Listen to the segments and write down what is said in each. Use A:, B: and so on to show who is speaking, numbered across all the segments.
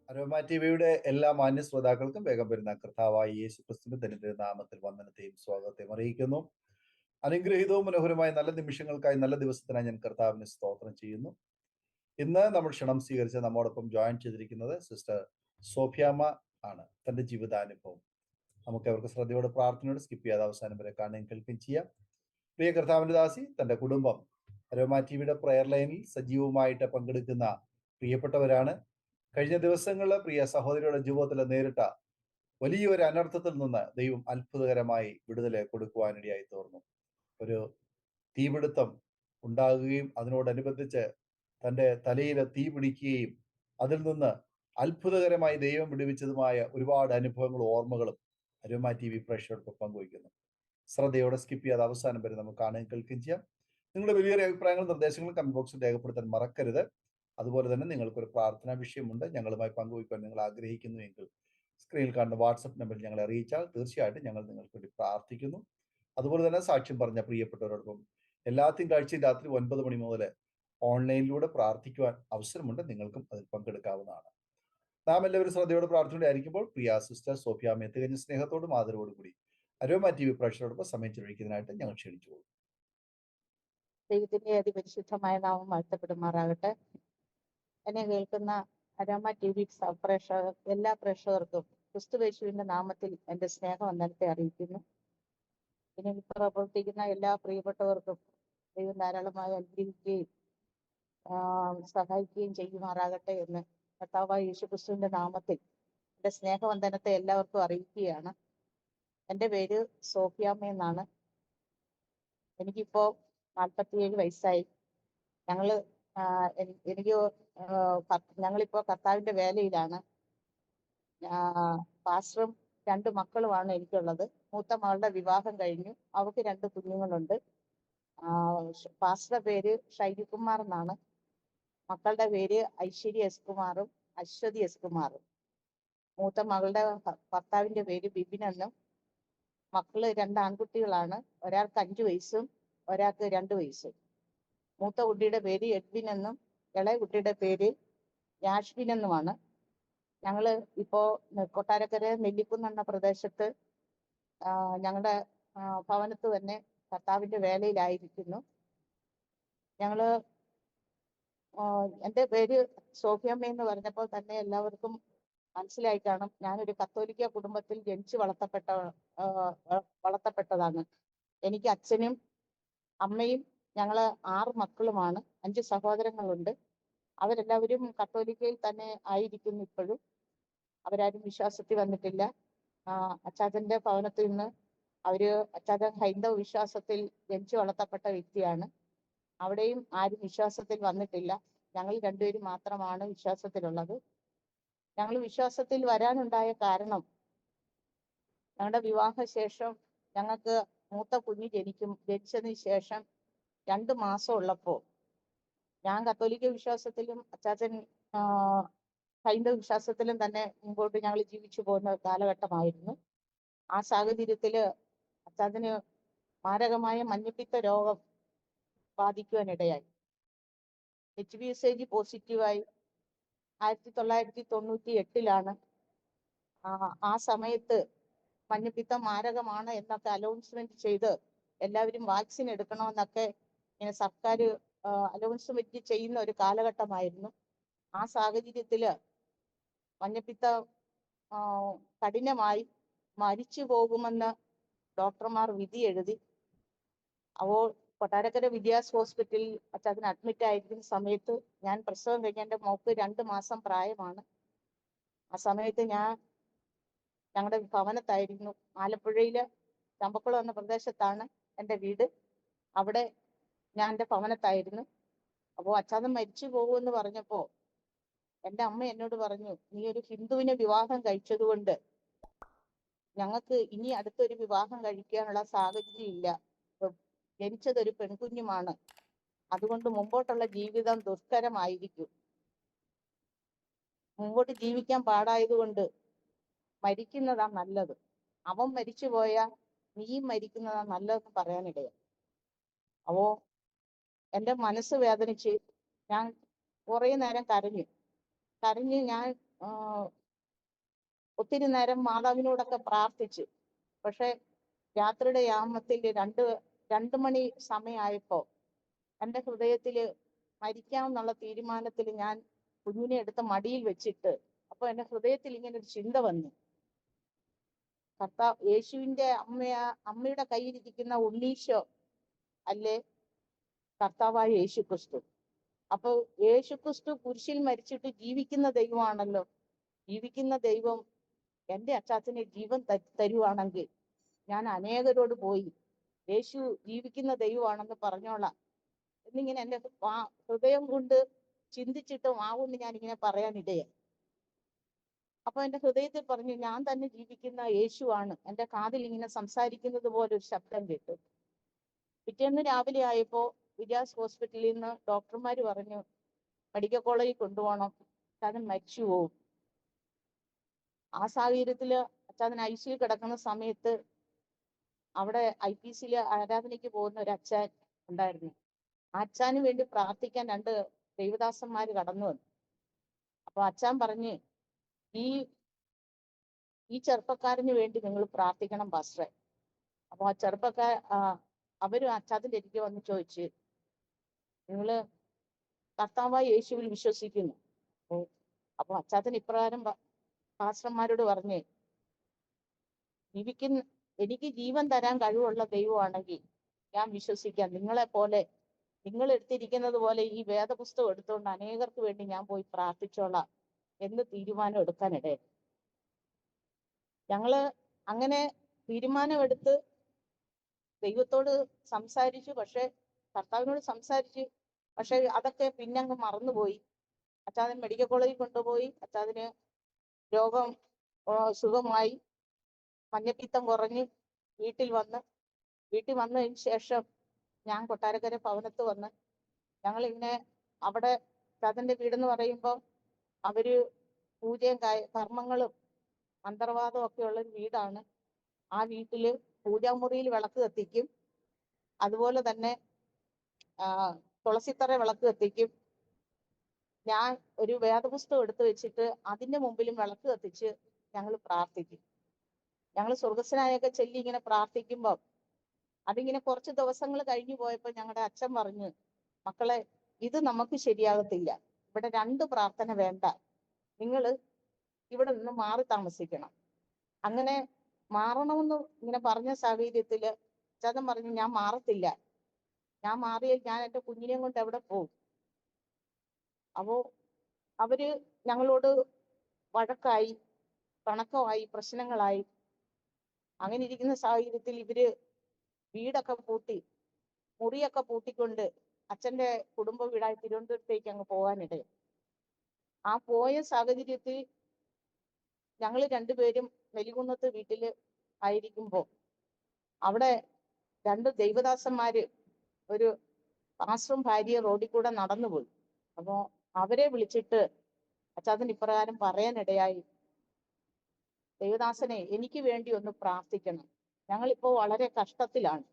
A: Aroma ടിവിയുടെ എല്ലാ മാന്യ ശ്രോതാക്കൾക്കും വേഗം വരുന്ന കർത്താവായ യേശു ക്രിസ്തുവിന്റെ ദരിദ്ര നാമത്തിൽ വന്ദനത്തെയും സ്വാഗതത്തെയും അറിയിക്കുന്നു. അനുഗ്രഹീതവും മനോഹരമായ നല്ല നിമിഷങ്ങൾക്കായി നല്ല ദിവസത്തിനായി ഞാൻ കർത്താവിന് സ്തോത്രം ചെയ്യുന്നു. ഇന്ന് നമ്മൾ ക്ഷണം സ്വീകരിച്ച് നമ്മോടൊപ്പം ജോയിൻ ചെയ്തിരിക്കുന്നത് സിസ്റ്റർ സോഫിയാമ്മ ആണ്. തന്റെ ജീവിതാനുഭവം നമുക്ക് അവർക്ക് ശ്രദ്ധയോടെ പ്രാർത്ഥനയോട് സ്കിപ്പ് ചെയ്യാതെ അവസാനം വരെ കാണുകയും കേൾക്കുകയും ചെയ്യാം. പ്രിയ കർത്താവിന്റെ ദാസി തന്റെ കുടുംബം അരോമ ടിവിയുടെ പ്രെയർ ലൈനിൽ സജീവമായിട്ട് പങ്കെടുക്കുന്ന പ്രിയപ്പെട്ടവരാണ്. കഴിഞ്ഞ ദിവസങ്ങളിൽ പ്രിയ സഹോദരിയുടെ ജീവിതത്തിൽ നേരിട്ട വലിയൊരു അനർത്ഥത്തിൽ നിന്ന് ദൈവം അത്ഭുതകരമായി വിടുതല കൊടുക്കുവാനിടയായി തീർന്നു. ഒരു തീപിടുത്തം ഉണ്ടാകുകയും അതിനോടനുബന്ധിച്ച് തൻ്റെ തലയിൽ തീ പിടിക്കുകയും അതിൽ നിന്ന് അത്ഭുതകരമായി ദൈവം വിടുവിച്ചതുമായ ഒരുപാട് അനുഭവങ്ങളും ഓർമ്മകളും അരോമ ടി വി പ്രേക്ഷകർക്ക് പങ്കുവയ്ക്കുന്നു. ശ്രദ്ധയോടെ സ്കിപ്പ് ചെയ്യാതെ അവസാനം വരെ നമുക്ക് കാണുകയും കേൾക്കുകയും ചെയ്യാം. നിങ്ങളുടെ വലിയൊരു അഭിപ്രായങ്ങളും നിർദ്ദേശങ്ങളും കമന്റ് ബോക്സിൽ രേഖപ്പെടുത്താൻ മറക്കരുത്. അതുപോലെ തന്നെ നിങ്ങൾക്കൊരു പ്രാർത്ഥനാ വിഷയമുണ്ട്, ഞങ്ങളുമായി പങ്കുവയ്ക്കാൻ നിങ്ങൾ ആഗ്രഹിക്കുന്നുവെങ്കിൽ സ്ക്രീനിൽ കാണുന്ന വാട്സപ്പ് നമ്പറിൽ ഞങ്ങളെ അറിയിച്ചാൽ തീർച്ചയായിട്ടും ഞങ്ങൾ നിങ്ങൾക്ക് വേണ്ടി പ്രാർത്ഥിക്കുന്നു. അതുപോലെ തന്നെ സാക്ഷ്യം പറഞ്ഞ പ്രിയപ്പെട്ടവരോടൊപ്പം എല്ലാ തിങ്കളാഴ്ചയും രാത്രി 9 മണി മുതൽ ഓൺലൈനിലൂടെ പ്രാർത്ഥിക്കുവാൻ അവസരമുണ്ട്. നിങ്ങൾക്കും അതിൽ പങ്കെടുക്കാവുന്നതാണ്. നാം എല്ലാവരും ശ്രദ്ധയോടെ പ്രാർത്ഥനയോടെ ആയിരിക്കുമ്പോൾ പ്രിയ സിസ്റ്റർ സോഫിയാമ്മ തികഞ്ഞ സ്നേഹത്തോടും ആദരവോടും കൂടി അരോമ ടി വി പ്രേക്ഷകരോടൊപ്പം സമയം ചെലവഴിക്കുന്നതിനായിട്ട് ഞങ്ങൾ ക്ഷണിച്ചു പോകും.
B: ദൈവത്തിന്റെ അതിപരിശുദ്ധമായ നാമം വാഴ്ത്തപ്പെടുമാറാകട്ടെ. എന്നെ കേൾക്കുന്ന അരോമ ടി വി എല്ലാ പ്രേക്ഷകർക്കും ക്രിസ്തുയേശുവിന്റെ നാമത്തിൽ എന്റെ സ്നേഹവന്ദനത്തെ അറിയിക്കുന്നു. ഇനി പ്രവർത്തിക്കുന്ന എല്ലാ പ്രിയപ്പെട്ടവർക്കും ദൈവം ധാരാളമായി അനുഗ്രഹിക്കുകയും സഹായിക്കുകയും ചെയ്യുമാറാകട്ടെ എന്ന് കർത്താവായ യേശുക്രിസ്തുവിന്റെ നാമത്തിൽ എന്റെ സ്നേഹവന്ദനത്തെ എല്ലാവർക്കും അറിയിക്കുകയാണ്. എൻ്റെ പേര് സോഫിയാമ്മ എന്നാണ്. എനിക്കിപ്പോ 47 വയസ്സായി. ഞങ്ങളിപ്പോ കർത്താവിന്റെ വേലയിലാണ്. പാസ്റ്ററും 2 മക്കളുമാണ് എനിക്കുള്ളത്. മൂത്ത മകളുടെ വിവാഹം കഴിഞ്ഞു, അവർക്ക് 2 കുഞ്ഞുങ്ങളുണ്ട്. പാസ്റ്ററുടെ പേര് ഷൈനികുമാർ എന്നാണ്. മക്കളുടെ പേര് ഐശ്വര്യ എസ് കുമാറും അശ്വതി എസ് കുമാറും. മൂത്ത മകളുടെ ഭർത്താവിന്റെ പേര് ബിബിൻ എന്നും. മക്കള് 2 ആൺകുട്ടികളാണ്. ഒരാൾക്ക് 5 വയസ്സും ഒരാൾക്ക് 2 വയസ്സും. മൂത്ത കുട്ടിയുടെ പേര് എഡ്വിൻ എന്നും ഇളയ കുട്ടിയുടെ പേര് യാഷ്വിൻ എന്നുമാണ്. ഞങ്ങള് ഇപ്പോ കൊട്ടാരക്കര നെല്ലിക്കുന്ന് എന്ന പ്രദേശത്ത് ഞങ്ങളുടെ ഭവനത്ത് തന്നെ കർത്താവിന്റെ വേലയിലായിരിക്കുന്നു. ഞങ്ങള് എൻ്റെ പേര് സോഫിയാമ്മ എന്ന് പറഞ്ഞപ്പോൾ തന്നെ എല്ലാവർക്കും മനസ്സിലായി കാണും. ഞാനൊരു കത്തോലിക്ക കുടുംബത്തിൽ ജനിച്ച് വളർത്തപ്പെട്ടതാണ്. എനിക്ക് അച്ഛനും അമ്മയും ഞങ്ങള് 6 മക്കളുമാണ്. 5 സഹോദരങ്ങളുണ്ട്. അവരെല്ലാവരും കത്തോലിക്കയിൽ തന്നെ ആയിരിക്കുന്നു ഇപ്പോഴും. അവരാരും വിശ്വാസത്തിൽ വന്നിട്ടില്ല. അച്ചാച്ചന്റെ ഭവനത്തിൽ നിന്ന് അച്ചാച്ചൻ ഹൈന്ദവ വിശ്വാസത്തിൽ ജനിച്ചു വളർത്തപ്പെട്ട വ്യക്തിയാണ്. അവിടെയും ആരും വിശ്വാസത്തിൽ വന്നിട്ടില്ല. ഞങ്ങൾ 2 പേരും മാത്രമാണ് വിശ്വാസത്തിലുള്ളത്. ഞങ്ങൾ വിശ്വാസത്തിൽ വരാനുണ്ടായ കാരണം, ഞങ്ങളുടെ വിവാഹശേഷം ഞങ്ങൾക്ക് മൂത്ത കുഞ്ഞ് ജനിച്ചതിന് ശേഷം 2 മാസം ഉള്ളപ്പോൾ ഞാൻ കത്തോലിക്ക വിശ്വാസത്തിലും അച്ചാച്ചൻ ഹൈന്ദവ വിശ്വാസത്തിലും തന്നെ മുമ്പോട്ട് ഞങ്ങൾ ജീവിച്ചു പോകുന്ന കാലഘട്ടമായിരുന്നു. ആ സാഹചര്യത്തില് അച്ചാച്ചന് മാരകമായ മഞ്ഞപ്പിത്ത രോഗം ബാധിക്കുവാനിടയായി. HBsAg പോസിറ്റീവായി 1998 ആ സമയത്ത് മഞ്ഞപ്പിത്തം മാരകമാണ് എന്നൊക്കെ അനൗൺസ്മെന്റ് ചെയ്ത് എല്ലാവരും വാക്സിൻ എടുക്കണമെന്നൊക്കെ ഇങ്ങനെ സർക്കാർ അനൗൺസ്മെന്റ് ചെയ്യുന്ന ഒരു കാലഘട്ടമായിരുന്നു. ആ സാഹചര്യത്തില് മഞ്ഞപ്പിത്തം കഠിനമായി മരിച്ചു പോകുമെന്ന് ഡോക്ടർമാർ വിധി എഴുതി. അപ്പോൾ കൊട്ടാരക്കര വിദ്യാസ് ഹോസ്പിറ്റലിൽ അച്ഛന് അഡ്മിറ്റ് ആയിരിക്കുന്ന സമയത്ത് ഞാൻ പ്രസവം കഴിഞ്ഞ എൻ്റെ മോക്ക് 2 മാസം പ്രായമാണ്. ആ സമയത്ത് ഞാൻ ഞങ്ങളുടെ ഭവനത്തായിരുന്നു. ആലപ്പുഴയില് ചമ്പക്കുളം എന്ന പ്രദേശത്താണ് എൻ്റെ വീട്. അവിടെ ഞാൻ എൻ്റെ ഭവനത്തായിരുന്നു. അപ്പോൾ അച്ഛൻ മരിച്ചു പോകുമെന്ന് പറഞ്ഞപ്പോ എൻ്റെ അമ്മ എന്നോട് പറഞ്ഞു, നീ ഒരു ഹിന്ദുവിനെ വിവാഹം കഴിച്ചതുകൊണ്ട് ഞങ്ങൾക്ക് ഇനി അടുത്തൊരു വിവാഹം കഴിക്കാനുള്ള സാഹചര്യം ഇല്ല. ജനിച്ചതൊരു പെൺകുഞ്ഞുമാണ്. അതുകൊണ്ട് മുമ്പോട്ടുള്ള ജീവിതം ദുഷ്കരമായിരിക്കും. മുമ്പോട്ട് ജീവിക്കാൻ പാടായതുകൊണ്ട് മരിക്കുന്നതാ നല്ലത്. അവൻ മരിച്ചു പോയാൽ നീയും മരിക്കുന്നതാ നല്ലതെന്ന് പറയാനിടയാണ്. അപ്പോ എൻ്റെ മനസ്സ് വേദനിച്ച് ഞാൻ കുറെ നേരം കരഞ്ഞു. ഞാൻ ആ, ഒത്തിരി നേരം മാതാവിനോടൊക്കെ പ്രാർത്ഥിച്ചു. പക്ഷെ രാത്രിയുടെ യാമത്തിൽ രണ്ട് മണി സമയമായപ്പോ എന്റെ ഹൃദയത്തില് മരിക്കാമെന്നുള്ള തീരുമാനത്തിൽ ഞാൻ കുഞ്ഞിനെ എടുത്ത് മടിയിൽ വെച്ചിട്ട്, അപ്പൊ എന്റെ ഹൃദയത്തിൽ ഇങ്ങനെ ഒരു ചിന്ത വന്നു, യേശുവിന്റെ അമ്മയുടെ കയ്യിലിരിക്കുന്ന ഉണ്ണീശോ അല്ലേ കർത്താവായ യേശു ക്രിസ്തു? അപ്പൊ യേശു ക്രിസ്തു കുരിശിൽ മരിച്ചിട്ട് ജീവിക്കുന്ന ദൈവമാണല്ലോ. ജീവിക്കുന്ന ദൈവം എന്റെ അച്ചാച്ചനെ ജീവൻ തരുവാണെങ്കിൽ ഞാൻ അനേകരോട് പോയി യേശു ജീവിക്കുന്ന ദൈവമാണെന്ന് പറഞ്ഞോളാം എന്നിങ്ങനെ എന്റെ ഹൃദയം കൊണ്ട് ചിന്തിച്ചിട്ട് വാവുകൊണ്ട് ഞാൻ ഇങ്ങനെ പറയാനിടയായി. അപ്പൊ എന്റെ ഹൃദയത്തിൽ പറഞ്ഞു, ഞാൻ തന്നെ ജീവിക്കുന്ന യേശുവാണ്. എന്റെ കാതിൽ ഇങ്ങനെ സംസാരിക്കുന്നത് പോലെ ഒരു ശബ്ദം കേട്ടു. പിറ്റേന്ന് രാവിലെ ആയപ്പോ വിജാസ് ഹോസ്പിറ്റലിൽ നിന്ന് ഡോക്ടർമാർ പറഞ്ഞു, മെഡിക്കൽ കോളേജിൽ കൊണ്ടുപോകണം, അച്ഛൻ മരിച്ചു പോവും. ആ സാഹചര്യത്തില് അച്ഛൻ ICU കിടക്കുന്ന സമയത്ത് അവിടെ IPCയിൽ ആരാധനയ്ക്ക് പോകുന്ന ഒരു അച്ഛൻ ഉണ്ടായിരുന്നു. ആ അച്ഛന് വേണ്ടി പ്രാർത്ഥിക്കാൻ 2 ദൈവദാസന്മാര് കടന്നു വന്നു. അപ്പൊ അച്ഛൻ പറഞ്ഞ്, ഈ ചെറുപ്പക്കാരന് വേണ്ടി നിങ്ങൾ പ്രാർത്ഥിക്കണം പാസ്റ്ററെ. അപ്പൊ ആ അവരും അച്ഛാത്തിന്റെ എനിക്ക് വന്ന് ചോദിച്ച്, നിങ്ങള് കർത്താവായ യേശുവിൽ വിശ്വസിക്കുന്നു? അപ്പൊ അച്ഛാത്തിന് ഇപ്രകാരം പാസ്റ്റർമാരോട് പറഞ്ഞ്, എനിക്ക് ജീവൻ തരാൻ കഴിവുള്ള ദൈവമാണെങ്കിൽ ഞാൻ വിശ്വസിക്കാം. നിങ്ങൾ എടുത്തിരിക്കുന്നത് പോലെ ഈ വേദപുസ്തകം എടുത്തുകൊണ്ട് അനേകർക്ക് വേണ്ടി ഞാൻ പോയി പ്രാർത്ഥിച്ചോളാം എന്ന് തീരുമാനം എടുക്കാനിടയായി. ഞങ്ങള് അങ്ങനെ തീരുമാനമെടുത്ത് ദൈവത്തോട് സംസാരിച്ചു. കർത്താവിനോട് സംസാരിച്ചു. പക്ഷെ അതൊക്കെ പിന്നെ അങ്ങ് മറന്നുപോയി. അച്ഛാദിന് മെഡിക്കൽ കോളേജിൽ കൊണ്ടുപോയി. അച്ഛാദിന് രോഗം സുഖമായി, മഞ്ഞപ്പിത്തം കുറഞ്ഞ് വീട്ടിൽ വന്നതിന് ശേഷം ഞാൻ കൊട്ടാരക്കര ഭവനത്ത് വന്ന് ഞങ്ങളിങ്ങനെ അവിടെ അച്ഛാദിന്റെ വീടെന്ന് പറയുമ്പോൾ അവര് പൂജയും കർമ്മങ്ങളും മന്ത്രവാദവും ഒക്കെ ഉള്ള ഒരു വീടാണ്. ആ വീട്ടില് പൂജാമുറിയിൽ വിളക്ക് കത്തിക്കും, അതുപോലെ തന്നെ തുളസിത്തറ വിളക്ക് കത്തിക്കും. ഞാൻ ഒരു വേദപുസ്തകം എടുത്തു വെച്ചിട്ട് അതിന്റെ മുമ്പിലും വിളക്ക് കത്തിച്ച് ഞങ്ങൾ പ്രാർത്ഥിക്കും. ഞങ്ങൾ സ്വർഗസ്വനായൊക്കെ ചൊല്ലി ഇങ്ങനെ പ്രാർത്ഥിക്കുമ്പോൾ അതിങ്ങനെ കുറച്ച് ദിവസങ്ങൾ കഴിഞ്ഞു പോയപ്പോൾ ഞങ്ങളുടെ അച്ഛൻ പറഞ്ഞു, മക്കളെ, ഇത് നമുക്ക് ശരിയാകത്തില്ല, ഇവിടെ 2 പ്രാർത്ഥന വേണ്ട, നിങ്ങൾ ഇവിടെ നിന്ന് മാറി താമസിക്കണം. അങ്ങനെ മാറണമെന്ന് ഇങ്ങനെ പറഞ്ഞ സാഹചര്യത്തില് ചേട്ടൻ പറഞ്ഞു, ഞാൻ മാറത്തില്ല, ഞാൻ മാറിയാൽ ഞാൻ എന്റെ കുഞ്ഞിനെയും കൊണ്ട് എവിടെ പോകും? അപ്പോ അവര് ഞങ്ങളോട് വഴക്കായി, പിണക്കമായി, പ്രശ്നങ്ങളായി. അങ്ങനെ ഇരിക്കുന്ന സാഹചര്യത്തിൽ ഇവര് വീടൊക്കെ പൂട്ടി, മുറിയൊക്കെ പൂട്ടിക്കൊണ്ട് അച്ഛന്റെ കുടുംബ വീടായി തിരുവനന്തപുരത്തേക്ക് അങ്ങ് പോകാനിടയായി. ആ പോയ സാഹചര്യത്തിൽ ഞങ്ങൾ 2 പേരും വെലികുന്നത്ത് വീട്ടില് ആയിരിക്കുമ്പോ അവിടെ 2 ദൈവദാസന്മാര്, ഒരു പാസ്റ്ററും ഭാര്യയും റോഡിൽ കൂടെ നടന്നുപോയി. അപ്പോ അവരെ വിളിച്ചിട്ട് അച്ഛാദിന് ഇപ്രകാരം പറയാനിടയായി, ദൈവദാസനെ, എനിക്ക് വേണ്ടി ഒന്ന് പ്രാർത്ഥിക്കണം, ഞങ്ങളിപ്പോ വളരെ കഷ്ടത്തിലാണ്,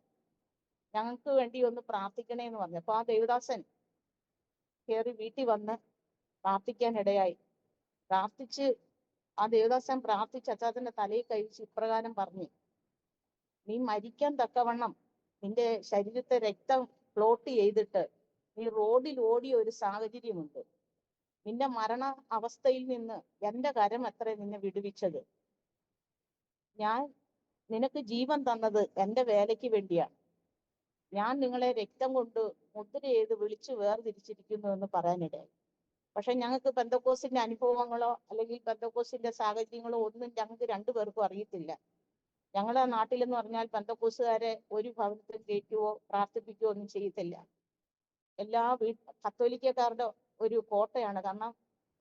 B: ഞങ്ങൾക്ക് വേണ്ടി ഒന്ന് പ്രാർത്ഥിക്കണേ എന്ന് പറഞ്ഞു. അപ്പൊ ആ ദൈവദാസൻ കയറി വീട്ടിൽ വന്ന് പ്രാർത്ഥിക്കാനിടയായി. ആ ദേവദാസൻ പ്രാർത്ഥിച്ച് അച്ചാച്ചന്റെ തലയിൽ കഴിച്ച് ഇപ്രകാരം പറഞ്ഞു, നീ മരിക്കാൻ തക്കവണ്ണം നിന്റെ ശരീരത്തെ രക്തം ക്ലോട്ട് ചെയ്തിട്ട് നീ റോഡിൽ ഓടിയ ഒരു സാഹചര്യമുണ്ട്. നിന്റെ മരണ അവസ്ഥയിൽ നിന്ന് എന്റെ കരം എത്ര നിന്നെ വിടുവിച്ചത്? ഞാൻ നിനക്ക് ജീവൻ തന്നത് എന്റെ വേലയ്ക്ക് വേണ്ടിയാണ്. ഞാൻ നിങ്ങളെ രക്തം കൊണ്ട് മുദ്ര ചെയ്ത് വിളിച്ചു വേർതിരിച്ചിരിക്കുന്നു എന്ന് പറയാനിടയായി. പക്ഷെ ഞങ്ങൾക്ക് പെന്തക്കോസിന്റെ അനുഭവങ്ങളോ അല്ലെങ്കിൽ പെന്തക്കോസിന്റെ സാഹചര്യങ്ങളോ ഒന്നും ഞങ്ങൾക്ക് 2 പേർക്കും അറിയത്തില്ല. ഞങ്ങളുടെ നാട്ടിലെന്ന് പറഞ്ഞാൽ പെന്തക്കോസുകാരെ ഒരു ഭവനത്തിൽ കയറ്റുവോ പ്രാർത്ഥിപ്പിക്കുകയോ ഒന്നും ചെയ്യത്തില്ല. എല്ലാ കത്തോലിക്കക്കാരുടെ ഒരു കോട്ടയാണ്. കാരണം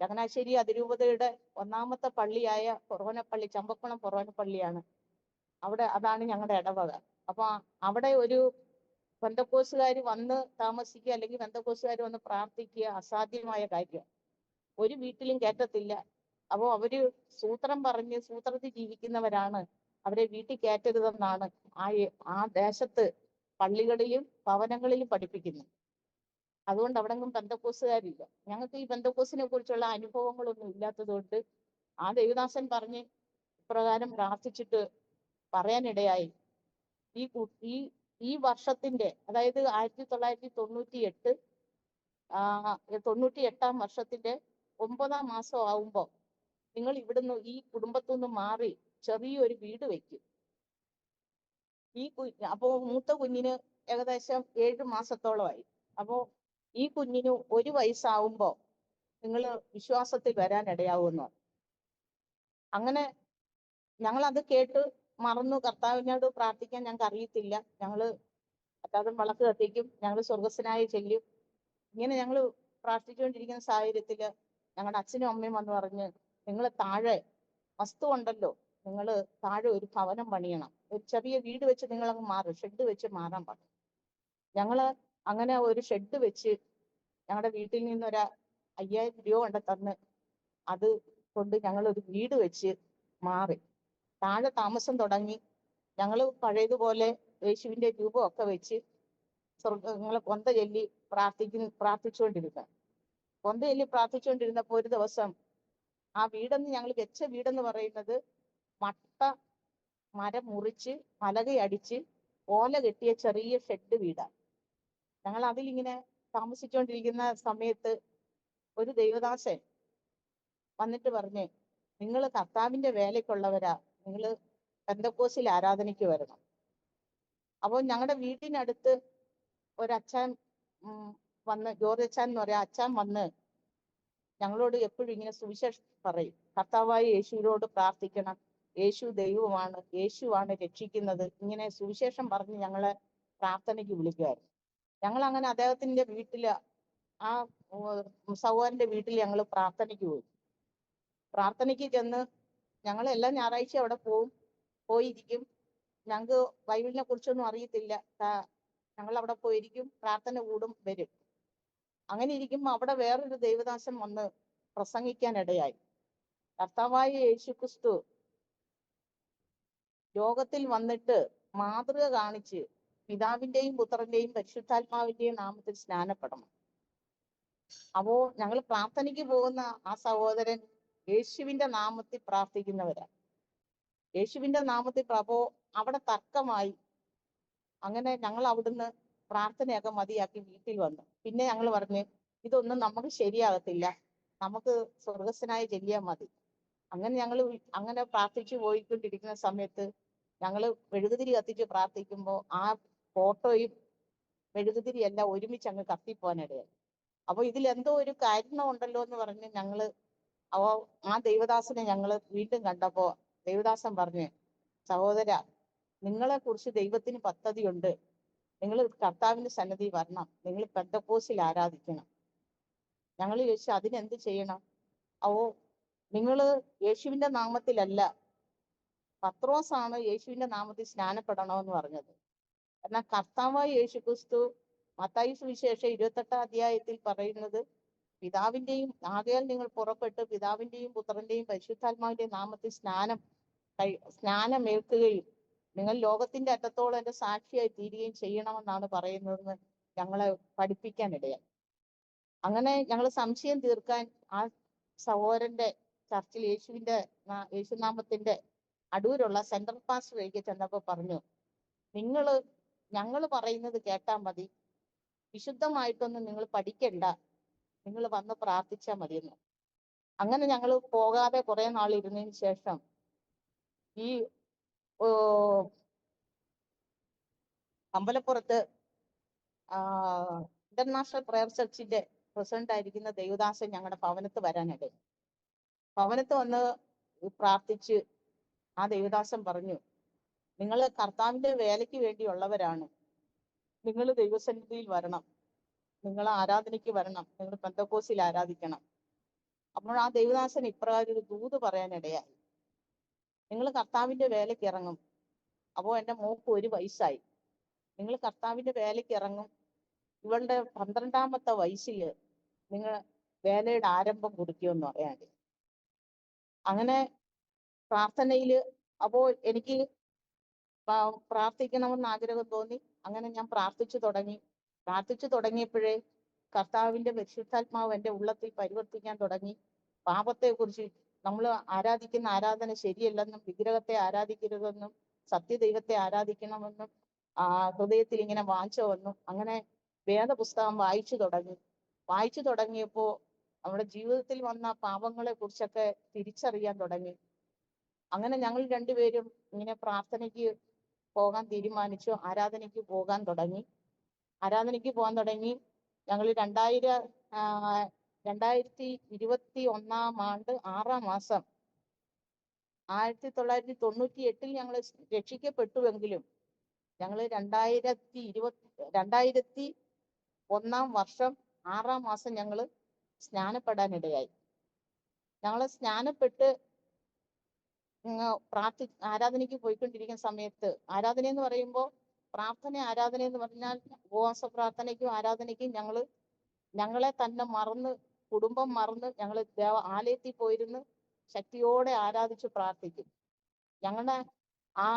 B: ചങ്ങനാശ്ശേരി അതിരൂപതയുടെ 1ാമത്തെ പള്ളിയായ ഫൊറോനപ്പള്ളി, ചമ്പക്കുളം ഫൊറോനപ്പള്ളിയാണ്. അതാണ് ഞങ്ങളുടെ ഇടവക. അപ്പൊ അവിടെ ഒരു പെന്തക്കോസുകാർ വന്ന് താമസിക്കുക അല്ലെങ്കിൽ പെന്തക്കോസുകാർ വന്ന് പ്രാർത്ഥിക്കുക അസാധ്യമായ കാര്യം. ഒരു വീട്ടിലും കയറ്റത്തില്ല. അപ്പോ അവര് സൂത്രം പറഞ്ഞ് സൂത്രത്തിൽ ജീവിക്കുന്നവരാണ്. അവരെ വീട്ടിൽ കയറ്റരുതെന്നാണ് ആ ദേശത്ത് പള്ളികളിലും ഭവനങ്ങളിലും പഠിപ്പിക്കുന്നത്. അതുകൊണ്ട് അവിടെങ്ങും പെന്തക്കോസുകാരില്ല. ഞങ്ങൾക്ക് ഈ പെന്തക്കോസിനെ കുറിച്ചുള്ള അനുഭവങ്ങളൊന്നും ഇല്ലാത്തത് കൊണ്ട് ആ ദേവദാസൻ പറഞ്ഞ് ഇപ്രകാരം പ്രാർത്ഥിച്ചിട്ട് പറയാനിടയായി. ഈ കു- ഈ ഈ വർഷത്തിന്റെ, അതായത് 1998 98-ാം വർഷത്തിന്റെ 9-ാം മാസം ആവുമ്പോ നിങ്ങൾ ഇവിടുന്ന് ഈ കുടുംബത്തു നിന്ന് മാറി ചെറിയൊരു വീട് വെക്കും. അപ്പോ മൂത്ത കുഞ്ഞിന് ഏകദേശം 7 മാസത്തോളമായി. അപ്പോ ഈ കുഞ്ഞിന് 1 വയസ്സാവുമ്പോ നിങ്ങൾ വിശ്വാസത്തിൽ വരാൻ ഇടയാവുമെന്ന്. അങ്ങനെ ഞങ്ങൾ അത് കേട്ട് മറന്നു. കർത്താവിനോട് പ്രാർത്ഥിക്കാൻ ഞങ്ങൾക്ക് അറിയത്തില്ല. ഞങ്ങള് അല്ലാതെ വിളക്ക് കത്തിക്കും, ഞങ്ങൾ സ്വർഗസ്വനായി ചെല്ലും. ഇങ്ങനെ ഞങ്ങൾ പ്രാർത്ഥിച്ചുകൊണ്ടിരിക്കുന്ന സാഹചര്യത്തില് ഞങ്ങളുടെ അച്ഛനും അമ്മയും വന്ന് പറഞ്ഞ്, നിങ്ങൾ താഴെ വസ്തു ഉണ്ടല്ലോ, നിങ്ങൾ താഴെ ഒരു ഭവനം പണിയണം, ഒരു ചെറിയ വീട് വെച്ച് നിങ്ങൾ അങ്ങ് മാറും, ഷെഡ് വെച്ച് മാറാൻ പറഞ്ഞു. ഞങ്ങള് അങ്ങനെ ഒരു ഷെഡ് വെച്ച് ഞങ്ങളുടെ വീട്ടിൽ നിന്നൊരു 5000 രൂപ കൊണ്ട് തന്ന് അത് കൊണ്ട് ഞങ്ങൾ ഒരു വീട് വെച്ച് മാറി താഴെ താമസം തുടങ്ങി. ഞങ്ങള് പഴയതുപോലെ യേശുവിന്റെ രൂപമൊക്കെ വെച്ച് ഞങ്ങൾ കൊന്ത ചൊല്ലി പ്രാർത്ഥിച്ചുകൊണ്ടിരുന്നത്. കൊന്ത ചൊല്ലി പ്രാർത്ഥിച്ചുകൊണ്ടിരുന്നപ്പോ ഒരു ദിവസം ആ വീടെന്ന് ഞങ്ങൾ വെച്ച വീടെന്ന് പറയുന്നത് മട്ട മരം മുറിച്ച് പലകയടിച്ച് ഓല കെട്ടിയ ചെറിയ ഷെഡ് വീടാണ്. ഞങ്ങൾ അതിലിങ്ങനെ താമസിച്ചുകൊണ്ടിരിക്കുന്ന സമയത്ത് ഒരു ദൈവദാസൻ വന്നിട്ട് പറഞ്ഞ്, നിങ്ങൾ കർത്താവിന്റെ വേലയ്ക്കുള്ളവരാ, നിങ്ങൾ പെന്തക്കോസിൽ ആരാധനയ്ക്ക് വരണം. അപ്പോൾ ഞങ്ങളുടെ വീട്ടിനടുത്ത് ഒരച്ഛൻ വന്ന്, ജോർജ് അച്ഛൻ എന്ന് പറയാ അച്ഛൻ വന്ന് ഞങ്ങളോട് എപ്പോഴും ഇങ്ങനെ സുവിശേഷം പറയും. കർത്താവായ യേശുവിനോട് പ്രാർത്ഥിക്കണം, യേശു ദൈവമാണ്, യേശുവാണ് രക്ഷിക്കുന്നത്. ഇങ്ങനെ സുവിശേഷം പറഞ്ഞ് ഞങ്ങളെ പ്രാർത്ഥനയ്ക്ക് വിളിക്കുമായിരുന്നു. ഞങ്ങൾ അങ്ങനെ അദ്ദേഹത്തിന്റെ വീട്ടില്, ആ സഹോദരന്റെ വീട്ടിൽ ഞങ്ങൾ പ്രാർത്ഥനയ്ക്ക് പോയി. പ്രാർത്ഥനയ്ക്ക് ചെന്ന് ഞങ്ങൾ എല്ലാ ഞായറാഴ്ച അവിടെ പോയിരിക്കും. ഞങ്ങൾക്ക് ബൈബിളിനെ കുറിച്ചൊന്നും അറിയത്തില്ല. ഞങ്ങൾ അവിടെ പോയിരിക്കും, പ്രാർത്ഥന കൂടും, വരും. അങ്ങനെ ഇരിക്കുമ്പോ അവിടെ വേറൊരു ദൈവദാസൻ വന്ന് പ്രസംഗിക്കാനിടയായി. കർത്താവായ യേശുക്രിസ്തു ലോകത്തിൽ വന്നിട്ട് മാതൃക കാണിച്ച് പിതാവിന്റെയും പുത്രന്റെയും പരിശുദ്ധാത്മാവിന്റെയും നാമത്തിൽ സ്നാനപ്പെടണം. അപ്പോ ഞങ്ങൾ പ്രാർത്ഥനയ്ക്ക് പോകുന്ന ആ സഹോദരൻ യേശുവിന്റെ നാമത്തിൽ പ്രാർത്ഥിക്കുന്നവരാണ്. യേശുവിന്റെ നാമത്തിൽ അപ്പോ അവിടെ തർക്കമായി. അങ്ങനെ ഞങ്ങൾ അവിടുന്ന് പ്രാർത്ഥനയൊക്കെ മതിയാക്കി വീട്ടിൽ വന്നു. പിന്നെ ഞങ്ങൾ പറഞ്ഞ്, ഇതൊന്നും നമുക്ക് ശരിയാകത്തില്ല, നമുക്ക് സ്വർഗസ്വനായി ചെല്ലിയാൽ മതി. അങ്ങനെ ഞങ്ങൾ അങ്ങനെ പ്രാർത്ഥിച്ചു പോയിക്കൊണ്ടിരിക്കുന്ന സമയത്ത് ഞങ്ങൾ മെഴുകുതിരി കത്തിച്ച് പ്രാർത്ഥിക്കുമ്പോൾ ആ ഫോട്ടോയും മെഴുകുതിരി എല്ലാം ഒരുമിച്ച് അങ്ങ് കത്തിപ്പോവാനിടയായി. അപ്പൊ ഇതിലെന്തോ ഒരു കാരണം ഉണ്ടല്ലോ എന്ന് പറഞ്ഞ് ഞങ്ങള് ആ ദൈവദാസനെ ഞങ്ങള് വീണ്ടും കണ്ടപ്പോ ദൈവദാസൻ പറഞ്ഞു, സഹോദര, നിങ്ങളെ കുറിച്ച് ദൈവത്തിന് പദ്ധതിയുണ്ട്, നിങ്ങൾ കർത്താവിന്റെ സന്നിധി വരണം, നിങ്ങൾ പെന്തക്കോസിൽ ആരാധിക്കണം. ഞങ്ങൾ ചോദിച്ചു, അതിനെന്ത് ചെയ്യണം? നിങ്ങള് യേശുവിന്റെ നാമത്തിലല്ല, പത്രോസാണ് യേശുവിന്റെ നാമത്തിൽ സ്നാനപ്പെടണമെന്ന് പറഞ്ഞത്. എന്നാൽ കർത്താവായ യേശു ക്രിസ്തു മത്തായി സുവിശേഷം 28-ാം അധ്യായത്തിൽ പറയുന്നത്, പിതാവിന്റെയും ആകയാൽ നിങ്ങൾ പുറപ്പെട്ട് പിതാവിന്റെയും പുത്രന്റെയും പരിശുദ്ധാത്മാവിന്റെയും നാമത്തിൽ സ്നാനമേൽക്കുകയും നിങ്ങൾ ലോകത്തിന്റെ അറ്റത്തോളം എന്റെ സാക്ഷിയായി തീരുകയും ചെയ്യണമെന്നാണ് പറയുന്നതെന്ന് ഞങ്ങളെ പഠിപ്പിക്കാനിടയായി. അങ്ങനെ ഞങ്ങൾ സംശയം തീർക്കാൻ ആ സഹോദരന്റെ ചർച്ചിൽ യേശുനാമത്തിന്റെ അടൂരുള്ള സെൻട്രൽ പാസ്റ്ററിലേക്ക് ചെന്നപ്പോ പറഞ്ഞു, ഞങ്ങൾ പറയുന്നത് കേട്ടാൽ മതി, വിശുദ്ധമായിട്ടൊന്നും നിങ്ങൾ പഠിക്കണ്ട, നിങ്ങൾ വന്ന് പ്രാർത്ഥിച്ചാൽ മതിയെന്ന്. അങ്ങനെ ഞങ്ങൾ പോകാതെ കുറെ നാൾ ഇരുന്നതിന് ശേഷം ഈ അമ്പലപ്പുറത്ത് ഇന്റർനാഷണൽ പ്രയർ ചർച്ചിന്റെ പ്രസിഡന്റ് ആയിരിക്കുന്ന ദേവദാസൻ ഞങ്ങളുടെ ഭവനത്ത് വരാനിടയായി. ഭവനത്ത് വന്ന് പ്രാർത്ഥിച്ച് ആ ദേവദാസൻ പറഞ്ഞു, നിങ്ങൾ കർത്താവിന്റെ വേലയ്ക്ക് വേണ്ടിയുള്ളവരാണ്, നിങ്ങൾ ദൈവസന്നിധിയിൽ വരണം, നിങ്ങൾ ആരാധനയ്ക്ക് വരണം, നിങ്ങൾ പെന്തക്കോസിൽ ആരാധിക്കണം. അപ്പോൾ ആ ദേവദാസൻ ഇപ്രകാരം ഒരു ദൂത് പറയാനിടയായി, നിങ്ങൾ കർത്താവിന്റെ വേലയ്ക്ക് ഇറങ്ങും. അപ്പോൾ എൻ്റെ മോക്ക് 1 വയസ്സായി. നിങ്ങൾ കർത്താവിന്റെ വേലയ്ക്ക് ഇറങ്ങും, ഇവളുടെ 12-ാമത്തെ വയസ്സിൽ നിങ്ങൾ വേലയുടെ ആരംഭം കുറിക്കുമെന്ന് പറയാണ്ട്. അങ്ങനെ പ്രാർത്ഥനയില് അപ്പോൾ എനിക്ക് പ്രാർത്ഥിക്കണമെന്ന് ആഗ്രഹം തോന്നി. അങ്ങനെ ഞാൻ പ്രാർത്ഥിച്ചു തുടങ്ങിയപ്പോഴേ കർത്താവിന്റെ പരിശുദ്ധാത്മാവ് എന്റെ ഉള്ളത്തിൽ പരിവർത്തിക്കാൻ തുടങ്ങി. പാപത്തെക്കുറിച്ച്, നമ്മൾ ആരാധിക്കുന്ന ആരാധന ശരിയല്ലെന്നും വിഗ്രഹത്തെ ആരാധിക്കരുതെന്നും സത്യദൈവത്തെ ആരാധിക്കണമെന്നും ഹൃദയത്തിൽ ഇങ്ങനെ വാഞ്ച വന്നു. അങ്ങനെ വേദപുസ്തകം വായിച്ചു തുടങ്ങിയപ്പോ നമ്മുടെ ജീവിതത്തിൽ വന്ന പാപങ്ങളെ കുറിച്ചൊക്കെ തിരിച്ചറിയാൻ തുടങ്ങി. അങ്ങനെ ഞങ്ങൾ രണ്ടുപേരും ഇങ്ങനെ പ്രാർത്ഥനയ്ക്ക് പോകാൻ തീരുമാനിച്ചു. ആരാധനയ്ക്ക് പോകാൻ തുടങ്ങി. ഞങ്ങൾ 2021 6 മാസം 1998 ഞങ്ങൾ രക്ഷിക്കപ്പെട്ടുവെങ്കിലും ഞങ്ങൾ 2001 വർഷം 6 മാസം ഞങ്ങൾ സ്നാനപ്പെടാനിടയായി. ഞങ്ങൾ സ്നാനപ്പെട്ട് ആരാധനയ്ക്ക് പോയിക്കൊണ്ടിരിക്കുന്ന സമയത്ത്, ആരാധന എന്ന് പറയുമ്പോൾ ആരാധന എന്ന് പറഞ്ഞാൽ ഉപവാസ പ്രാർത്ഥനയ്ക്കും ആരാധനയ്ക്കും ഞങ്ങളെ തന്നെ മറന്ന്, കുടുംബം മറന്ന് ഞങ്ങൾ ആലയത്തിൽ പോയിരുന്ന് ശക്തിയോടെ ആരാധിച്ച് പ്രാർത്ഥിക്കും. ഞങ്ങളുടെ ആ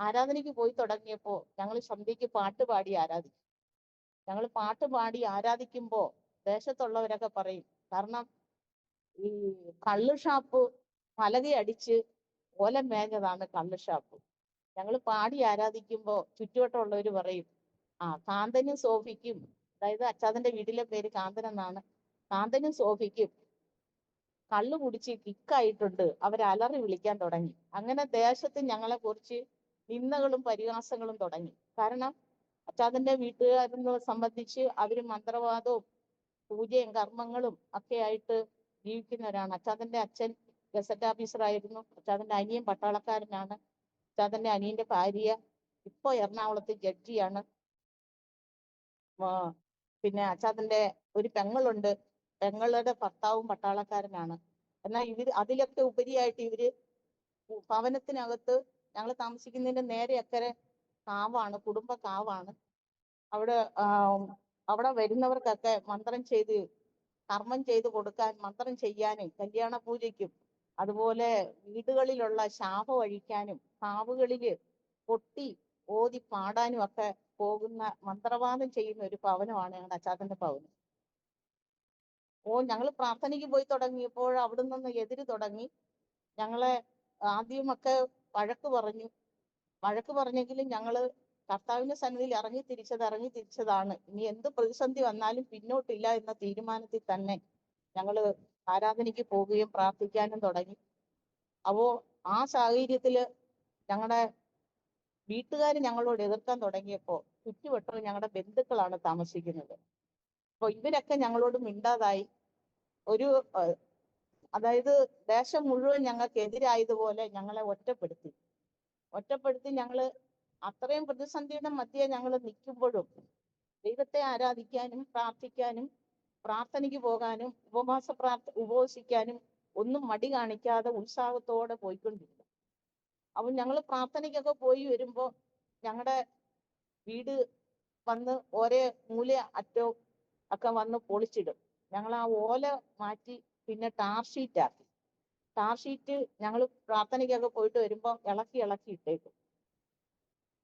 B: ആരാധനയ്ക്ക് പോയി തുടങ്ങിയപ്പോ ഞങ്ങൾ സന്ധ്യയ്ക്ക് പാട്ട് പാടി ആരാധിക്കും. ഞങ്ങൾ പാട്ട് പാടി ആരാധിക്കുമ്പോ ദേശത്തുള്ളവരൊക്കെ പറയും, കാരണം ഈ കള്ള് ഷാപ്പ് പലകയടിച്ച് ഓലം മേഞ്ഞതാണ് കള്ള് ഷാപ്പ്. ഞങ്ങൾ പാടി ആരാധിക്കുമ്പോ ചുറ്റുവട്ടമുള്ളവർ പറയും, കാന്തനും സോഫിക്കും, അതായത് അച്ചാദന്റെ വീട്ടിലെ പേര് കാന്തൻ എന്നാണ്, കാന്തനും സോഫിക്കും കള്ളു കുടിച്ച് കിക്കായിട്ടുണ്ട്, അവർ അലറി വിളിക്കാൻ തുടങ്ങി. അങ്ങനെ ദേശത്ത് ഞങ്ങളെ കുറിച്ച് നിന്ദകളും പരിഹാസങ്ങളും തുടങ്ങി. കാരണം അച്ചാദന്റെ വീട്ടുകാരെന്ന് സംബന്ധിച്ച് അവര് മന്ത്രവാദവും പൂജയും കർമ്മങ്ങളും ഒക്കെ ആയിട്ട് ജീവിക്കുന്നവരാണ്. അച്ചാദന്റെ അച്ഛൻ ഗസറ്റ് ഓഫീസർ ആയിരുന്നു. അച്ചാദന്റെ അനിയൻ പട്ടാളക്കാരനാണ്. അച്ചാദന്റെ അനിയന്റെ ഭാര്യ ഇപ്പൊ എറണാകുളത്ത് ജഡ്ജിയാണ്. പിന്നെ അച്ചാദന്റെ ഒരു പെങ്ങളുണ്ട്. പെങ്ങളുടെ ഭർത്താവും പട്ടാളക്കാരനാണ്. എന്നാൽ അതിലൊക്കെ ഉപരിയായിട്ട് ഇവര് ഭവനത്തിനകത്ത്, ഞങ്ങൾ താമസിക്കുന്നതിന്റെ നേരെ അക്കരെ കാവാണ്, കുടുംബ കാവാണ്. അവിടെ വരുന്നവർക്കൊക്കെ കർമ്മം ചെയ്ത് കൊടുക്കാൻ, മന്ത്രം ചെയ്യാനും കല്യാണ പൂജയ്ക്കും അതുപോലെ വീടുകളിലുള്ള ശാപം അഴിക്കാനും കാവുകളില് കൊട്ടി ഓതി പാടാനും ഒക്കെ പോകുന്ന, മന്ത്രവാദം ചെയ്യുന്ന ഒരു ഭവനമാണ് ഞങ്ങളുടെ അച്ചാദന്റെ ഭവനം. ഞങ്ങൾ പ്രാർത്ഥനയ്ക്ക് പോയി തുടങ്ങിയപ്പോൾ അവിടെ നിന്ന് എതിര് തുടങ്ങി. ഞങ്ങളെ ആദ്യമൊക്കെ വഴക്ക് പറഞ്ഞെങ്കിലും ഞങ്ങള് കർത്താവിന്റെ സന്നിധിയിൽ ഇറങ്ങി തിരിച്ചതാണ്. ഇനി എന്ത് പ്രതിസന്ധി വന്നാലും പിന്നോട്ടില്ല എന്ന തീരുമാനത്തിൽ തന്നെ ഞങ്ങള് ആരാധനയ്ക്ക് പോവുകയും പ്രാർത്ഥിക്കാനും തുടങ്ങി. അപ്പോ ആ സാഹചര്യത്തില് ഞങ്ങളുടെ വീട്ടുകാർ ഞങ്ങളോട് എതിർക്കാൻ തുടങ്ങിയപ്പോ, ചുറ്റുവട്ടം ഞങ്ങളുടെ ബന്ധുക്കളാണ് താമസിക്കുന്നത്. അപ്പൊ ഇവരൊക്കെ ഞങ്ങളോട് മിണ്ടാതായി. അതായത് ദേശം മുഴുവൻ ഞങ്ങൾക്ക് എതിരായതുപോലെ ഞങ്ങളെ ഒറ്റപ്പെടുത്തി ഞങ്ങള് അത്രയും പ്രതിസന്ധിയുടെ മധ്യേ ഞങ്ങൾ നിൽക്കുമ്പോഴും ദൈവത്തെ ആരാധിക്കാനും പ്രാർത്ഥിക്കാനും പ്രാർത്ഥനയ്ക്ക് പോകാനും ഉപവസിക്കാനും ഒന്നും മടി കാണിക്കാതെ ഉത്സാഹത്തോടെ പോയിക്കൊണ്ടിരുന്നു. അപ്പൊ ഞങ്ങൾ പ്രാർത്ഥനയ്ക്കൊക്കെ പോയി വരുമ്പോ ഞങ്ങളുടെ വീട് വന്ന് ഒരേ മൂല അറ്റവും ഒക്കെ വന്ന് പൊളിച്ചിടും. ഞങ്ങൾ ആ ഓല മാറ്റി പിന്നെ ടാർ ഷീറ്റ് ഞങ്ങൾ പ്രാർത്ഥനയ്ക്കൊക്കെ പോയിട്ട് വരുമ്പോ ഇളക്കി ഇട്ടേക്കും.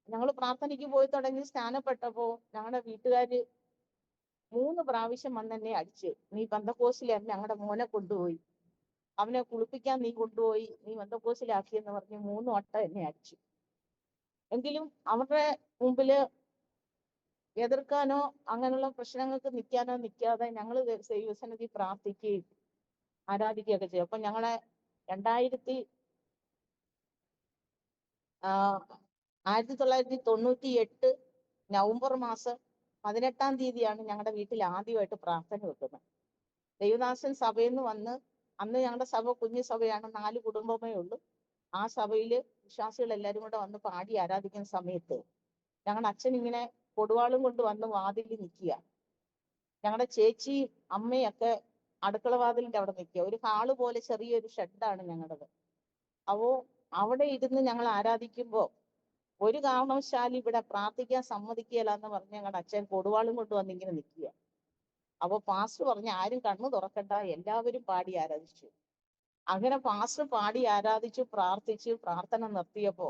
B: ഞങ്ങൾ പ്രാർത്ഥനയ്ക്ക് പോയി തുടങ്ങി സ്നാനപ്പെട്ടപ്പോ ഞങ്ങളുടെ വീട്ടുകാര് 3 പ്രാവശ്യം വന്ന് എന്നെ അടിച്ച്, നീ പെന്തക്കോസ്തിലായിരുന്നു, ഞങ്ങളുടെ മോനെ കൊണ്ടുപോയി, അവനെ കുളിപ്പിക്കാൻ നീ കൊണ്ടുപോയി, നീ പെന്തക്കോസ്തിലാക്കിയെന്ന് പറഞ്ഞ് 3 വട്ടം എന്നെ അടിച്ചു. എങ്കിലും അവരുടെ മുമ്പില് എതിർക്കാനോ അങ്ങനെയുള്ള പ്രശ്നങ്ങൾക്ക് നിൽക്കാതെ ഞങ്ങൾ ദൈവസന്നിധി പ്രാർത്ഥിക്കുകയും ആരാധിക്കുകയൊക്കെ ചെയ്യും. അപ്പൊ ഞങ്ങളെ 1998 നവംബർ മാസം 18 തീയതിയാണ് ഞങ്ങളുടെ വീട്ടിൽ ആദ്യമായിട്ട് പ്രാർത്ഥന വെക്കുന്നത്. ദൈവദാസൻ സഭയിൽ നിന്ന് വന്ന്, അന്ന് ഞങ്ങളുടെ സഭ കുഞ്ഞു സഭയാണ്, 4 കുടുംബമേ ഉള്ളൂ. ആ സഭയില് വിശ്വാസികൾ എല്ലാവരും കൂടെ വന്ന് പാടി ആരാധിക്കുന്ന സമയത്ത് ഞങ്ങളുടെ അച്ഛൻ ഇങ്ങനെ കൊടുവാളും കൊണ്ട് വന്ന് വാതിലിൽ നിൽക്കുക. ഞങ്ങളുടെ ചേച്ചി അമ്മയൊക്കെ അടുക്കള വാതിലിന്റെ അവിടെ നിൽക്കുക. ഒരു ഹാള് പോലെ ചെറിയൊരു ഷെഡാണ് ഞങ്ങളുടേത്. അപ്പോ അവിടെ ഇരുന്ന് ഞങ്ങൾ ആരാധിക്കുമ്പോ ഒരു കാരണവശാലും ഇവിടെ പ്രാർത്ഥിക്കാൻ സമ്മതിക്കുകയില്ല എന്ന് പറഞ്ഞ് ഞങ്ങളുടെ അച്ഛൻ കൊടുവാളും കൊണ്ട് വന്ന് ഇങ്ങനെ നിൽക്കുക. അപ്പൊ പാസ്റ്റർ പറഞ്ഞ് ആരും കണ്ണു തുറക്കണ്ട, എല്ലാവരും പാടി ആരാധിച്ചു. അങ്ങനെ പാസ്റ്റർ പാടി ആരാധിച്ചു പ്രാർത്ഥന നിർത്തിയപ്പോ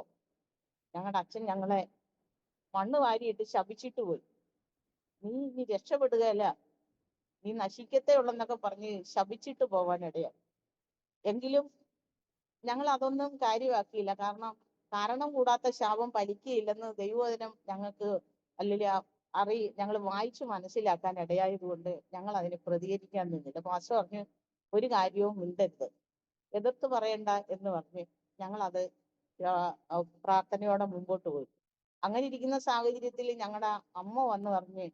B: ഞങ്ങളുടെ അച്ഛൻ ഞങ്ങളെ മണ്ണ് വാരിയിട്ട് ശപിച്ചിട്ട് പോയി. നീ ഇനി രക്ഷപ്പെടുകയല്ല, നീ നശിക്കത്തേ ഉള്ളെന്നൊക്കെ പറഞ്ഞ് ശപിച്ചിട്ട് പോവാനിടയായി. എങ്കിലും ഞങ്ങൾ അതൊന്നും കാര്യമാക്കിയില്ല. കാരണം കൂടാത്ത ശാപം ഫലിക്കുകയില്ലെന്ന് ദൈവവചനം ഞങ്ങൾക്ക് അല്ലെങ്കിൽ ഞങ്ങൾ വായിച്ചു മനസ്സിലാക്കാൻ ഇടയായത് കൊണ്ട് ഞങ്ങൾ അതിന് പ്രതികരിക്കാൻ നിന്നില്ല. പാസ്റ്റർ പറഞ്ഞു ഒരു കാര്യവും മിണ്ടരുത്, എതിർത്ത് പറയണ്ട എന്ന് പറഞ്ഞ് ഞങ്ങൾ അത് പ്രാർത്ഥനയോടെ മുമ്പോട്ട് പോയി. അങ്ങനെ ഇരിക്കുന്ന സാഹചര്യത്തിൽ ഞങ്ങളുടെ അമ്മ വന്ന് പറഞ്ഞ്,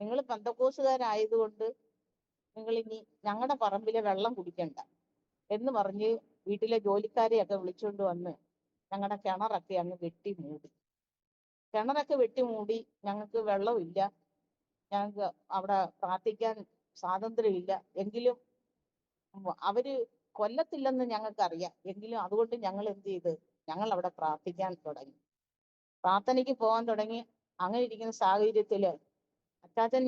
B: നിങ്ങൾ പെന്തക്കോസുകാരായതുകൊണ്ട് നിങ്ങൾ ഇനി ഞങ്ങളുടെ പറമ്പിലെ വെള്ളം കുടിക്കണ്ട എന്ന് പറഞ്ഞ് വീട്ടിലെ ജോലിക്കാരെയൊക്കെ വിളിച്ചുകൊണ്ട് വന്ന് ഞങ്ങളുടെ കിണറൊക്കെ അങ്ങ് വെട്ടി മൂടി. കിണറൊക്കെ വെട്ടി മൂടി. ഞങ്ങൾക്ക് വെള്ളമില്ല, ഞങ്ങൾക്ക് അവിടെ പ്രാർത്ഥിക്കാൻ സ്വാതന്ത്ര്യമില്ല. എങ്കിലും അവര് കൊല്ലത്തില്ലെന്ന് ഞങ്ങൾക്കറിയാം. എങ്കിലും അതുകൊണ്ട് ഞങ്ങൾ എന്ത് ചെയ്ത്, ഞങ്ങൾ അവിടെ പ്രാർത്ഥിക്കാൻ തുടങ്ങി, പ്രാർത്ഥനയ്ക്ക് പോകാൻ തുടങ്ങി. അങ്ങനെ ഇരിക്കുന്ന സാഹചര്യത്തില് അച്ചാച്ചൻ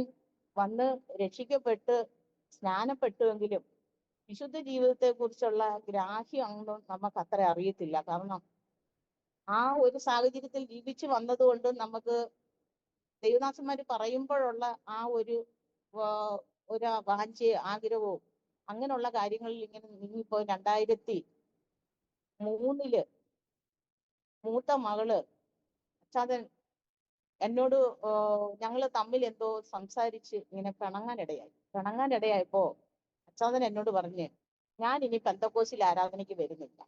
B: വന്ന് രക്ഷിക്കപ്പെട്ട് സ്നാനപ്പെട്ടുവെങ്കിലും വിശുദ്ധ ജീവിതത്തെ കുറിച്ചുള്ള ഗ്രാഹ്യം ഒന്നും നമുക്ക് അത്ര അറിയത്തില്ല. കാരണം ആ ഒരു സാഹചര്യത്തിൽ ജീവിച്ചു വന്നതുകൊണ്ട് നമുക്ക് ദൈവദാസന്മാര് പറയുമ്പോഴുള്ള ആ ഒരു വാഞ്ച ആഗ്രഹവും അങ്ങനെയുള്ള കാര്യങ്ങളിൽ ഇങ്ങനെ നീങ്ങിപ്പോ 2003 മൂത്ത മകള് അച്ഛാതൻ എന്നോട് ഞങ്ങള് തമ്മിൽ എന്തോ സംസാരിച്ച് ഇങ്ങനെ പിണങ്ങാനിടയായപ്പോ അച്ഛാതൻ എന്നോട് പറഞ്ഞ്, ഞാൻ ഇനി പെന്തക്കോസ്തിൽ ആരാധനയ്ക്ക് വരുന്നില്ല,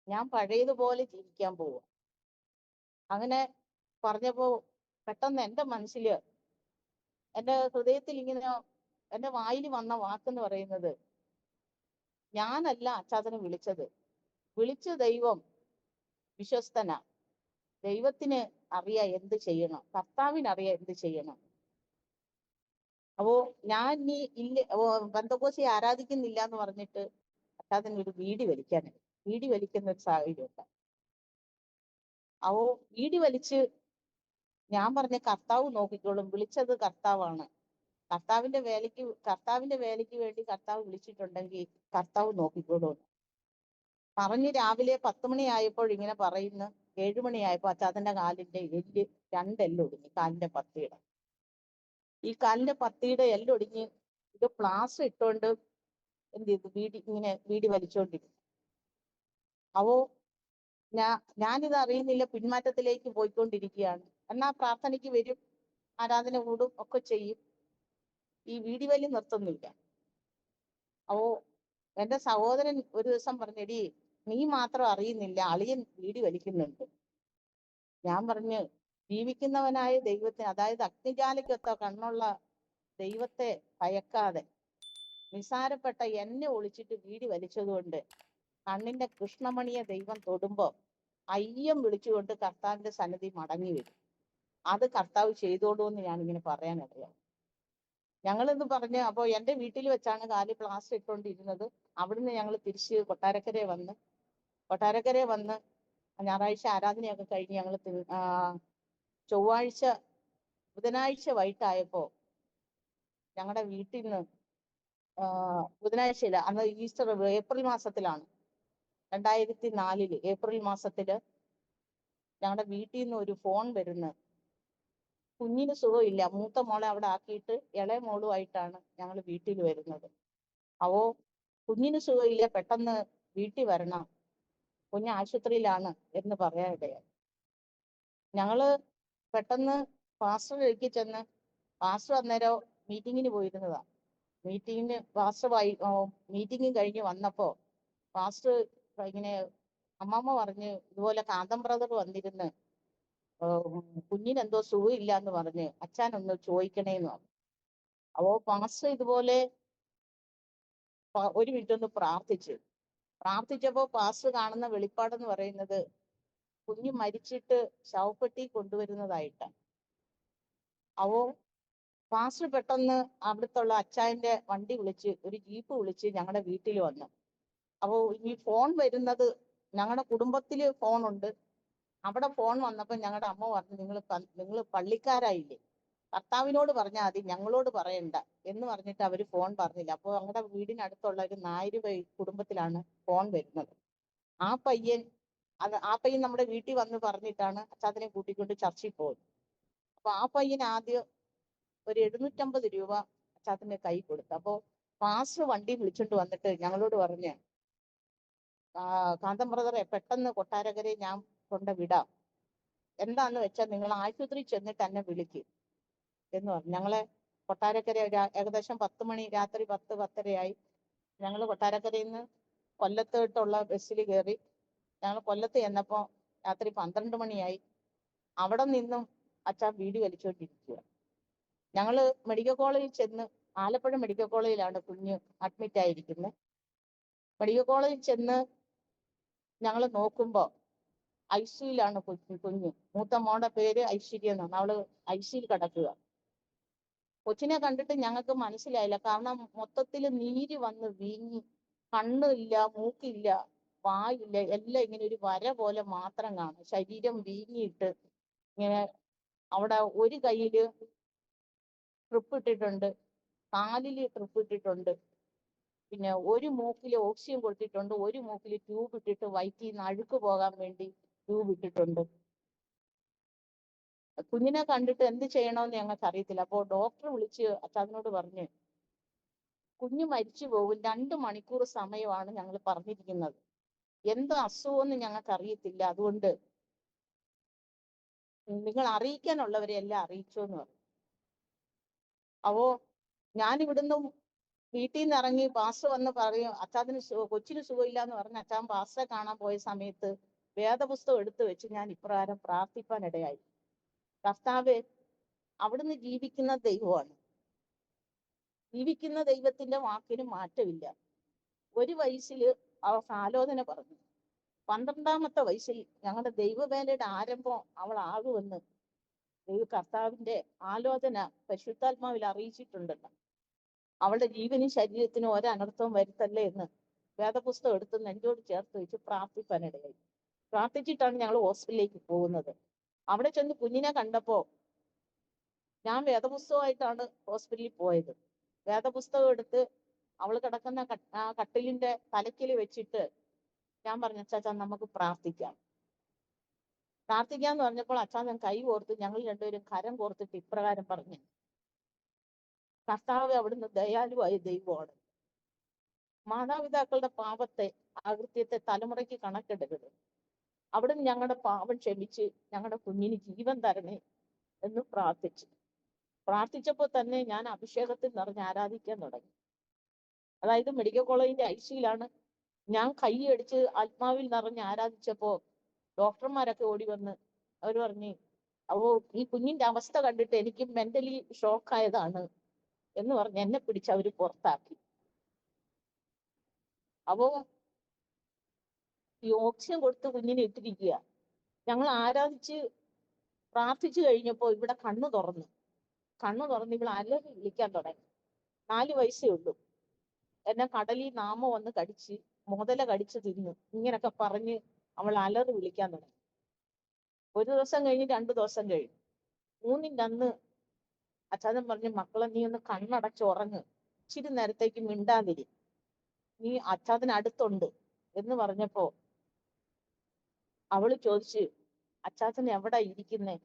B: ഞാൻ പഴയതുപോലെ ജീവിക്കാൻ പോവുക. അങ്ങനെ പറഞ്ഞപ്പോ പെട്ടെന്ന് എൻ്റെ മനസ്സില്, എൻ്റെ ഹൃദയത്തിൽ ഇങ്ങനെ എൻ്റെ വായിൽ വന്ന വാക്കെന്ന് പറയുന്നത്, ഞാനല്ല അച്ചാച്ചനെ വിളിച്ച ദൈവം വിശ്വസ്തനാ. ദൈവത്തിന് അറിയാം എന്ത് ചെയ്യണം, കർത്താവിനറിയാം എന്ത് ചെയ്യണം. അപ്പോ ഞാൻ നീ ഇല്ല പെന്തക്കോസ്തി ആരാധിക്കുന്നില്ല എന്ന് പറഞ്ഞിട്ട് അച്ചാച്ചൻ ഒരു വീടി വലിക്കുന്ന ഒരു സാഹചര്യം ഉണ്ട്. അപ്പോ വീടി വലിച്ച് ഞാൻ പറഞ്ഞ കർത്താവ് നോക്കിക്കോളും, വിളിച്ചത് കർത്താവാണ്, കർത്താവിന്റെ വേലയ്ക്ക് വേണ്ടി കർത്താവ് വിളിച്ചിട്ടുണ്ടെങ്കിൽ കർത്താവ് നോക്കിക്കോളും പറഞ്ഞ് രാവിലെ 10 മണിയായപ്പോൾ ഇങ്ങനെ പറയുന്നു. 7 മണിയായപ്പോ അച്ചാച്ചന്റെ കാലിന്റെ രണ്ടെല്ലൊടിഞ്ഞ്, കാലിന്റെ പത്തിയുടെ എല്ലൊടിഞ്ഞ്. ഇത് പ്ലാസ്റ്റർ ഇട്ടുകൊണ്ട് എന്ത് ചെയ്തു, വീടി വലിച്ചോണ്ടിരുന്നു. അപ്പോ ഞാനിത് അറിയുന്നില്ല, പിന്മാറ്റത്തിലേക്ക് പോയിക്കൊണ്ടിരിക്കുകയാണ്. എന്നാ പ്രാർത്ഥനയ്ക്ക് വരും, ആരാധന കൂടും, ഒക്കെ ചെയ്യും, ഈ വീടി വലി നിർത്തുന്നില്ല. അപ്പോ എന്റെ സഹോദരൻ ഒരു ദിവസം പറഞ്ഞെടി, നീ മാത്രം അറിയുന്നില്ല, അളിയൻ വീടി വലിക്കുന്നുണ്ട്. ഞാൻ പറഞ്ഞു, ജീവിക്കുന്നവനായ ദൈവത്തിന്, അതായത് അഗ്നിജാലയ്ക്കൊത്ത കണ്ണുള്ള ദൈവത്തെ ഭയക്കാതെ നിസാരപ്പെട്ട എന്നെ ഒളിച്ചിട്ട് വീടി വലിച്ചതുകൊണ്ട് കണ്ണിന്റെ കൃഷ്ണമണിയെ ദൈവം തൊടുമ്പോ അയ്യം വിളിച്ചുകൊണ്ട് കർത്താവിന്റെ സന്നിധി മടങ്ങി വരും. അത് കർത്താവ് ചെയ്തോളൂ എന്ന് ഞാനിങ്ങനെ പറയാനിടയാണ്. ഞങ്ങളിന്ന് പറഞ്ഞു. അപ്പോ എന്റെ വീട്ടിൽ വെച്ചാണ് കാല് പ്ലാസ്റ്റർ ഇട്ടുകൊണ്ടിരുന്നത്. അവിടുന്ന് ഞങ്ങൾ തിരിച്ച് കൊട്ടാരക്കര വന്ന് ഞായറാഴ്ച ആരാധനയൊക്കെ കഴിഞ്ഞ് ഞങ്ങൾ ബുധനാഴ്ച വൈകിട്ടായപ്പോ ഞങ്ങളുടെ വീട്ടിൽ നിന്ന് ബുധനാഴ്ചയില്ല, അന്ന് ഈസ്റ്റർ ഏപ്രിൽ മാസത്തിലാണ്, 2004 ഏപ്രിൽ മാസത്തില് ഞങ്ങളുടെ വീട്ടിൽ നിന്ന് ഒരു ഫോൺ വരുന്നു. കുഞ്ഞിന് സുഖമില്ല, മൂത്ത മോളെ അവിടെ ആക്കിയിട്ട് ഇളയ മോളുമായിട്ടാണ് ഞങ്ങൾ വീട്ടിൽ വരുന്നത്. അവോ കുഞ്ഞിന് സുഖമില്ല, പെട്ടെന്ന് വീട്ടിൽ വരണം, കുഞ്ഞ് ആശുപത്രിയിലാണ് എന്ന് പറയാനിടയായി. ഞങ്ങള് പെട്ടെന്ന് പാസ്റ്റർ ഒഴുക്കി ചെന്ന്, പാസ്റ്റർ അന്നേരം മീറ്റിങ്ങിന് പോയിരുന്നതാ. മീറ്റിംഗ് കഴിഞ്ഞ് വന്നപ്പോ പാസ്റ്റർ ഇങ്ങനെ അമ്മമ്മ പറഞ്ഞ്, ഇതുപോലെ കാന്തം ബ്രദർ വന്നിരുന്ന് കുഞ്ഞിനെന്തോ സുഖമില്ല എന്ന് പറഞ്ഞ് അച്ഛനൊന്ന് ചോദിക്കണേന്ന് പറഞ്ഞു. അപ്പോ പാസ്റ്റർ ഇതുപോലെ ഒരു മിനിറ്റ് ഒന്ന് പ്രാർത്ഥിച്ചപ്പോ പാസ്റ്റർ കാണുന്ന വെളിപ്പാടെന്ന് പറയുന്നത്, കുഞ്ഞ് മരിച്ചിട്ട് ശവപ്പെട്ടി കൊണ്ടുവരുന്നതായിട്ടാണ്. അപ്പോ പാസ്റ്റർ പെട്ടെന്ന് അവിടുത്തുള്ള അച്ചായന്റെ വണ്ടി വിളിച്ച്, ഒരു ജീപ്പ് വിളിച്ച് ഞങ്ങളുടെ വീട്ടിൽ വന്നു. അപ്പോ ഈ ഫോൺ വരുന്നത്, ഞങ്ങളുടെ കുടുംബത്തില് ഫോണുണ്ട്, അവിടെ ഫോൺ വന്നപ്പോ ഞങ്ങളുടെ അമ്മ പറഞ്ഞു, നിങ്ങൾ പള്ളിക്കാരായില്ലേ, കർത്താവിനോട് പറഞ്ഞാൽ മതി, ഞങ്ങളോട് പറയണ്ട എന്ന് പറഞ്ഞിട്ട് അവര് ഫോൺ പറഞ്ഞില്ല. അപ്പോൾ ഞങ്ങളുടെ വീടിനടുത്തുള്ള ഒരു നായര് കുടുംബത്തിലാണ് ഫോൺ വരുന്നത്. ആ പയ്യൻ നമ്മുടെ വീട്ടിൽ വന്ന് പറഞ്ഞിട്ടാണ് അച്ചാച്ചനെ കൂട്ടിക്കൊണ്ട് ചർച്ചിൽ പോകുന്നത്. അപ്പൊ ആ പയ്യൻ ആദ്യം ഒരു 750 രൂപ അച്ചാച്ചന്റെ കൈ കൊടുത്തു. അപ്പോ പാസ്റ്റർ വണ്ടി വിളിച്ചോണ്ട് വന്നിട്ട് ഞങ്ങളോട് പറഞ്ഞ്, കാന്തം ബ്രദറെ പെട്ടെന്ന് കൊട്ടാരക്കരയിൽ ഞാൻ കൊണ്ട് വിടാം, എന്താന്ന് വെച്ചാൽ നിങ്ങൾ ആശുപത്രി ചെന്നിട്ട് എന്നെ വിളിക്കും എന്ന് പറഞ്ഞു. ഞങ്ങളെ കൊട്ടാരക്കര ഏകദേശം 10 മണി, രാത്രി 10-10:30 ഞങ്ങൾ കൊട്ടാരക്കരയിൽ നിന്ന് കൊല്ലത്തോട്ടുള്ള ബസ്സിൽ കയറി. ഞങ്ങൾ കൊല്ലത്ത് ചെന്നപ്പോ രാത്രി 12 മണിയായി. അവിടെ നിന്നും അച്ഛൻ വീട് വലിച്ചുകൊണ്ടിരിക്കുക. ഞങ്ങള് മെഡിക്കൽ കോളേജിൽ ചെന്ന്, ആലപ്പുഴ മെഡിക്കൽ കോളേജിലാണ് കുഞ്ഞ് അഡ്മിറ്റ് ആയിരിക്കുന്നത്. മെഡിക്കൽ കോളേജിൽ ചെന്ന് ഞങ്ങൾ നോക്കുമ്പോ ഐസിയിലാണ് കുഞ്ഞ്. മൂത്ത മോളുടെ പേര് ഐശ്വര്യ എന്നാണ്. അവള് ഐസിയിൽ കിടക്കുക. കൊച്ചിനെ കണ്ടിട്ട് ഞങ്ങൾക്ക് മനസ്സിലായില്ല. കാരണം മൊത്തത്തിൽ നീര് വന്ന് വീങ്ങി, കണ്ണില്ല, മൂക്കില്ല, വായില്ല, എല്ലാം ഇങ്ങനെ ഒരു വര പോലെ മാത്രം കാണും. ശരീരം വീങ്ങിയിട്ട് ഇങ്ങനെ. അവിടെ ഒരു കയ്യില് ട്രിപ്പ് ഇട്ടിട്ടുണ്ട്, കാലില് ട്രിപ്പ് ഇട്ടിട്ടുണ്ട്, പിന്നെ ഒരു മൂക്കില് ഓക്സിജൻ കൊടുത്തിട്ടുണ്ട്, ഒരു മൂക്കില് ട്യൂബ് ഇട്ടിട്ട് വയറ്റിൽ നിന്ന് അഴുക്ക് പോകാൻ വേണ്ടി ട്യൂബ് ഇട്ടിട്ടുണ്ട്. കുഞ്ഞിനെ കണ്ടിട്ട് എന്ത് ചെയ്യണമെന്ന് ഞങ്ങൾക്ക് അറിയത്തില്ല. അപ്പോ ഡോക്ടർ വിളിച്ച് അച്ഛനോട് പറഞ്ഞ്, കുഞ്ഞ് മരിച്ചു പോകും, 2 മണിക്കൂർ സമയമാണ് ഞങ്ങൾ പറഞ്ഞിരിക്കുന്നത്, എന്ത് അസുഖമെന്ന് ഞങ്ങൾക്ക് അറിയത്തില്ല, അതുകൊണ്ട് നിങ്ങൾ അറിയിക്കാനുള്ളവരെ എല്ലാം അറിയിച്ചു എന്ന് പറഞ്ഞു. അപ്പോ ഞാൻ ഇവിടുന്ന് വീട്ടിൽ നിന്ന് ഇറങ്ങി പാസ്റ്റർ വന്ന് പറയും, അച്ഛാതിന് കൊച്ചിന് സുഖമില്ല എന്ന് പറഞ്ഞ് അച്ഛൻ പാസ്റ്ററെ കാണാൻ പോയ സമയത്ത് വേദപുസ്തകം എടുത്തു വെച്ച് ഞാൻ ഇപ്രകാരം പ്രാർത്ഥിപ്പാനിടയായി. കർത്താവേ, അവിടുന്ന് ജീവിക്കുന്ന ദൈവമാണ്. ജീവിക്കുന്ന ദൈവത്തിന്റെ വാക്കിന് മാറ്റമില്ല. ഒരു വയസ്സില് അവൾക്ക് ആലോചന പറഞ്ഞു. 12ാമത്തെ വയസ്സിൽ ഞങ്ങളുടെ ദൈവവേലയുടെ ആരംഭം അവൾ ആകുമെന്ന് കർത്താവിന്റെ ആലോചന പരിശുദ്ധാത്മാവിൽ അറിയിച്ചിട്ടുണ്ടല്ലോ. അവളുടെ ജീവനും ശരീരത്തിനും ഒരനർത്ഥവും വരുത്തല്ലേ എന്ന് വേദപുസ്തകം എടുത്ത് നെഞ്ചോട് ചേർത്ത് വെച്ച് പ്രാർത്ഥിപ്പാനിടയായി. പ്രാർത്ഥിച്ചിട്ടാണ് ഞങ്ങൾ ഹോസ്പിറ്റലിലേക്ക് പോകുന്നത്. അവിടെ ചെന്ന് കുഞ്ഞിനെ കണ്ടപ്പോ ഞാൻ വേദപുസ്തകമായിട്ടാണ് ഹോസ്പിറ്റലിൽ പോയത്. വേദപുസ്തകം എടുത്ത് അവൾ കിടക്കുന്ന കട്ടിലിന്റെ തലയ്ക്കൽ വെച്ചിട്ട് ഞാൻ പറഞ്ഞു, അച്ചാച്ചാ നമുക്ക് പ്രാർത്ഥിക്കാം. പ്രാർത്ഥിക്കാന്ന് പറഞ്ഞപ്പോൾ അച്ചാച്ചൻ കൈ കോർത്ത് ഞങ്ങൾ രണ്ടുപേരും കരം കോർത്തിട്ട് ഇപ്രകാരം പറഞ്ഞു, കർത്താവ് അവിടുന്ന് ദയാലുവായ ദൈവമാണ്. മാതാപിതാക്കളുടെ പാപത്തെ, അകൃത്യത്തെ തലമുറയ്ക്ക് കണക്കെടുക്കരുത്. അവിടുന്ന് ഞങ്ങളുടെ പാപം ക്ഷമിച്ച് ഞങ്ങളുടെ കുഞ്ഞിന് ജീവൻ തരണേ എന്ന് പ്രാർത്ഥിച്ചു. പ്രാർത്ഥിച്ചപ്പോൾ തന്നെ ഞാൻ അഭിഷേകത്തിൽ നിറഞ്ഞ് ആരാധിക്കാൻ തുടങ്ങി. അതായത് മെഡിക്കൽ കോളേജിന്റെ ഐസിയിലാണ്. ഞാൻ കൈയടിച്ച് ആത്മാവിൽ നിറഞ്ഞ് ആരാധിച്ചപ്പോ ഡോക്ടർമാരൊക്കെ ഓടി വന്ന് അവർ പറഞ്ഞു, അപ്പോ ഈ കുഞ്ഞിന്റെ അവസ്ഥ കണ്ടിട്ട് എനിക്ക് മെന്റലി ഷോക്കായതാണ് എന്ന് പറഞ്ഞ് എന്നെ പിടിച്ച് അവര് പുറത്താക്കി. അപ്പോ ഈ ഓക്സിജൻ കൊടുത്ത് കുഞ്ഞിനെ ഇട്ടിരിക്കുക. ഞങ്ങൾ ആരാധിച്ച് പ്രാർത്ഥിച്ചു കഴിഞ്ഞപ്പോ ഇവിടെ കണ്ണു തുറന്നു ഇവിടെ അലറി വിളിക്കാൻ തുടങ്ങി. 4 വയസ്സേ ഉള്ളൂ. എന്നെ കടലിൽ നാമം വന്ന് കടിച്ച്, മുതല കടിച്ച് തിന്നു, ഇങ്ങനൊക്കെ പറഞ്ഞ് അവൾ അലറി വിളിക്കാൻ തുടങ്ങി. 1 ദിവസം കഴിഞ്ഞ് 2 ദിവസം കഴിഞ്ഞു. 3ന്റെ അന്ന് അച്ഛൻ പറഞ്ഞു, മക്കളെ നീ ഒന്ന് കണ്ണടച്ച് ഉറങ്ങ്, ഇച്ചിരി നേരത്തേക്ക് മിണ്ടാതിരി, നീ അച്ഛാതിന് അടുത്തുണ്ട് എന്ന് പറഞ്ഞപ്പോ അവള് ചോദിച്ച്, അച്ചാച്ചൻ എവിടാ ഇരിക്കുന്നേ?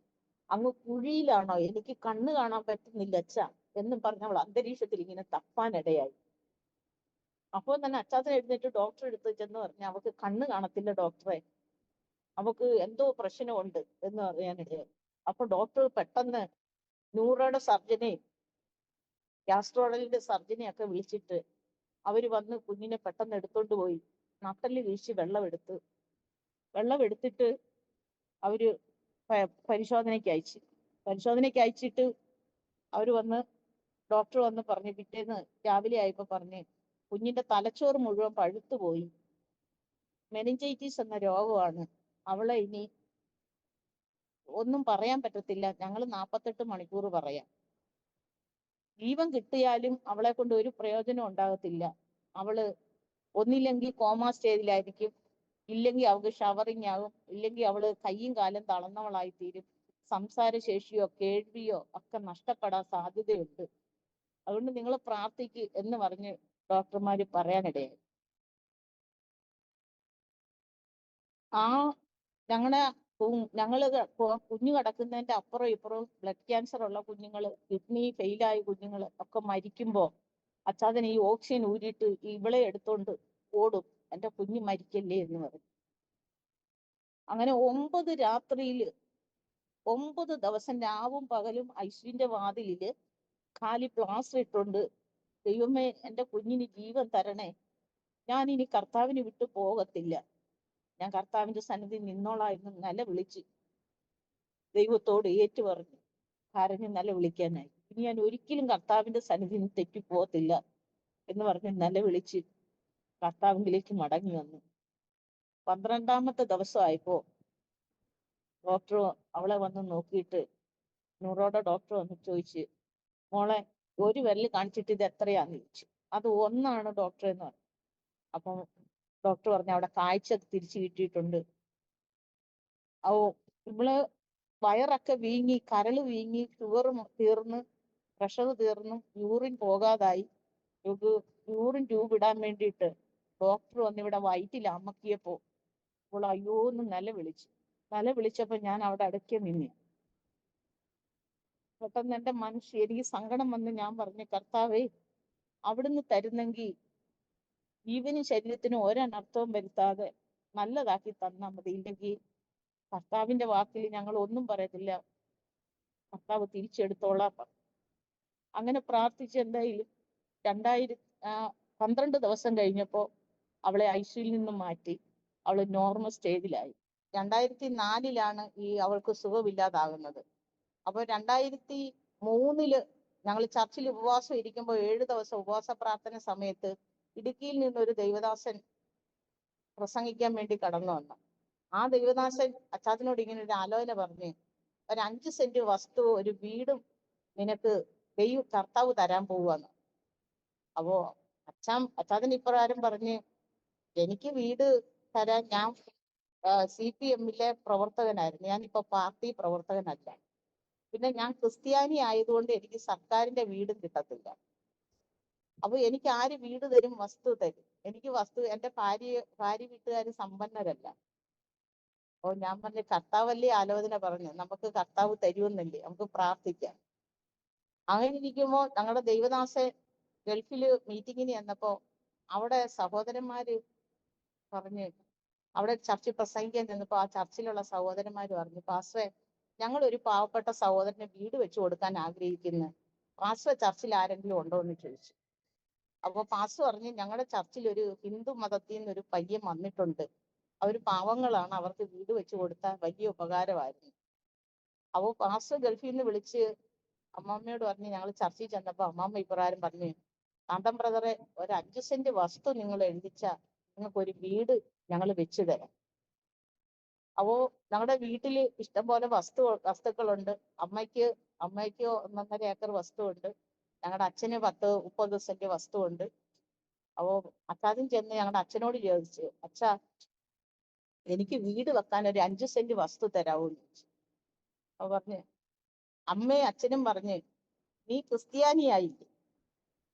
B: അങ്ങ് കുഴിയിലാണോ? എനിക്ക് കണ്ണ് കാണാൻ പറ്റുന്നില്ല അച്ഛാ എന്നും പറഞ്ഞ് അവൾ അന്തരീക്ഷത്തിൽ ഇങ്ങനെ തപ്പാനിടയായി. അപ്പോൾ തന്നെ അച്ചാച്ചൻ എഴുന്നേറ്റ് ഡോക്ടറെ അടുത്ത് ചെന്ന് പറഞ്ഞു, അവൾക്ക് കണ്ണ് കാണത്തില്ല ഡോക്ടറെ, അവൾക്ക് എന്തോ പ്രശ്നമുണ്ട് എന്ന് പറയാനിടയായി. അപ്പൊ ഡോക്ടർ പെട്ടെന്ന് ന്യൂറോയുടെ സർജനെയും ഗ്യാസ്ട്രോളജിന്റെ സർജനെയും ഒക്കെ വിളിച്ചിട്ട് അവര് വന്ന് കുഞ്ഞിനെ പെട്ടെന്ന് എടുത്തോണ്ട് പോയി നട്ടല് വീശി വെള്ളം എടുത്തിട്ട് അവര് പരിശോധനയ്ക്ക് അയച്ചിട്ട് അവര് വന്ന് ഡോക്ടർ വന്ന് പറഞ്ഞു, പിറ്റേന്ന് രാവിലെ ആയപ്പോ പറഞ്ഞ്, കുഞ്ഞിന്റെ തലച്ചോറ് മുഴുവൻ പഴുത്തുപോയി, മെനിഞ്ചൈറ്റിസ് എന്ന രോഗമാണ്, അവളെ ഇനി ഒന്നും പറയാൻ പറ്റത്തില്ല, ഞങ്ങൾ 48 മണിക്കൂർ പറയാം, ജീവൻ കിട്ടിയാലും അവളെ കൊണ്ട് ഒരു പ്രയോജനം ഉണ്ടാകത്തില്ല, അവള് ഒന്നില്ലെങ്കിൽ കോമാ സ്റ്റേജിലായിരിക്കും, ഇല്ലെങ്കിൽ അവൾക്ക് ഷവറിങ് ആകും, ഇല്ലെങ്കിൽ അവള് കയ്യും കാലും തളർന്നവളായി തീരും, സംസാരശേഷിയോ കേൾവിയോ ഒക്കെ നഷ്ടപ്പെടാൻ സാധ്യതയുണ്ട്, അതുകൊണ്ട് നിങ്ങൾ പ്രാർത്ഥിക്ക് എന്ന് പറഞ്ഞ് ഡോക്ടർമാര് പറയാനിടയായി. ആ ഞങ്ങളുടെ ഞങ്ങള് കുഞ്ഞു കിടക്കുന്നതിന്റെ അപ്പുറം ഇപ്പുറം ബ്ലഡ് ക്യാൻസർ ഉള്ള കുഞ്ഞുങ്ങള്, കിഡ്നി ഫെയിലായ കുഞ്ഞുങ്ങള് ഒക്കെ മരിക്കുമ്പോ അച്ഛാതൻ ഈ ഓക്സിജൻ ഊരിയിട്ട് ഇവളെ എടുത്തോണ്ട് ഓടും, എന്റെ കുഞ്ഞ് മരിക്കല്ലേ എന്ന് പറയും. അങ്ങനെ 9 രാത്രിയില് 9 ദിവസം രാവും പകലും ഐസിയുവിന്റെ വാതിലില് കാലി പ്ലാസ്റ്റർ ഇട്ടുണ്ട്, ദൈവമേ എന്റെ കുഞ്ഞിന് ജീവൻ തരണേ, ഞാൻ ഇനി കർത്താവിന് വിട്ടു പോകത്തില്ല, ഞാൻ കർത്താവിന്റെ സന്നിധി നിന്നോളാം എന്ന് നിലവിളിച്ച് ദൈവത്തോട് ഏറ്റു പറഞ്ഞു, കരഞ്ഞ് നിലവിളിക്കാനായി. ഇനി ഞാൻ ഒരിക്കലും കർത്താവിന്റെ സന്നിധി തെറ്റിപ്പോകത്തില്ല എന്ന് പറഞ്ഞ് നിലവിളിച്ച് കർത്താവിലേക്ക് മടങ്ങി വന്നു. 12ാമത്തെ ദിവസമായപ്പോ ഡോക്ടർ അവളെ വന്ന് നോക്കിയിട്ട്, ന്യൂറോയുടെ ഡോക്ടർ വന്ന് ചോദിച്ച്, മോളെ ഒരു വിരൽ കാണിച്ചിട്ട് ഇത് എത്രയാന്ന് ചോദിച്ചു. അത് 1 ഡോക്ടർ എന്ന് പറഞ്ഞു. അപ്പം ഡോക്ടർ പറഞ്ഞു അവിടെ കാഴ്ച തിരിച്ചു കിട്ടിയിട്ടുണ്ട്. ഓ ഇവള് വയറൊക്കെ വീങ്ങി, കരള് വീങ്ങി, ഷുഗർ തീർന്ന്, പ്രഷർ തീർന്നു, യൂറിൻ പോകാതായി. യൂറിൻ ട്യൂബ് ഇടാൻ വേണ്ടിയിട്ട് ഡോക്ടർ വന്ന് ഇവിടെ വയറ്റിൽ അമക്കിയപ്പോ ഇപ്പോൾ അയ്യോ എന്ന് നിലവിളിച്ചപ്പോ ഞാൻ അവിടെ അടുക്കെ നിന്നു. പെട്ടെന്ന് എന്റെ എനിക്ക് സങ്കടം വന്ന് ഞാൻ പറഞ്ഞു, കർത്താവേ അവിടുന്ന് തരുന്നെങ്കിൽ ജീവനും ശരീരത്തിനും ഒരനർത്ഥവും വരുത്താതെ നല്ലതാക്കി തന്നാൽ മതി, ഇല്ലെങ്കിൽ കർത്താവിന്റെ വാക്കിൽ ഞങ്ങൾ ഒന്നും പറയത്തില്ല, കർത്താവ് തിരിച്ചെടുത്തോളാം. അങ്ങനെ പ്രാർത്ഥിച്ച് എന്തായാലും 12 ദിവസം കഴിഞ്ഞപ്പോ അവളെ ഐസിയുവിൽ നിന്നും മാറ്റി, അവള് നോർമൽ സ്റ്റേജിലായി. 2004 അവൾക്ക് സുഖമില്ലാതാകുന്നത്. അപ്പൊ 2003 ഞങ്ങൾ ചർച്ചിൽ ഉപവാസം ഇരിക്കുമ്പോൾ 7 ദിവസം ഉപവാസ പ്രാർത്ഥന സമയത്ത് ഇടുക്കിയിൽ നിന്നൊരു ദൈവദാസൻ പ്രസംഗിക്കാൻ വേണ്ടി കടന്നു വന്നു. ആ ദൈവദാസൻ അച്ചാച്ചനോട് ഇങ്ങനെ ഒരു ആലോചന പറഞ്ഞ്, ഒരു 5 സെന്റ് വസ്തു, ഒരു വീടും നിനക്ക് കർത്താവ് തരാൻ പോവാന്ന്. അപ്പോ അച്ചാച്ചൻ ഇപ്രകാരം പറഞ്ഞ്, എനിക്ക് വീട് തരാൻ, ഞാൻ CPM-ലെ പ്രവർത്തകനായിരുന്നു, ഞാനിപ്പോ പാർട്ടി പ്രവർത്തകനല്ല, പിന്നെ ഞാൻ ക്രിസ്ത്യാനി ആയതുകൊണ്ട് എനിക്ക് സർക്കാരിന്റെ വീട് കിട്ടത്തില്ല. അപ്പൊ എനിക്ക് ആര് വീട് തരും, വസ്തു തരും? എനിക്ക് വസ്തു, എന്റെ ഭാര്യ വീട്ടുകാര് സമ്പന്നരല്ല. അപ്പൊ ഞാൻ പറഞ്ഞു, കർത്താവല്ലേ ആലോചന പറഞ്ഞു, നമുക്ക് കർത്താവ് തരുമെന്നല്ലേ, നമുക്ക് പ്രാർത്ഥിക്കാം. അങ്ങനെ ഇരിക്കുമ്പോ ഞങ്ങളുടെ ദൈവദാസൻ ഗൾഫില് മീറ്റിങ്ങിന് ചെന്നപ്പോ അവിടെ സഹോദരന്മാര് പറഞ്ഞ്, അവിടെ ചർച്ചിൽ പ്രസംഗിക്കാൻ ചെന്നപ്പോ ആ ചർച്ചിലുള്ള സഹോദരന്മാര് പറഞ്ഞു, പാസ്റ്ററെ ഞങ്ങൾ ഒരു പാവപ്പെട്ട സഹോദരന് വീട് വെച്ചു കൊടുക്കാൻ ആഗ്രഹിക്കുന്നു, പാസ്റ്റർ ചർച്ചിൽ ആരെങ്കിലും ഉണ്ടോ എന്ന് ചോദിച്ചു. അപ്പൊ പാസ്റ്റർ പറഞ്ഞു, ഞങ്ങളുടെ ചർച്ചിൽ ഒരു ഹിന്ദു മതത്തിൽ നിന്ന് ഒരു പയ്യൻ വന്നിട്ടുണ്ട്, അവര് പാവങ്ങളാണ്, അവർക്ക് വീട് വെച്ചു കൊടുത്താൽ വലിയ ഉപകാരമായിരുന്നു. അപ്പൊ പാസ്റ്റർ ഗൾഫിൽ നിന്ന് വിളിച്ച് അമ്മാമ്മയോട് പറഞ്ഞ്, ഞങ്ങൾ ചർച്ചിൽ ചെന്നപ്പോ അമ്മാമ്മ ഇപ്രകാരം പറഞ്ഞു, കാന്തം ബ്രദറെ ഒരു 5 സെന്റ് വസ്തു നിങ്ങൾ എഴുതിച്ചാ നിങ്ങൾക്ക് ഒരു വീട് ഞങ്ങൾ വെച്ചു തരാം. അപ്പോ ഞങ്ങളുടെ വീട്ടില് ഇഷ്ടംപോലെ വസ്തുക്കളുണ്ട്. അമ്മയ്ക്ക് 1.5 ഏക്കർ വസ്തുവുണ്ട്. ഞങ്ങളുടെ അച്ഛന് 30 സെന്റ് വസ്തുവുണ്ട്. അപ്പോ അച്ചാച്ചൻ ചെന്ന് ഞങ്ങളുടെ അച്ഛനോട് ചോദിച്ചു, അച്ഛാ എനിക്ക് വീട് വെക്കാൻ ഒരു 5 സെന്റ് വസ്തു തരാവോ എന്ന് ചോദിച്ചു. അപ്പൊ പറഞ്ഞ്, അമ്മയും അച്ഛനും പറഞ്ഞ്, നീ ക്രിസ്ത്യാനിയായില്ലേ,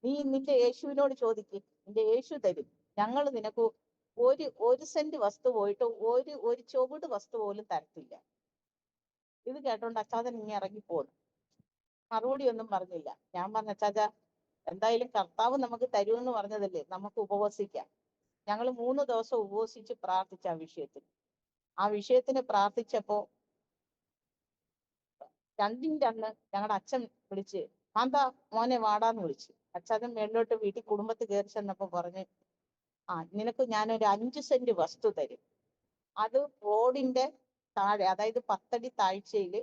B: നീ നിന്റെ യേശുവിനോട് ചോദിക്ക്, നിന്റെ യേശു തരും, ഞങ്ങൾ നിനക്ക് ഒരു സെന്റ് വസ്തു പോയിട്ട് ഒരു ചുവട് വസ്തു പോലും തരത്തില്ല. ഇത് കേട്ടോണ്ട് അച്ചാച്ചൻ ഇനി ഇറങ്ങിപ്പോന്നു, മറുപടി ഒന്നും പറഞ്ഞില്ല. ഞാൻ പറഞ്ഞ, അച്ചാച്ച എന്തായാലും കർത്താവ് നമുക്ക് തരുമെന്ന് പറഞ്ഞതല്ലേ, നമുക്ക് ഉപവസിക്കാം. ഞങ്ങൾ 3 ദിവസം ഉപവസിച്ച് പ്രാർത്ഥിച്ച ആ വിഷയത്തിന് പ്രാർത്ഥിച്ചപ്പോ 2ന്റെ അന്ന് ഞങ്ങളുടെ അച്ഛൻ വിളിച്ച്, കാന്താ മോനെ വാടാന്ന് വിളിച്ചു. അച്ഛൻ മേളിലോട്ട് വീട്ടിൽ കുടുംബത്തിൽ കയറി ചെന്നപ്പോ പറഞ്ഞ്, നിനക്ക് ഞാനൊരു 5 സെന്റ് വസ്തു തരും, അത് റോഡിന്റെ താഴെ, അതായത് 10 അടി താഴ്ചയില്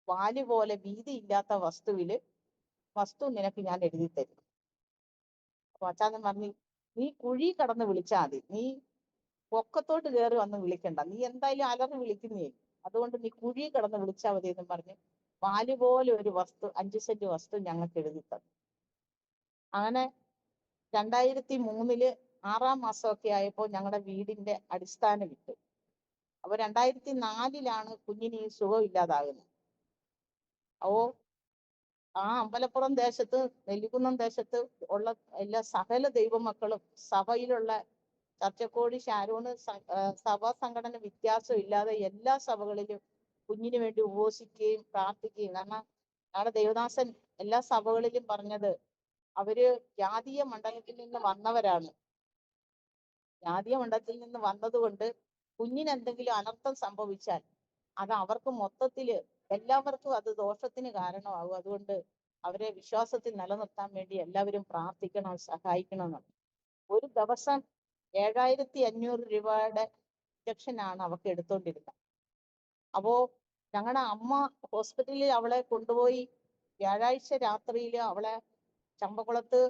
B: വാല് പോലെ വീതി ഇല്ലാത്ത വസ്തു നിനക്ക് ഞാൻ എഴുതി തരും. അപ്പൊ അച്ഛൻ പറഞ്ഞു, നീ കുഴി കടന്ന് വിളിച്ചാൽ മതി, നീ പൊക്കത്തോട്ട് കയറി വന്ന് വിളിക്കണ്ട, നീ എന്തായാലും അലറി വിളിക്കുന്നേ, അതുകൊണ്ട് നീ കുഴി കടന്ന് വിളിച്ചാൽ മതി എന്ന് പറഞ്ഞ് വാല് പോലെ ഒരു വസ്തു, 5 സെന്റ് വസ്തു ഞങ്ങൾക്ക് എഴുതി തന്നു. അങ്ങനെ 2003 6-ാം മാസമൊക്കെ ആയപ്പോൾ ഞങ്ങളുടെ വീടിന്റെ അടിസ്ഥാനം ഇട്ടു. അപ്പൊ 2004 കുഞ്ഞിന് ഈ സുഖമില്ലാതാകുന്നത്. അപ്പോ ആ അമ്പലപ്പുറം ദേശത്ത്, നെല്ലിക്കുന്നം ദേശത്ത് ഉള്ള എല്ലാ സകല ദൈവമക്കളും, സഭയിലുള്ള ചർച്ചക്കോടി ഷാരോണ് സഭാ സംഘടന വ്യത്യാസം ഇല്ലാതെ എല്ലാ സഭകളിലും കുഞ്ഞിന് വേണ്ടി ഉപവസിക്കുകയും പ്രാർത്ഥിക്കുകയും. കാരണം ഞങ്ങളുടെ ദേവദാസൻ എല്ലാ സഭകളിലും പറഞ്ഞത് അവര് ജാതീയ മണ്ഡലത്തിൽ നിന്ന് വന്നവരാണ്. ജാതീയ മണ്ഡലത്തിൽ നിന്ന് വന്നതുകൊണ്ട് കുഞ്ഞിന് എന്തെങ്കിലും അനർത്ഥം സംഭവിച്ചാൽ അത് അവർക്ക് മൊത്തത്തില് എല്ലാവർക്കും അത് ദോഷത്തിന് കാരണമാകും. അതുകൊണ്ട് അവരെ വിശ്വാസത്തിൽ നിലനിർത്താൻ വേണ്ടി എല്ലാവരും പ്രാർത്ഥിക്കണം, സഹായിക്കണം. ഒരു ദിവസം 7500 രൂപയുടെ ഇഞ്ചക്ഷനാണ് അവർക്ക് എടുത്തോണ്ടിരുന്നത്. അപ്പോ ഞങ്ങളുടെ അമ്മ ഹോസ്പിറ്റലിൽ അവളെ കൊണ്ടുപോയി വ്യാഴാഴ്ച രാത്രിയിൽ അവളെ ചമ്പക്കുളത്ത്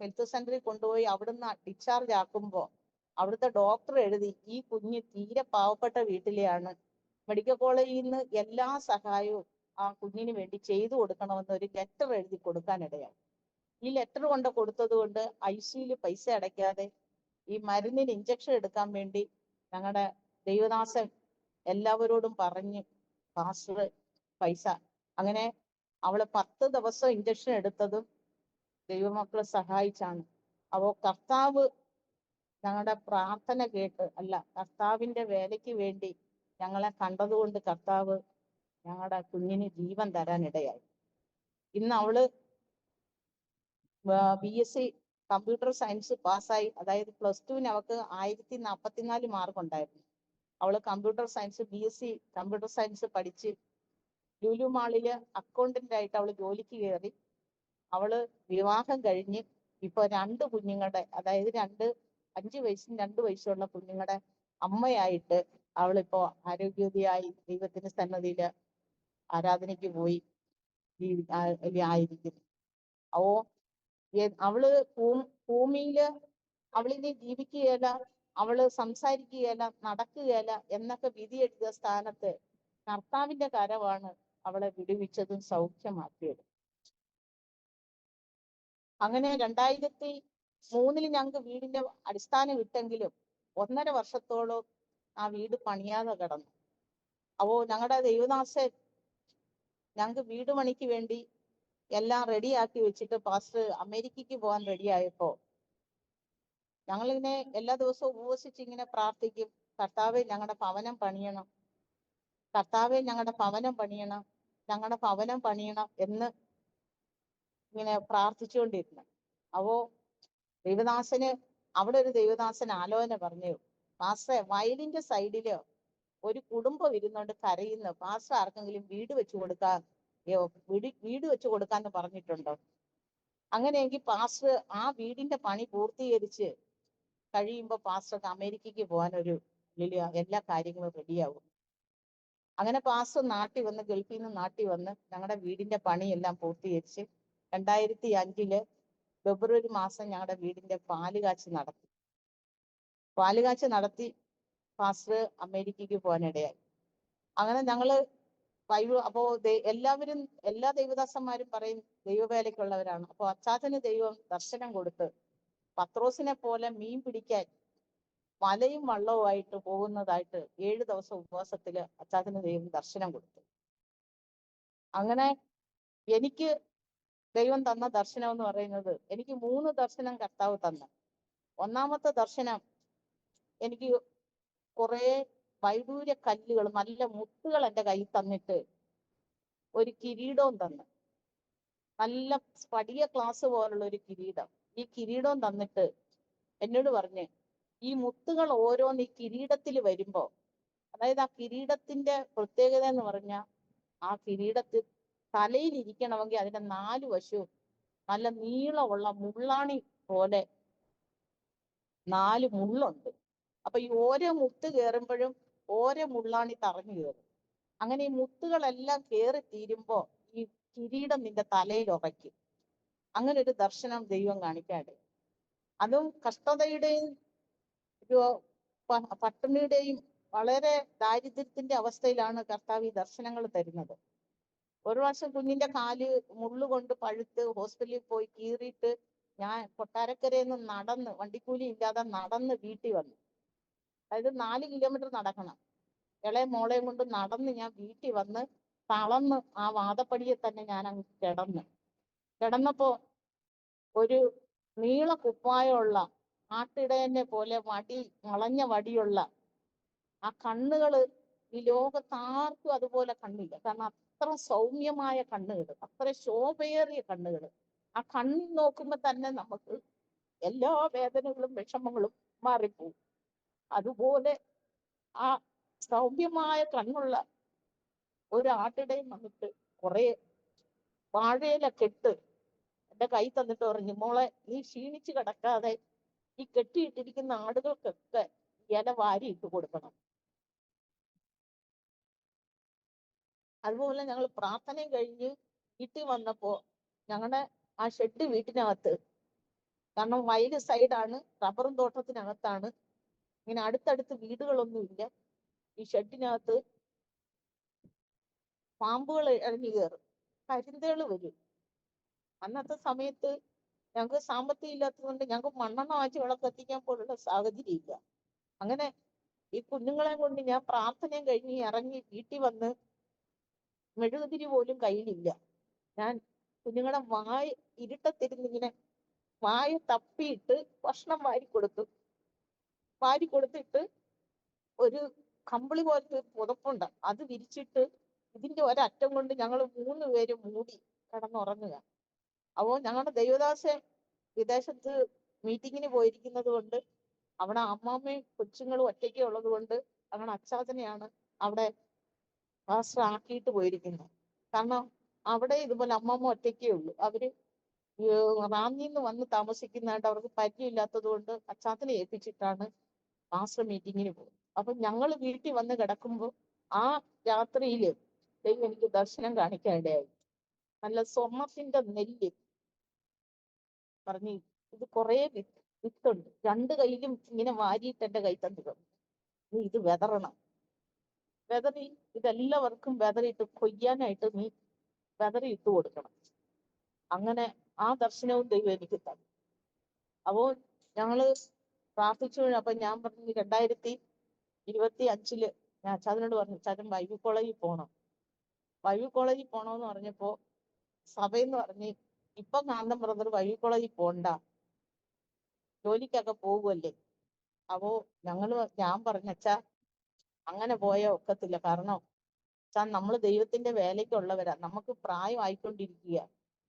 B: ഹെൽത്ത് സെന്ററിൽ കൊണ്ടുപോയി അവിടുന്ന് ഡിസ്ചാർജ് ആക്കുമ്പോ അവിടുത്തെ ഡോക്ടർ എഴുതി, ഈ കുഞ്ഞ് തീരെ പാവപ്പെട്ട വീട്ടിലെയാണ്, മെഡിക്കൽ കോളേജിൽ നിന്ന് എല്ലാ സഹായവും ആ കുഞ്ഞിന് വേണ്ടി ചെയ്തു കൊടുക്കണമെന്ന് ഒരു ലെറ്റർ എഴുതി കൊടുക്കാനിടയായി. ഈ ലെറ്റർ കൊണ്ട് കൊടുത്തത് കൊണ്ട് ICUയിൽ പൈസ അടയ്ക്കാതെ ഈ മരുന്നിന് ഇഞ്ചക്ഷൻ എടുക്കാൻ വേണ്ടി ഞങ്ങളുടെ ദൈവദാസൻ എല്ലാവരോടും പറഞ്ഞ് പാസ്റ്റർ പൈസ, അങ്ങനെ അവള് 10 ദിവസം ഇഞ്ചക്ഷൻ എടുത്തതും ദൈവമക്കളെ സഹായിച്ചാണ്. അപ്പോ കർത്താവ് ഞങ്ങളുടെ പ്രാർത്ഥന കേട്ട്, അല്ല, കർത്താവിന്റെ വേലയ്ക്ക് വേണ്ടി ഞങ്ങളെ കണ്ടതുകൊണ്ട് കർത്താവ് ഞങ്ങളുടെ കുഞ്ഞിന് ജീവൻ തരാൻ ഇടയായി. ഇന്ന് അവള് BSc കമ്പ്യൂട്ടർ സയൻസ് പാസ്സായി. അതായത് +2 അവൾക്ക് 1044 മാർക്ക് ഉണ്ടായിരുന്നു. അവള് computer science BSc computer science പഠിച്ച് ലുലു മാളില് അക്കൗണ്ടന്റ് ആയിട്ട് അവള് ജോലിക്ക് കയറി. അവള് വിവാഹം കഴിഞ്ഞ് ഇപ്പൊ 2 കുഞ്ഞുങ്ങളുടെ, അതായത് 5 വയസ്സും 2 വയസ്സുള്ള കുഞ്ഞുങ്ങളുടെ അമ്മയായിട്ട് അവളിപ്പോ ആരോഗ്യവതിയായി ദൈവത്തിന്റെ സന്നദ്ധിയില് ആരാധനയ്ക്ക് പോയി ആയിരിക്കുന്നു. അവള് ഭൂമിയില് അവളിനി ജീവിക്കുകയില്ല, അവള് സംസാരിക്കുകയില്ല, നടക്കുകയില്ല എന്നൊക്കെ വിധി എഴുതിയ സ്ഥാനത്ത് കർത്താവിന്റെ കരമാണ് അവളെ വിടുവിച്ചതും സൗഖ്യമാക്കിയത്. അങ്ങനെ 2003 ഞങ്ങൾക്ക് വീടിന്റെ അടിസ്ഥാനം ഇട്ടെങ്കിലും 1.5 വർഷത്തോളം ആ വീട് പണിയാതെ കിടന്നു. അപ്പോ ഞങ്ങളുടെ ദൈവദാസൻ ഞങ്ങൾക്ക് വീട് പണിക്ക് വേണ്ടി എല്ലാം റെഡിയാക്കി വെച്ചിട്ട് പാസ്റ്റർ അമേരിക്കക്ക് പോകാൻ റെഡിയായപ്പോ ഞങ്ങളിങ്ങനെ എല്ലാ ദിവസവും ഉപവസിച്ച് ഇങ്ങനെ പ്രാർത്ഥിക്കും, കർത്താവെ ഞങ്ങളുടെ ഭവനം പണിയണം, കർത്താവെ ഞങ്ങളുടെ ഭവനം പണിയണം, ഞങ്ങളുടെ ഭവനം പണിയണം എന്ന് ഇങ്ങനെ പ്രാർത്ഥിച്ചുകൊണ്ടിരുന്നു. അപ്പോ ദൈവദാസന് അവിടെ ഒരു ദൈവദാസൻ ആലോചന പറഞ്ഞു, പാസ്റ്ററെ വയലിന്റെ സൈഡില് ഒരു കുടുംബം ഇരുന്നുകൊണ്ട് കരയുന്നു, പാസ്റ്റർ ആർക്കെങ്കിലും വീട് വെച്ച് കൊടുക്കാന്ന് പറഞ്ഞിട്ടുണ്ടോ? അങ്ങനെയെങ്കിൽ പാസ്റ്റർ ആ വീടിന്റെ പണി പൂർത്തീകരിച്ച് കഴിയുമ്പോ പാസ്റ്റർക്ക് അമേരിക്കക്ക് പോകാൻ എല്ലാ കാര്യങ്ങളും റെഡിയാവും. അങ്ങനെ പാസ്റ്റർ നാട്ടിൽ വന്ന്, ഗൾഫിൽ നിന്ന് നാട്ടിൽ വന്ന് ഞങ്ങളുടെ വീടിന്റെ പണിയെല്ലാം പൂർത്തീകരിച്ച് 2005 ഫെബ്രുവരി മാസം ഞങ്ങളുടെ വീടിന്റെ പാലുകാച്ച് നടത്തി പാസ്റ്റർ അമേരിക്കക്ക് പോകാനിടയായി. അങ്ങനെ ഞങ്ങള് അപ്പോ എല്ലാവരും, എല്ലാ ദൈവദാസന്മാരും പറയും ദൈവവേലയ്ക്കുള്ളവരാണ്. അപ്പൊ അച്ചാച്ചന് ദൈവം ദർശനം കൊടുത്ത് പത്രോസിനെ പോലെ മീൻ പിടിക്കാൻ മലയും വള്ളവുമായിട്ട് പോകുന്നതായിട്ട് 7 ദിവസം ഉപവാസത്തില് അച്ചാച്ചന് ദൈവം ദർശനം കൊടുത്തു. അങ്ങനെ എനിക്ക് ദൈവം തന്ന ദർശനം എന്ന് പറയുന്നത്, എനിക്ക് 3 ദർശനം കർത്താവ് തന്നു. ഒന്നാമത്തെ ദർശനം, എനിക്ക് കുറെ വൈഡൂര്യ കല്ലുകൾ, നല്ല മുത്തുകൾ എൻ്റെ കയ്യിൽ തന്നിട്ട് ഒരു കിരീടവും തന്നു. നല്ല സ്ഫടിക ക്ലാസ് പോലുള്ള ഒരു കിരീടം. ഈ കിരീടവും തന്നിട്ട് എന്നോട് പറഞ്ഞ്, ഈ മുത്തുകൾ ഓരോന്ന് ഈ കിരീടത്തിൽ വരുമ്പോ, അതായത് ആ കിരീടത്തിന്റെ പ്രത്യേകത എന്ന് പറഞ്ഞാൽ, ആ കിരീടത്തിൽ തലയിൽ ഇരിക്കണമെങ്കിൽ അതിന്റെ 4 വശവും നല്ല നീളമുള്ള മുള്ളാണി പോലെ 4 മുള്ളുണ്ട്. അപ്പൊ ഈ ഓരോ മുത്ത് കയറുമ്പോഴും ഓരോ മുള്ളാണി തറഞ്ഞു കയറും. അങ്ങനെ ഈ മുത്തുകളെല്ലാം കയറി തീരുമ്പോ ഈ കിരീടം നിന്റെ തലയിൽ ഉറയ്ക്കും. അങ്ങനെ ഒരു ദർശനം ദൈവം കാണിക്കാണ്ട്, അതും കഷ്ടതയുടെയും പട്ടിണിയുടെയും വളരെ ദാരിദ്ര്യത്തിന്റെ അവസ്ഥയിലാണ് കർത്താവ് ഈ ദർശനങ്ങൾ തരുന്നത്. ഒരു പ്രാവശ്യം കുഞ്ഞിന്റെ കാല് മുള്ളുകൊണ്ട് പഴുത്ത് ഹോസ്പിറ്റലിൽ പോയി കീറിയിട്ട് ഞാൻ കൊട്ടാരക്കരയിൽ നിന്ന് നടന്ന്, വണ്ടിക്കൂലി ഇല്ലാതെ നടന്ന് വീട്ടിൽ വന്നു. അതായത് 4 കിലോമീറ്റർ നടക്കണം. ഇളയ മോളെയും കൊണ്ട് നടന്ന് ഞാൻ വീട്ടിൽ വന്ന് തളർന്ന് ആ വാദപ്പടിയെ തന്നെ ഞാൻ അങ്ങ് കിടന്നപ്പോ ഒരു നീള കുപ്പായമുള്ള ആട്ടിടയനെ പോലെ വളഞ്ഞ വടിയുള്ള ആ കണ്ണുകള് ഈ ലോകത്താർക്കും അതുപോലെ കണ്ണില്ല. കാരണം അത്ര സൗമ്യമായ കണ്ണുകൾ, അത്ര ശോഭയേറിയ കണ്ണുകൾ. ആ കണ്ണിൽ നോക്കുമ്പോ തന്നെ നമുക്ക് എല്ലാ വേദനകളും വിഷമങ്ങളും മാറിപ്പോവും. അതുപോലെ ആ സൗമ്യമായ കണ്ണുള്ള ഒരു ആട്ടിടയൻ വന്നിട്ട് കുറെ വാഴയില കെട്ട് എന്റെ കൈ തന്നിട്ട് പറഞ്ഞു, മോളെ നീ ക്ഷീണിച്ച് കിടക്കാതെ ഈ കെട്ടിയിട്ടിരിക്കുന്ന ആടുകൾക്കൊക്കെ ഇല വാരി ഇട്ട് കൊടുക്കണം. അതുപോലെ ഞങ്ങൾ പ്രാർത്ഥനയും കഴിഞ്ഞ് വീട്ടിൽ വന്നപ്പോ ഞങ്ങളുടെ ആ ഷെഡ് വീട്ടിനകത്ത്, കാരണം വയല് സൈഡാണ്, റബ്ബറും തോട്ടത്തിനകത്താണ്, ഇങ്ങനെ അടുത്തടുത്ത് വീടുകളൊന്നുമില്ല. ഈ ഷെഡിനകത്ത് പാമ്പുകൾ ഇഴഞ്ഞു കയറും, കരിന്തേള് വരും. അന്നത്തെ സമയത്ത് ഞങ്ങൾക്ക് സാമ്പത്തികം ഇല്ലാത്തതുകൊണ്ട് ഞങ്ങൾക്ക് മണ്ണെണ്ണ വാങ്ങിച്ച് വിളക്ക് എത്തിക്കാൻ പോലുള്ള സാഹചര്യം ഇല്ല. അങ്ങനെ ഈ കുഞ്ഞുങ്ങളെ കൊണ്ട് ഞാൻ പ്രാർത്ഥനയും കഴിഞ്ഞ് ഇറങ്ങി വീട്ടിൽ വന്ന് മെഴുകുതിരി പോലും കയ്യിലില്ല. ഞാൻ കുഞ്ഞുങ്ങളുടെ ഇരുട്ടത്തിരുന്നിങ്ങനെ വായ തപ്പിയിട്ട് ഭക്ഷണം വാരി കൊടുത്തിട്ട് ഒരു കമ്പിളി പോലത്തെ പുതപ്പുണ്ട്, അത് വിരിച്ചിട്ട് ഇതിന്റെ ഒരറ്റം കൊണ്ട് ഞങ്ങൾ 3 പേര് മൂടി കിടന്നുറങ്ങുക. അപ്പോ ഞങ്ങളുടെ ദൈവദാസൻ വിദേശത്ത് മീറ്റിങ്ങിന് പോയിരിക്കുന്നത് കൊണ്ട് അവിടെ അമ്മാമ്മയും കൊച്ചുങ്ങളും ഒറ്റയ്ക്ക് ഉള്ളത് കൊണ്ട് ഞങ്ങളുടെ അച്ചാച്ചനെയാണ് അവിടെ പാസ്റ്റർ ആക്കിയിട്ട് പോയിരിക്കുന്നത്. കാരണം അവിടെ ഇതുപോലെ അമ്മമ്മ ഒറ്റയ്ക്കേ ഉള്ളൂ. അവര് റാന്നിന്ന് വന്ന് താമസിക്കുന്നതായിട്ട് അവർക്ക് പരിചയമില്ലാത്തത് കൊണ്ട് അച്ചാച്ചനെ ഏൽപ്പിച്ചിട്ടാണ് പാസ്റ്റർ മീറ്റിങ്ങിന് പോകുന്നത്. അപ്പൊ ഞങ്ങൾ വീട്ടിൽ വന്ന് കിടക്കുമ്പോൾ ആ രാത്രിയില് ദൈവം എനിക്ക് ദർശനം കാണിക്കാനിടയായി. നല്ല സ്വർണത്തിന്റെ നെല്ല് പറഞ്ഞു, ഇത് കുറെ വിത്തുണ്ട്, 2 കൈയിലും ഇങ്ങനെ വാരിയിട്ട് എന്റെ കൈ തന്നു, നീ ഇത് വിതറണം. വിതറി ഇതെല്ലാവർക്കും വിതറിയിട്ട് കൊയ്യാനായിട്ട് നീ വിതറി ഇട്ട് കൊടുക്കണം. അങ്ങനെ ആ ദർശനവും ദൈവം എനിക്ക് തന്നു. അപ്പോ ഞങ്ങള് പ്രാർത്ഥിച്ചു. അപ്പൊ ഞാൻ പറഞ്ഞു 2025 ഞാൻ അച്ചാച്ചനോട് പറഞ്ഞു, അച്ചാച്ചൻ ബൈബിൾ കോളേജിൽ പോണം. ബൈബിൾ കോളേജിൽ പോണോന്ന് പറഞ്ഞപ്പോ സഭയെന്ന് പറഞ്ഞ്, ഇപ്പൊ കാന്തം ബ്രദർ ബൈബിൾ കോളേജിൽ പോണ്ട, ജോലിക്കൊക്കെ പോകുമല്ലേ. അപ്പോ ഞാൻ പറഞ്ഞു, അച്ഛാ അങ്ങനെ പോയാൽ ഒക്കത്തില്ല. കാരണം നമ്മൾ ദൈവത്തിന്റെ വേലയ്ക്കുള്ളവരാ, നമുക്ക് പ്രായമായിക്കൊണ്ടിരിക്കുക,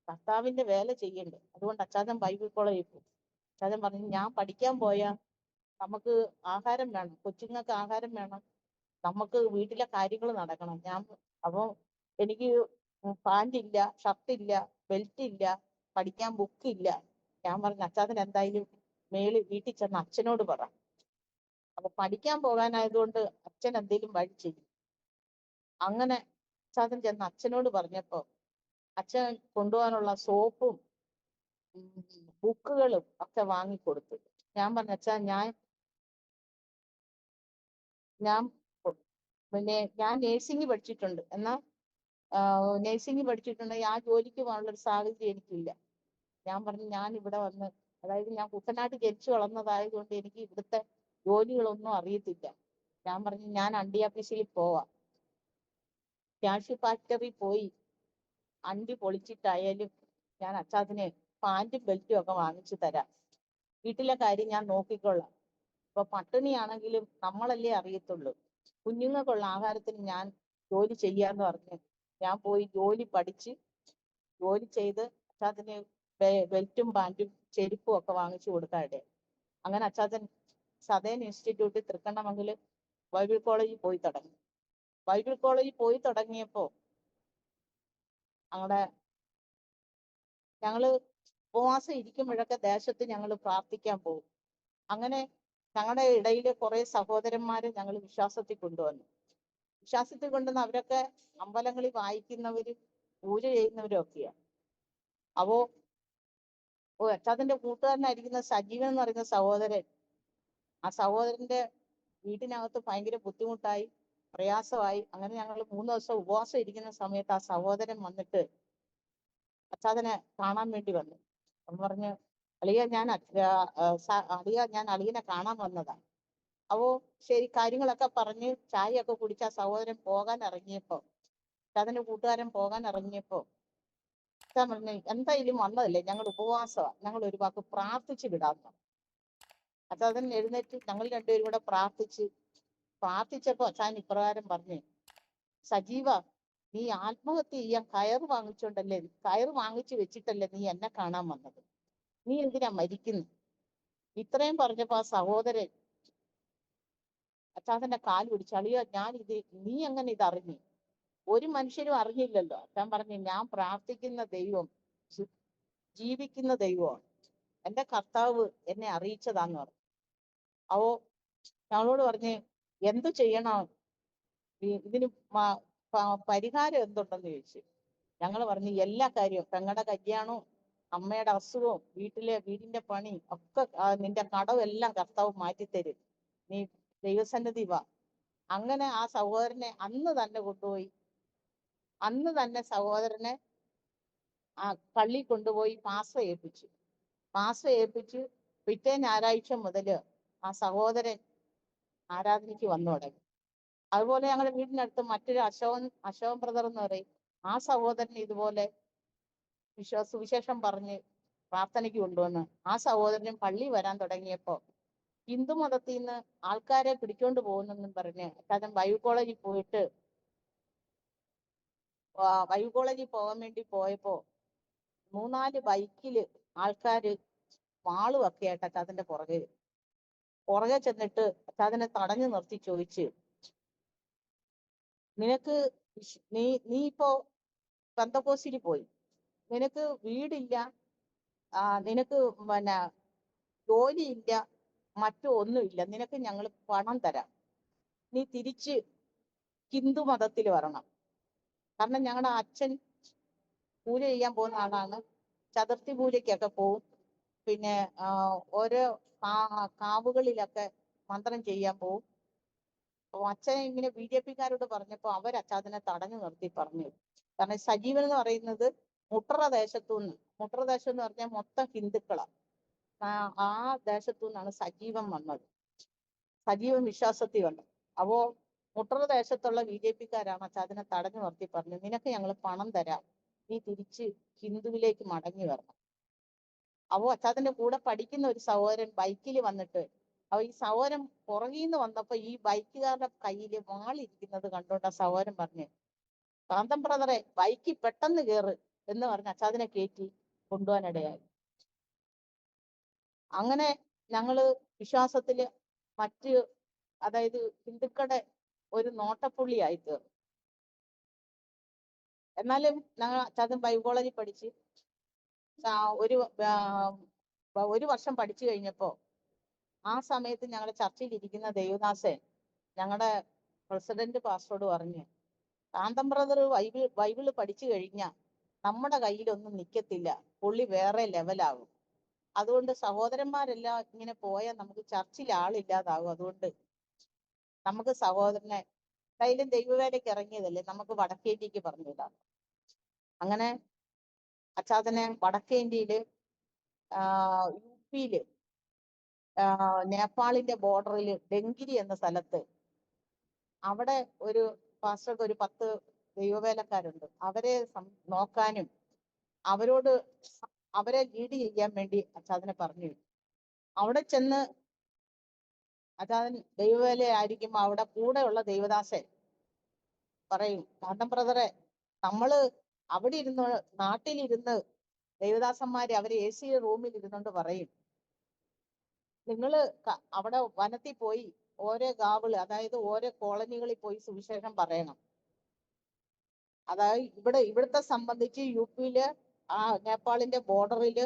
B: കർത്താവിന്റെ വേല ചെയ്യണ്ടേ. അതുകൊണ്ട് അച്ചാച്ചൻ ബൈബിൾ കോളേജിൽ പോകും. അച്ചാച്ചൻ പറഞ്ഞു, ഞാൻ പഠിക്കാൻ പോയാ നമുക്ക് ആഹാരം വേണം, കൊച്ചുങ്ങൾക്ക് ആഹാരം വേണം, നമുക്ക് വീട്ടിലെ കാര്യങ്ങൾ നടക്കണം. അപ്പൊ എനിക്ക് പാന്റ് ഇല്ല, ഷർട്ടില്ല, ബെൽറ്റ് ഇല്ല, പഠിക്കാൻ ബുക്കില്ല. ഞാൻ പറഞ്ഞു, അച്ചാച്ചൻ എന്തായാലും വീട്ടിൽ ചെന്ന് അച്ഛനോട് പറ. അപ്പൊ പഠിക്കാൻ പോകാനായതുകൊണ്ട് അച്ഛൻ എന്തെങ്കിലും വഴി ചെയ്യും. അങ്ങനെ അച്ചാച്ചൻ ചെന്ന് അച്ഛനോട് പറഞ്ഞപ്പോ അച്ഛൻ കൊണ്ടുപോകാനുള്ള സോപ്പും ബുക്കുകളും ഒക്കെ വാങ്ങിക്കൊടുത്തു. ഞാൻ പറഞ്ഞു, അച്ഛാ ഞാൻ നേഴ്സിംഗ് പഠിച്ചിട്ടുണ്ട്, എന്നാൽ നേഴ്സിംഗ് പഠിച്ചിട്ടുണ്ടെങ്കിൽ ആ ജോലിക്ക് പോകാനുള്ള ഒരു സാഹചര്യം എനിക്കില്ല. ഞാൻ പറഞ്ഞു, ഞാൻ ഇവിടെ വന്ന്, അതായത് ഞാൻ കുട്ടനാട്ട് ജനിച്ചു വളർന്നതായതുകൊണ്ട് എനിക്ക് ഇവിടുത്തെ ജോലികളൊന്നും അറിയത്തില്ല. ഞാൻ പറഞ്ഞു, ഞാൻ അണ്ടിയാപ്പീസിൽ പോവാം, കാഷ്യൂ ഫാക്ടറി പോയി അണ്ടി പൊളിച്ചിട്ടായാലും ഞാൻ അച്ചാച്ചനെ പാന്റും ബെൽറ്റും ഒക്കെ വാങ്ങിച്ചു തരാം, വീട്ടിലെ കാര്യം ഞാൻ നോക്കിക്കൊള്ളാം. ഇപ്പൊ പട്ടിണിയാണെങ്കിലും നമ്മളല്ലേ അറിയത്തുള്ളൂ. കുഞ്ഞുങ്ങൾക്കുള്ള ആഹാരത്തിന് ഞാൻ ജോലി ചെയ്യാന്ന് പറഞ്ഞ് ഞാൻ പോയി ജോലി ചെയ്ത് അച്ചാച്ചന് ബെൽറ്റും പാന്റും ചെരുപ്പും ഒക്കെ വാങ്ങിച്ചു കൊടുക്കാതെ. അങ്ങനെ അച്ചാച്ചൻ സദേൺ ഇൻസ്റ്റിറ്റ്യൂട്ടിൽ തൃക്കണ്ണമംഗല് ബൈബിൾ കോളേജിൽ പോയി തുടങ്ങി. ബൈബിൾ കോളേജിൽ പോയി തുടങ്ങിയപ്പോ ഞങ്ങള് ഉപവാസം ഇരിക്കുമ്പോഴൊക്കെ ദേശത്ത് ഞങ്ങൾ പ്രാർത്ഥിക്കാൻ പോകും. അങ്ങനെ ഞങ്ങളുടെ ഇടയിൽ കുറെ സഹോദരന്മാരെ ഞങ്ങൾ വിശ്വാസത്തിൽ കൊണ്ടുവന്നു. വിശ്വാസത്തിൽ കൊണ്ടുവന്ന് അവരൊക്കെ അമ്പലങ്ങളിൽ വായിക്കുന്നവരും പൂജ ചെയ്യുന്നവരും ഒക്കെയാണ്. അപ്പോ അച്ചാച്ചന്റെ കൂട്ടുകാരനായിരിക്കുന്ന സജീവൻ എന്ന് പറയുന്ന സഹോദരൻ, ആ സഹോദരന്റെ വീട്ടിനകത്ത് ഭയങ്കര ബുദ്ധിമുട്ടായി, പ്രയാസമായി. അങ്ങനെ ഞങ്ങൾ 3 ദിവസം ഉപവാസം ഇരിക്കുന്ന സമയത്ത് ആ സഹോദരൻ വന്നിട്ട് അച്ചാച്ചനെ കാണാൻ വേണ്ടി വന്നു. അവൻ പറഞ്ഞു, അളിയ ഞാൻ അളിയനെ കാണാൻ വന്നതാണ്. അപ്പോ ശരി, കാര്യങ്ങളൊക്കെ പറഞ്ഞ് ചായയൊക്കെ കുടിച്ച സഹോദരൻ പോകാൻ ഇറങ്ങിയപ്പോ, അച്ചാച്ചന്റെ കൂട്ടുകാരൻ പോകാൻ ഇറങ്ങിയപ്പോ അച്ഛൻ പറഞ്ഞു, എന്തായാലും വന്നതല്ലേ, ഞങ്ങൾ ഉപവാസമാണ്, ഞങ്ങൾ ഒരു വാക്ക് പ്രാർത്ഥിച്ചു വിടാം. അച്ചാച്ചൻ എഴുന്നേറ്റ് ഞങ്ങൾ രണ്ടുപേരും കൂടെ പ്രാർത്ഥിച്ചപ്പോ അച്ചാൻ ഇപ്രകാരം പറഞ്ഞു, സജീവ, നീ ആത്മഹത്യ ചെയ്യാൻ കയറ് വാങ്ങിച്ചു വെച്ചിട്ടല്ലേ നീ എന്നെ കാണാൻ വന്നത്, നീ എന്തിനാ മരിക്കുന്നു? ഇത്രയും പറഞ്ഞപ്പോ ആ സഹോദരൻ അച്ചാച്ചന്റെ കാല് പിടിച്ചു, അളിയോ നീ എങ്ങനെ ഇത് അറിഞ്ഞു? ഒരു മനുഷ്യരും അറിഞ്ഞില്ലല്ലോ. അച്ഛൻ പറഞ്ഞു, ഞാൻ പ്രാർത്ഥിക്കുന്ന ദൈവം ജീവിക്കുന്ന ദൈവമാണ്, എന്റെ കർത്താവ് എന്നെ അറിയിച്ചതാന്ന് പറഞ്ഞു. അവോ ഞങ്ങളോട് പറഞ്ഞ്, എന്തു ചെയ്യണം, ഇതിന് പരിഹാരം എന്തുണ്ടെന്ന് ചോദിച്ചു. ഞങ്ങൾ പറഞ്ഞു, എല്ലാ കാര്യവും, പെങ്ങളുടെ കല്യാണവും അമ്മയുടെ അസുഖവും വീടിന്റെ പണി ഒക്കെ, നിന്റെ കടവും എല്ലാം കർത്താവ് മാറ്റിത്തരും, നീ ദൈവസന്നിധി വാ. അങ്ങനെ ആ സഹോദരനെ അന്ന് തന്നെ സഹോദരനെ ആ പള്ളി കൊണ്ടുപോയി പാസ്റ്റർ ഏൽപ്പിച്ചു. പിറ്റേ ഞായറാഴ്ച മുതൽ ആ സഹോദരൻ ആരാധനയ്ക്ക് വന്നു തുടങ്ങി. അതുപോലെ ഞങ്ങളുടെ വീടിനടുത്ത് മറ്റൊരു അശോകൻ ബ്രദർ എന്ന് പറയും, ആ സഹോദരൻ ഇതുപോലെ സുവിശേഷം പറഞ്ഞ് പ്രാർത്ഥനയ്ക്ക് കൊണ്ടുവന്ന് ആ സഹോദരനും പള്ളി വരാൻ തുടങ്ങിയപ്പോ ഹിന്ദു മതത്തിൽ നിന്ന് ആൾക്കാരെ പിടിച്ചോണ്ട് പോകുന്നെന്നും പറഞ്ഞ് അച്ഛൻ ബൈബിൾ കോളേജിൽ പോകാൻ വേണ്ടി പോയപ്പോ 3-4 ബൈക്കില് ആൾക്കാര് വാളും ഒക്കെ ആയിട്ട് അച്ഛാതിന്റെ പുറകെ ചെന്നിട്ട് അച്ഛാതിനെ തടഞ്ഞു നിർത്തി ചോദിച്ച്, നിനക്ക് നീ ഇപ്പോ പെന്തക്കോസ്തിൽ പോയി, നിനക്ക് വീടില്ല, നിനക്ക് ജോലിയില്ല, ഒന്നുമില്ല, നിനക്ക് ഞങ്ങൾ പണം തരാം, നീ തിരിച്ച് ഹിന്ദു മതത്തിൽ വരണം. കാരണം ഞങ്ങളുടെ അച്ഛൻ പൂജ ചെയ്യാൻ പോകുന്ന ആളാണ്, ചതുർത്ഥി പൂജയ്ക്കൊക്കെ പോവും, പിന്നെ ഓരോ കാവുകളിലൊക്കെ മന്ത്രം ചെയ്യാൻ പോവും. അപ്പൊ അച്ഛൻ ഇങ്ങനെ BJP-ക്കാരോട് പറഞ്ഞപ്പോ അച്ഛാതിനെ തടഞ്ഞു നിർത്തി പറഞ്ഞു, കാരണം സജീവൻ എന്ന് പറയുന്നത് മുട്ടറ ദേശം എന്ന് പറഞ്ഞാൽ മൊത്തം ഹിന്ദുക്കളാണ്. ആ ദേശത്തു നിന്നാണ് സജീവൻ വന്നത്, സജീവൻ വിശ്വാസത്തിൽ വന്നത്. അപ്പോ മുട്ടറ ദേശത്തുള്ള BJP-ക്കാരാണ് അച്ഛാതിനെ തടഞ്ഞു നിർത്തി പറഞ്ഞു, നിനക്ക് ഞങ്ങൾ പണം തരാം, നീ തിരിച്ച് ഹിന്ദുവിലേക്ക് മടങ്ങി വരണം. അപ്പോ അച്ഛാതിന്റെ കൂടെ പഠിക്കുന്ന ഒരു സഹോദരൻ ബൈക്കിൽ വന്നിട്ട്, ഈ സഹോദരൻ പുറകിൽ നിന്ന് വന്നപ്പോ ഈ ബൈക്കുകാരുടെ കയ്യില് വാളിരിക്കുന്നത് കണ്ടോണ്ട് ആ സഹോദരൻ പറഞ്ഞു, കാന്തൻ ബ്രദറെ ബൈക്കിൽ പെട്ടെന്ന് കയറ് എന്ന് പറഞ്ഞ് അച്ഛാതിനെ കയറ്റി കൊണ്ടുപോകാനിടയായി. അങ്ങനെ ഞങ്ങള് വിശ്വാസത്തില് അതായത് ഹിന്ദുക്കളുടെ ഒരു നോട്ടപ്പുള്ളിയായി തീർന്നു. എന്നാലും ഞങ്ങൾ അച്ഛാതൻ ബൈബിൾ കോളേജിൽ പഠിച്ച് ഒരു വർഷം പഠിച്ചു കഴിഞ്ഞപ്പോ ആ സമയത്ത് ഞങ്ങളുടെ ചർച്ചയിൽ ഇരിക്കുന്ന ദേവദാസൻ ഞങ്ങളുടെ പ്രസിഡന്റ് പാസ്റ്ററോട് പറഞ്ഞു, കാന്തൻ ബ്രദർ ബൈബിള് പഠിച്ചു കഴിഞ്ഞാൽ നമ്മുടെ കയ്യിലൊന്നും നിക്കത്തില്ല, പുള്ളി വേറെ ലെവലാകും, അതുകൊണ്ട് സഹോദരന്മാരെല്ലാം ഇങ്ങനെ പോയാൽ നമുക്ക് ചർച്ചിൽ ആളില്ലാതാകും, അതുകൊണ്ട് നമുക്ക് സഹോദരനെ എന്തായാലും ദൈവവേലയ്ക്ക് ഇറങ്ങിയതല്ലേ, നമുക്ക് വടക്കേന്ത്യക്ക് പറഞ്ഞു വിടാം. അങ്ങനെ അച്ഛാതനെ വടക്കേന്ത്യയില് UP-യില് നേപ്പാളിന്റെ ബോർഡറിൽ ഡെങ്കിരി എന്ന സ്ഥലത്ത് അവിടെ ഒരു പാസ്റ്റർക്ക് ഒരു 10 ദൈവവേലക്കാരുണ്ട്, അവരെ നോക്കാനും അവരെ ലീഡ് ചെയ്യാൻ വേണ്ടി അച്ഛാതനെ പറഞ്ഞു. അവിടെ ചെന്ന് അച്ഛാതൻ ദൈവവേല ആയിരിക്കുമ്പോ അവിടെ കൂടെയുള്ള ദൈവദാസൻ പറയും, കാന്തൻ ബ്രദറെ, നമ്മള് അവിടെ നാട്ടിലിരുന്ന് ദേവദാസന്മാര് അവര് AC റൂമിൽ ഇരുന്നോണ്ട് പറയും, നിങ്ങള് അവിടെ വനത്തിൽ പോയി ഓരോ ഗാവുകള്, അതായത് ഓരോ കോളനികളിൽ പോയി സുവിശേഷം പറയണം. അതായത് ഇവിടുത്തെ സംബന്ധിച്ച് UP-യില് നേപ്പാളിന്റെ ബോർഡറില്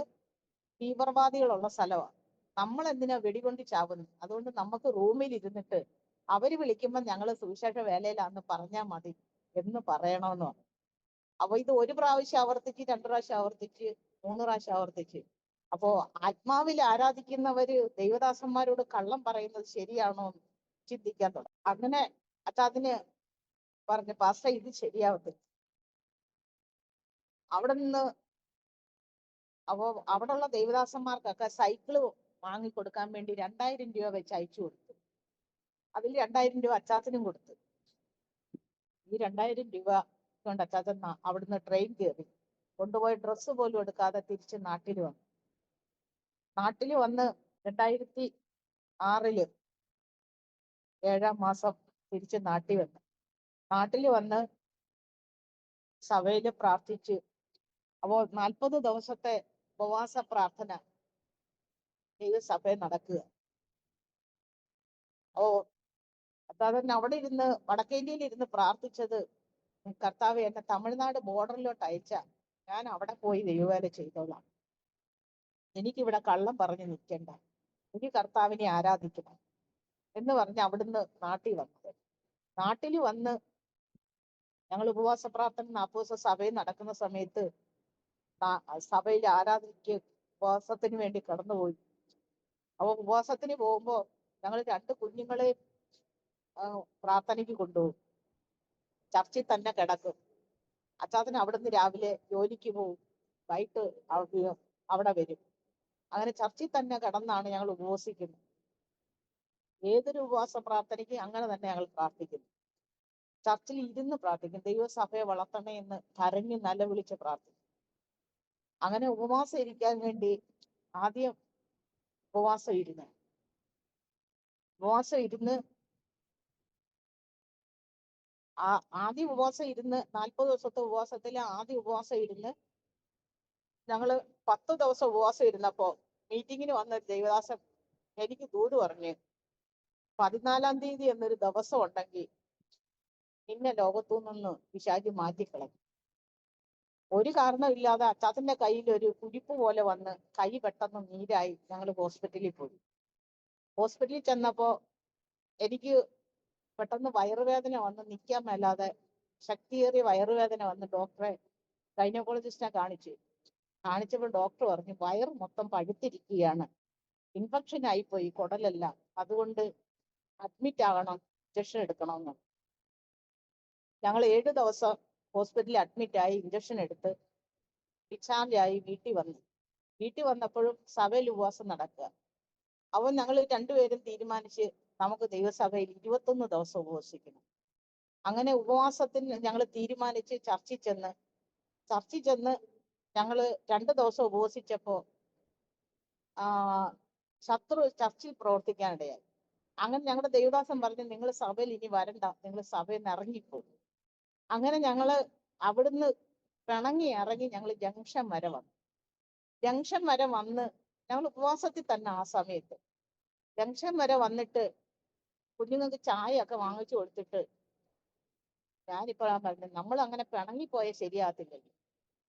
B: തീവ്രവാദികളുള്ള സ്ഥലമാണ്, നമ്മൾ എന്തിനാ വെടികൊണ്ട് ചാവുന്നത്, അതുകൊണ്ട് നമുക്ക് റൂമിൽ ഇരുന്നിട്ട് അവര് വിളിക്കുമ്പോ ഞങ്ങള് സുവിശേഷ വേലയിലാന്ന് പറഞ്ഞാൽ മതി എന്ന് പറയണമെന്ന് പറഞ്ഞു. അപ്പൊ ഇത് 1 പ്രാവശ്യം ആവർത്തിച്ച്, 2 പ്രാവശ്യം ആവർത്തിച്ച്, 3 പ്രാവശ്യം ആവർത്തിച്ച്. അപ്പോ ആത്മാവിൽ ആരാധിക്കുന്നവര് ദൈവദാസന്മാരോട് കള്ളം പറയുന്നത് ശരിയാണോ എന്ന് ചിന്തിക്കാൻ തുടങ്ങി. അങ്ങനെ അച്ഛാതിന് പറഞ്ഞു, പാസ്റ്റർ ഇത് ശരിയാവത്തില്ല. അവിടെയുള്ള ദൈവദാസന്മാർക്കൊക്കെ സൈക്കിള് വാങ്ങിക്കൊടുക്കാൻ വേണ്ടി 2000 രൂപ വെച്ച് അയച്ചു കൊടുത്തു. അതിൽ 2000 രൂപ അച്ചാച്ചനും കൊടുത്തു. ഈ 2000 രൂപ കൊണ്ട് അച്ചാച്ചൻ അവിടുന്ന് ട്രെയിൻ കയറി കൊണ്ടുപോയി ഡ്രസ്സ് പോലും എടുക്കാതെ തിരിച്ച് നാട്ടിൽ വന്നു. 2000 6-ല് 7-ാം മാസം തിരിച്ച് നാട്ടിൽ വന്ന് സഭയില് പ്രാർത്ഥിച്ച്. അപ്പോൾ 40 ദിവസത്തെ ഉപവാസ പ്രാർത്ഥന ദൈവസഭയിൽ നടക്കുക. ഓ അതായത് അവിടെ ഇരുന്ന് വടക്കേന്ത്യയിൽ ഇരുന്ന് പ്രാർത്ഥിച്ചത്, കർത്താവ് എന്നെ തമിഴ്നാട് ബോർഡറിലോട്ട് അയച്ച ഞാൻ അവിടെ പോയി ദൈവവേല ചെയ്തോളാം. എനിക്കിവിടെ കള്ളം പറഞ്ഞ് നിൽക്കണ്ട, എനിക്ക് കർത്താവിനെ ആരാധിക്കണം എന്ന് പറഞ്ഞ് അവിടുന്ന് നാട്ടിൽ വന്നത്. നാട്ടിൽ വന്ന് ഞങ്ങൾ ഉപവാസ പ്രാർത്ഥന 40 ദിവസം സഭയിൽ നടക്കുന്ന സമയത്ത് സഭയിൽ ആരാധനയ്ക്ക് ഉപവാസത്തിന് വേണ്ടി കടന്നുപോയി. അപ്പൊ ഉപവാസത്തിന് പോകുമ്പോ ഞങ്ങൾ 2 കുഞ്ഞുങ്ങളെ പ്രാർത്ഥനയ്ക്ക് കൊണ്ടുപോകും. ചർച്ചിൽ തന്നെ കിടക്കും. അച്ചാച്ചൻ അവിടുന്ന് രാവിലെ ജോലിക്ക് പോകും, വൈകിട്ട് അവിടെ വരും. അങ്ങനെ ചർച്ചിൽ തന്നെ കിടന്നാണ് ഞങ്ങൾ ഉപവസിക്കുന്നത്. ഏതൊരു ഉപവാസ പ്രാർത്ഥനയ്ക്ക് അങ്ങനെ തന്നെ ഞങ്ങൾ പ്രാർത്ഥിക്കുന്നു. ചർച്ചിൽ ഇരുന്ന് പ്രാർത്ഥിക്കും, ദൈവസഭയെ വളർത്തണേ എന്ന് കരഞ്ഞ് നിലവിളിച്ച് പ്രാർത്ഥിക്കും. അങ്ങനെ ഉപവാസം ഇരിക്കാൻ വേണ്ടി ആദ്യം ഉപവാസം ഇരുന്ന് 40 ദിവസത്തെ ഉപവാസത്തിലെ ആദ്യ ഉപവാസം ഇരുന്ന് ഞങ്ങള് 10 ദിവസം ഉപവാസം ഇരുന്നപ്പോ മീറ്റിങ്ങിന് വന്ന ദേവദാസൻ എനിക്ക് ദൂത് പറഞ്ഞ്, 14-ാം തീയതി എന്നൊരു ദിവസം ഉണ്ടെങ്കിൽ നിന്നെ ലോകത്തു നിന്ന് പിശാച് മാറ്റിക്കളയും. ഒരു കാരണമില്ലാതെ അച്ചാച്ചന്റെ കയ്യിൽ ഒരു കുരിപ്പ് പോലെ വന്ന് കൈ പെട്ടെന്ന് നീരായി. ഞങ്ങൾ ഹോസ്പിറ്റലിൽ പോയി. ഹോസ്പിറ്റലിൽ ചെന്നപ്പോ എനിക്ക് പെട്ടെന്ന് വയറുവേദന വന്ന് നിൽക്കാൻ മേലാതെ ശക്തിയേറിയ വയറുവേദന വന്ന് ഗൈനക്കോളജിസ്റ്റിനെ കാണിച്ചപ്പോൾ ഡോക്ടർ പറഞ്ഞു, വയറ് മൊത്തം പഴുത്തിരിക്കുകയാണ്, ഇൻഫെക്ഷൻ ആയിപ്പോയി കുടലെല്ലാം, അതുകൊണ്ട് അഡ്മിറ്റ് ആകണം, ഇഞ്ചക്ഷൻ എടുക്കണമെന്ന്. ഞങ്ങൾ 7 ദിവസം ഹോസ്പിറ്റലിൽ അഡ്മിറ്റായി, ഇഞ്ചക്ഷൻ എടുത്ത് ഡിസ്ചാർജ് ആയി വീട്ടിൽ വന്നപ്പോഴും സഭയിൽ ഉപവാസം നടക്കുക. അപ്പോൾ ഞങ്ങൾ രണ്ടുപേരും തീരുമാനിച്ച് നമുക്ക് ദൈവസഭയിൽ 21 ദിവസം ഉപവസിക്കണം. അങ്ങനെ ഉപവാസത്തിന് ഞങ്ങൾ തീരുമാനിച്ച് ചർച്ചിൽ ചെന്ന് ഞങ്ങൾ 2 ദിവസം ഉപവസിച്ചപ്പോ ശത്രു ചർച്ചിൽ പ്രവർത്തിക്കാനിടയായി. അങ്ങനെ ഞങ്ങളുടെ ദൈവദാസൻ പറഞ്ഞു, നിങ്ങൾ സഭയിൽ ഇനി വരണ്ട, നിങ്ങൾ സഭയിൽ നിന്ന് ഇറങ്ങിപ്പോകും. അങ്ങനെ ഞങ്ങള് അവിടുന്ന് പിണങ്ങി ഇറങ്ങി ഞങ്ങൾ ജംഗ്ഷൻ വരെ വന്ന് ഞങ്ങൾ ഉപവാസത്തിൽ തന്നെ ആ സമയത്ത് ജംഗ്ഷൻ വരെ വന്നിട്ട് കുഞ്ഞുങ്ങൾക്ക് ചായ ഒക്കെ വാങ്ങിച്ചു കൊടുത്തിട്ട് ഞാനിപ്പോഴാ പറഞ്ഞത്, നമ്മൾ അങ്ങനെ പിണങ്ങിപ്പോയ ശരിയാകത്തില്ലല്ലോ,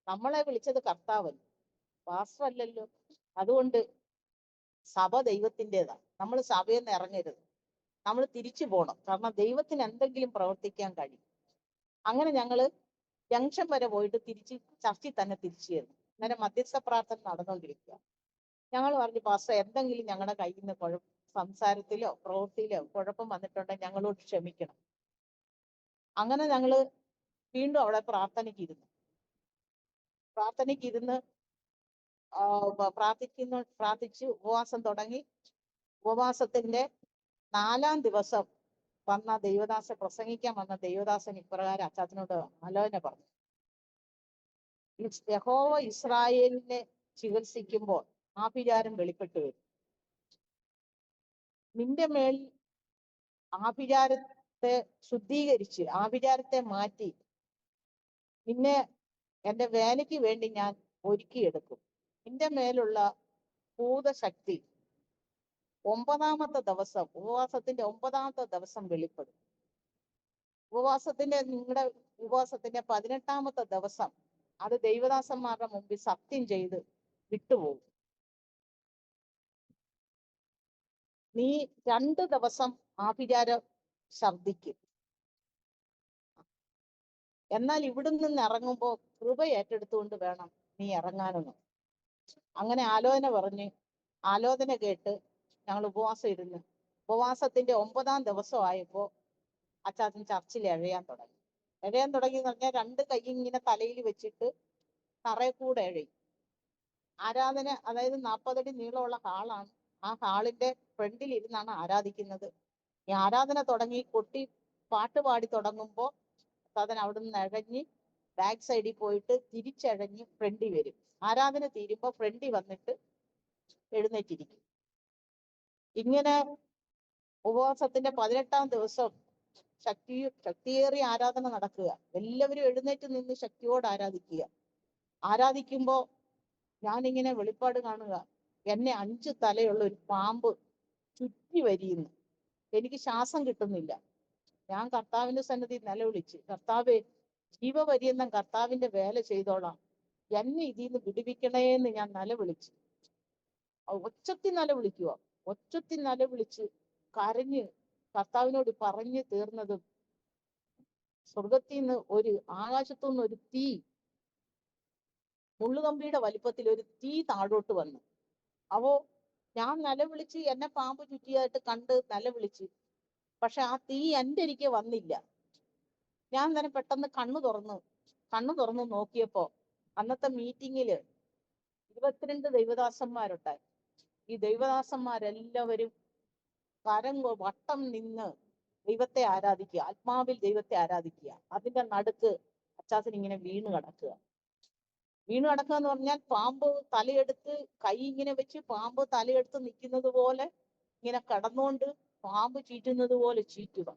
B: നമ്മളെ വിളിച്ചത് കർത്താവല്ലോ, പാസ്റ്ററല്ലല്ലോ. അതുകൊണ്ട് സഭ ദൈവത്തിൻ്റെതാണ്, നമ്മൾ സഭയിൽ നിന്ന് ഇറങ്ങരുത്, നമ്മൾ തിരിച്ചു പോകണം, കാരണം ദൈവത്തിന് എന്തെങ്കിലും പ്രവർത്തിക്കാൻ കഴിയും. അങ്ങനെ ഞങ്ങള് ജംഗ്ഷൻ വരെ പോയിട്ട് തിരിച്ച് ചർച്ചിൽ തന്നെ തിരിച്ചു ചെന്നു. അന്നേരം മധ്യസ്ഥ പ്രാർത്ഥന നടന്നുകൊണ്ടിരിക്കുക. ഞങ്ങൾ പറഞ്ഞു, പാസ്റ്റർ എന്തെങ്കിലും ഞങ്ങളുടെ കയ്യിൽ നിന്ന് സംസാരത്തിലോ പ്രവൃത്തിയിലോ കുഴപ്പം വന്നിട്ടുണ്ടെങ്കിൽ ഞങ്ങളോട് ക്ഷമിക്കണം. അങ്ങനെ ഞങ്ങള് വീണ്ടും അവിടെ പ്രാർത്ഥനയ്ക്ക് ഇരുന്ന് പ്രാർത്ഥിച്ച് ഉപവാസം തുടങ്ങി. ഉപവാസത്തിന്റെ 4-ാം ദിവസം പ്രസംഗിക്കാൻ വന്ന ദൈവദാസൻ ഇപ്രകാരം അച്ചാച്ചനോട് ആലോചന പറഞ്ഞു, യഹോവ ഇസ്രായേലിനെ ചികിത്സിക്കുമ്പോൾ ആഭിചാരം വെളിപ്പെട്ടു വരും. നിന്റെ മേൽ ആഭിചാരത്തെ ശുദ്ധീകരിച്ച് ആഭിചാരത്തെ മാറ്റി നിന്നെ എന്റെ വേലയ്ക്ക് വേണ്ടി ഞാൻ ഒരുക്കിയെടുക്കും. നിന്റെ മേലുള്ള ഭൂതശക്തി 9-ാമത്തെ ദിവസം, ഉപവാസത്തിന്റെ 9-ാമത്തെ ദിവസം വെളിപ്പെടും. നിങ്ങളുടെ ഉപവാസത്തിന്റെ 18-ാമത്തെ ദിവസം അത് ദൈവദാസന്മാരുടെ മുമ്പിൽ സത്യം ചെയ്ത് വിട്ടുപോകും. നീ 2 ദിവസം ആഭിചാരം ഛർദിക്കും, എന്നാൽ ഇവിടുന്ന് ഇറങ്ങുമ്പോ കൃപ ഏറ്റെടുത്തുകൊണ്ട് വേണം നീ ഇറങ്ങാനെന്ന്. അങ്ങനെ ആലോചന കേട്ട് ഞങ്ങൾ ഉപവാസത്തിന്റെ 9-ാം ദിവസം ആയപ്പോ അച്ചാച്ചൻ ചർച്ചിൽ എഴയാൻ തുടങ്ങി എന്ന് പറഞ്ഞാൽ 2 കൈ ഇങ്ങനെ തലയിൽ വെച്ചിട്ട് തറയിൽ കൂടെ എഴയും. ആരാധന, അതായത് 40 അടി നീളമുള്ള ഹാളാണ്. ആ ഹാളിന്റെ ഫ്രണ്ടിൽ ഇരുന്നാണ് ആരാധിക്കുന്നത്. ഈ ആരാധന തുടങ്ങി പാട്ട് പാടി തുടങ്ങുമ്പോ സാധനം അവിടുന്ന് ഇഴഞ്ഞ് ബാക്ക് സൈഡിൽ പോയിട്ട് തിരിച്ചഴഞ്ഞ് ഫ്രണ്ടിൽ വരും. ആരാധന തീരുമ്പോ ഫ്രണ്ടിൽ വന്നിട്ട് എഴുന്നേറ്റിരിക്കും. ഇങ്ങനെ ഉപവാസത്തിന്റെ 18-ാം ദിവസം ശക്തിയേറിയ ആരാധന നടക്കുക. എല്ലാവരും എഴുന്നേറ്റ് നിന്ന് ശക്തിയോട് ആരാധിക്കുക. ആരാധിക്കുമ്പോ ഞാനിങ്ങനെ വെളിപ്പാട് കാണുക, എന്നെ 5 തലയുള്ള ഒരു പാമ്പ് ചുറ്റി വരിയുന്നു. എനിക്ക് ശ്വാസം കിട്ടുന്നില്ല. ഞാൻ കർത്താവിന്റെ സന്നിധി നിലവിളിച്ച്, കർത്താവേ, ജീവപര്യന്തം കർത്താവിന്റെ വേല ചെയ്തോളാം, എന്നെ ഇതിന്ന് വിടുവിക്കണേന്ന് ഞാൻ നിലവിളിച്ചു. ഒച്ചത്തിൽ നിലവിളിക്കുക. ഒച്ചത്തിൽ നിലവിളിച്ച് കരഞ്ഞ് കർത്താവിനോട് പറഞ്ഞു തീർന്നതും സ്വർഗത്തിൽ നിന്ന് ആകാശത്തു നിന്ന് ഒരു തീ, മുള്ളുകമ്പിയുടെ വലിപ്പത്തിൽ ഒരു തീ താഴോട്ട് വന്നു. അപ്പോ ഞാൻ നിലവിളിച്ച് എന്നെ പാമ്പ് ചുറ്റിയായിട്ട് കണ്ട് നിലവിളിച്ച്. പക്ഷെ ആ തീ എൻ്റെ അരികെ വന്നില്ല. ഞാൻ തന്നെ പെട്ടെന്ന് കണ്ണു തുറന്നു നോക്കിയപ്പോ അന്നത്തെ മീറ്റിങ്ങില് 22 ദൈവദാസന്മാരുണ്ടായി. ഈ ദൈവദാസന്മാരെല്ലാവരും വട്ടം നിന്ന് ദൈവത്തെ ആരാധിക്കുക, ആത്മാവിൽ ദൈവത്തെ ആരാധിക്കുക. അതിന്റെ നടുക്ക് അച്ചാച്ചൻ ഇങ്ങനെ വീണ് കിടക്കുക എന്ന് പറഞ്ഞാൽ പാമ്പ് തലയെടുത്ത് കൈ ഇങ്ങനെ വെച്ച് പാമ്പ് തലയെടുത്ത് നിൽക്കുന്നത് പോലെ ഇങ്ങനെ കിടന്നുകൊണ്ട് പാമ്പ് ചീറ്റുന്നത് പോലെ ചീറ്റുക.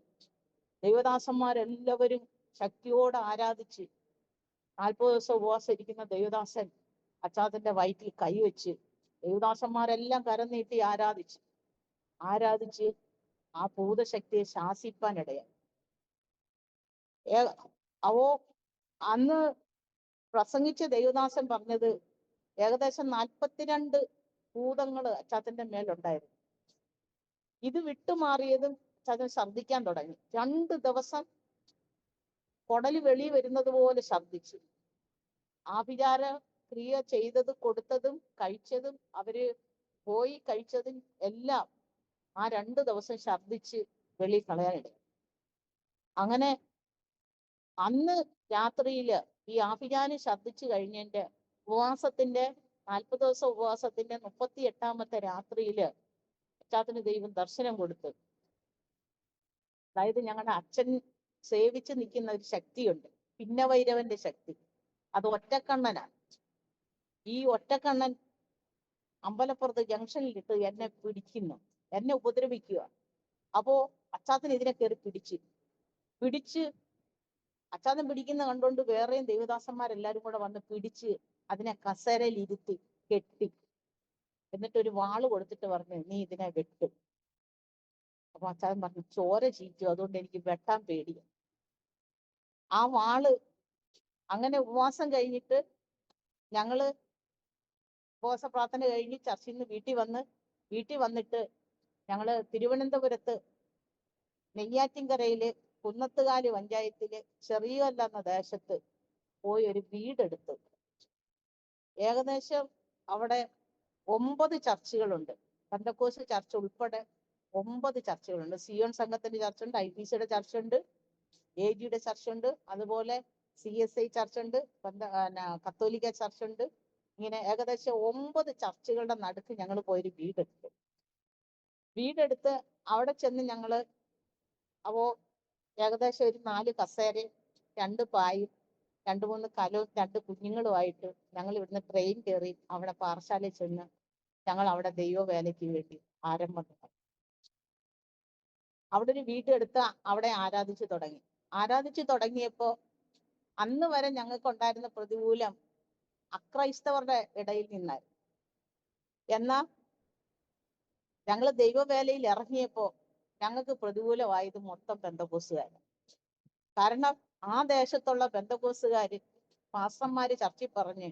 B: ദൈവദാസന്മാരെല്ലാവരും ശക്തിയോടെ ആരാധിച്ച് 40 ദിവസം ഉപവാസം ഇരിക്കുന്ന ദൈവദാസൻ അച്ചാച്ചന്റെ വയറ്റിൽ കൈവച്ച് ദൈവദാസന്മാരെല്ലാം കരം നീട്ടി ആരാധിച്ച് ആ ഭൂതശക്തിയെ ശാസിപ്പാനിടയായി. അവോ അന്ന് പ്രസംഗിച്ച ദൈവദാസൻ പറഞ്ഞത് ഏകദേശം 42 ഭൂതങ്ങൾ അച്ചാച്ചന്റെ മേലുണ്ടായിരുന്നു. ഇത് വിട്ടുമാറിയതും അച്ചാച്ചൻ ഛർദ്ദിക്കാൻ തുടങ്ങി. 2 ദിവസം കുടല് വെളി വരുന്നത് പോലെ ഛർദ്ദിച്ചു. ആഭിചാര ക്രിയ ചെയ്തതും കൊടുത്തതും കഴിച്ചതും അവര് പോയി കഴിച്ചതും എല്ലാം ആ 2 ദിവസം ഛർദ്ദിച്ച് വെളി കളയാനിടയായി. അങ്ങനെ അന്ന് രാത്രിയില് ഈ ആഭിചാരം ഛർദ്ദിച്ചു കഴിഞ്ഞതിന്റെ ഉപവാസത്തിന്റെ 40 ദിവസം ഉപവാസത്തിന്റെ 38-ാമത്തെ രാത്രിയില് അച്ചാച്ചന് ദൈവം ദർശനം കൊടുത്തു. അതായത് ഞങ്ങളുടെ അച്ഛൻ സേവിച്ച് നിൽക്കുന്ന ഒരു ശക്തിയുണ്ട്, ഭിന്നവൈരവന്റെ ശക്തി. അത് ഒറ്റക്കണ്ണനാണ്. ഈ ഒറ്റക്കണ്ണൻ അമ്പലപ്പുറത്ത് ജംഗ്ഷനിൽ ഇട്ട് എന്നെ പിടിക്കുന്നു, എന്നെ ഉപദ്രവിക്കുക. അപ്പോ അച്ചാച്ചൻ ഇതിനെ കയറി പിടിച്ച് അച്ചാച്ചൻ പിടിക്കുന്ന കണ്ടുകൊണ്ട് വേറെയും ദേവദാസന്മാരെല്ലാരും കൂടെ വന്ന് പിടിച്ച് അതിനെ കസേരയിൽ ഇരുത്തി കെട്ടി, എന്നിട്ട് ഒരു വാള് കൊടുത്തിട്ട് പറഞ്ഞു, നീ ഇതിനെ വെട്ടും. അപ്പൊ അച്ചാച്ചൻ പറഞ്ഞു, ചോര ചീറ്റും, അതുകൊണ്ട് എനിക്ക് വെട്ടാൻ പേടിയ. ആ വാള് അങ്ങനെ ഉപവാസം കഴിഞ്ഞിട്ട് ഞങ്ങള് ഉപവാസ പ്രാർത്ഥന കഴിഞ്ഞ് ചർച്ചിൽ നിന്ന് വീട്ടിൽ വന്നിട്ട് ഞങ്ങള് തിരുവനന്തപുരത്ത് നെയ്യാറ്റിൻകരയില് കുന്നത്തുകാല് പഞ്ചായത്തില് ചെറിയല്ല എന്ന ദേശത്ത് പോയി ഒരു വീടെടുത്തു. ഏകദേശം അവിടെ 9 ചർച്ചുകളുണ്ട്. പെന്തക്കോസ്ത് ചർച്ച് ഉൾപ്പെടെ 9 ചർച്ചുകളുണ്ട്. സിയോൺ സംഘത്തിന്റെ ചർച്ചുണ്ട്, IPCയുടെ ചർച്ചുണ്ട്, AGയുടെ ചർച്ചുണ്ട്, അതുപോലെ CSI ചർച്ചുണ്ട്, കത്തോലിക്ക ചർച്ചുണ്ട്. ഇങ്ങനെ ഏകദേശം 9 ചർച്ചുകളുടെ നടുക്ക് ഞങ്ങൾ പോയൊരു വീടെടുത്ത് അവിടെ ചെന്ന് ഞങ്ങള് ഏകദേശം ഒരു 4 കസേരയും 2 പായും 2-3 കലവും 2 കുഞ്ഞുങ്ങളുമായിട്ട് ഞങ്ങൾ ഇവിടുന്ന് ട്രെയിൻ കയറി അവിടെ പാറശാലയിൽ ചെന്ന് ഞങ്ങൾ അവിടെ ദൈവവേലയ്ക്ക് വേണ്ടി ആരംഭം തുടങ്ങി. അവിടെ ഒരു വീടെടുത്ത് അവിടെ ആരാധിച്ചു തുടങ്ങിയപ്പോ അന്ന് വരെ ഞങ്ങൾക്ക് ഉണ്ടായിരുന്ന പ്രതികൂലം അക്രൈസ്തവരുടെ ഇടയിൽ നിന്നായിരുന്നു. എന്നാൽ ഞങ്ങൾ ദൈവവേലയിൽ ഇറങ്ങിയപ്പോ ഞങ്ങൾക്ക് പ്രതികൂലമായത് മൊത്തം പെന്തക്കോസ്തുകാര്. കാരണം ആ ദേശത്തുള്ള പെന്തക്കോസ്തുകാര് പാസ്റ്റർമാര് ചർച്ചിൽ പറഞ്ഞ്,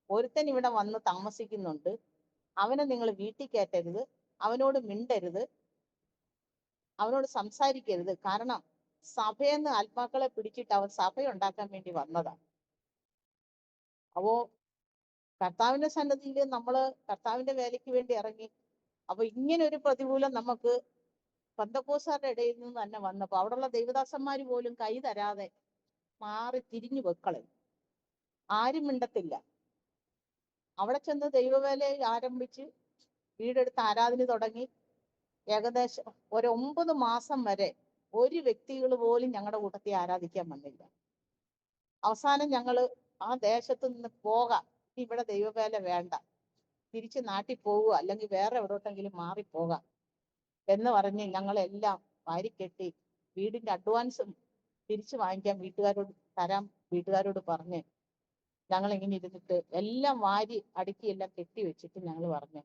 B: ഒരുത്തൻ ഇവിടെ വന്ന് താമസിക്കുന്നുണ്ട്, അവനെ നിങ്ങൾ വീട്ടിൽ കയറ്റരുത്, അവനോട് മിണ്ടരുത്, അവനോട് സംസാരിക്കരുത്. കാരണം സഭയെന്ന് ആത്മാക്കളെ പിടിച്ചിട്ട് അവൻ സഭയുണ്ടാക്കാൻ വേണ്ടി വന്നതാണ്. അപ്പോ കർത്താവിന്റെ സന്നിധിയിൽ നമ്മള് കർത്താവിന്റെ വേലയ്ക്ക് വേണ്ടി ഇറങ്ങി. അപ്പൊ ഇങ്ങനെ ഒരു പ്രതികൂലം നമുക്ക് പെന്തക്കോസ്തുകാരുടെ ഇടയിൽ നിന്ന് തന്നെ വന്നപ്പോ അവിടെയുള്ള ദൈവദാസന്മാര് പോലും കൈ തരാതെ മാറി തിരിഞ്ഞു വെക്കളെ, ആരും മിണ്ടത്തില്ല. അവിടെ ചെന്ന് ദൈവവേല ആരംഭിച്ച് വീടെടുത്ത് ആരാധന തുടങ്ങി. ഏകദേശം ഒരു 9 മാസം വരെ ഒരു വ്യക്തികൾ പോലും ഞങ്ങളുടെ കൂട്ടത്തിൽ ആരാധിക്കാൻ വന്നില്ല. അവസാനം ഞങ്ങള് ആ ദേശത്ത് നിന്ന് പോകാം, ഇവിടെ ദൈവവേല വേണ്ട, തിരിച്ച് നാട്ടിൽ പോവുക, അല്ലെങ്കിൽ വേറെ എവിടോട്ടെങ്കിലും മാറിപ്പോകാം എന്ന് പറഞ്ഞ് ഞങ്ങളെല്ലാം വാരിക്കെട്ടി വീടിന്റെ അഡ്വാൻസ് തിരിച്ചു വാങ്ങിക്കാൻ വീട്ടുകാരോട് പറഞ്ഞ് ഞങ്ങൾ ഇങ്ങനെ ഇരുന്നിട്ട് എല്ലാം വാരി അടുക്കി എല്ലാം കെട്ടി വെച്ചിട്ട് ഞങ്ങൾ പറഞ്ഞു,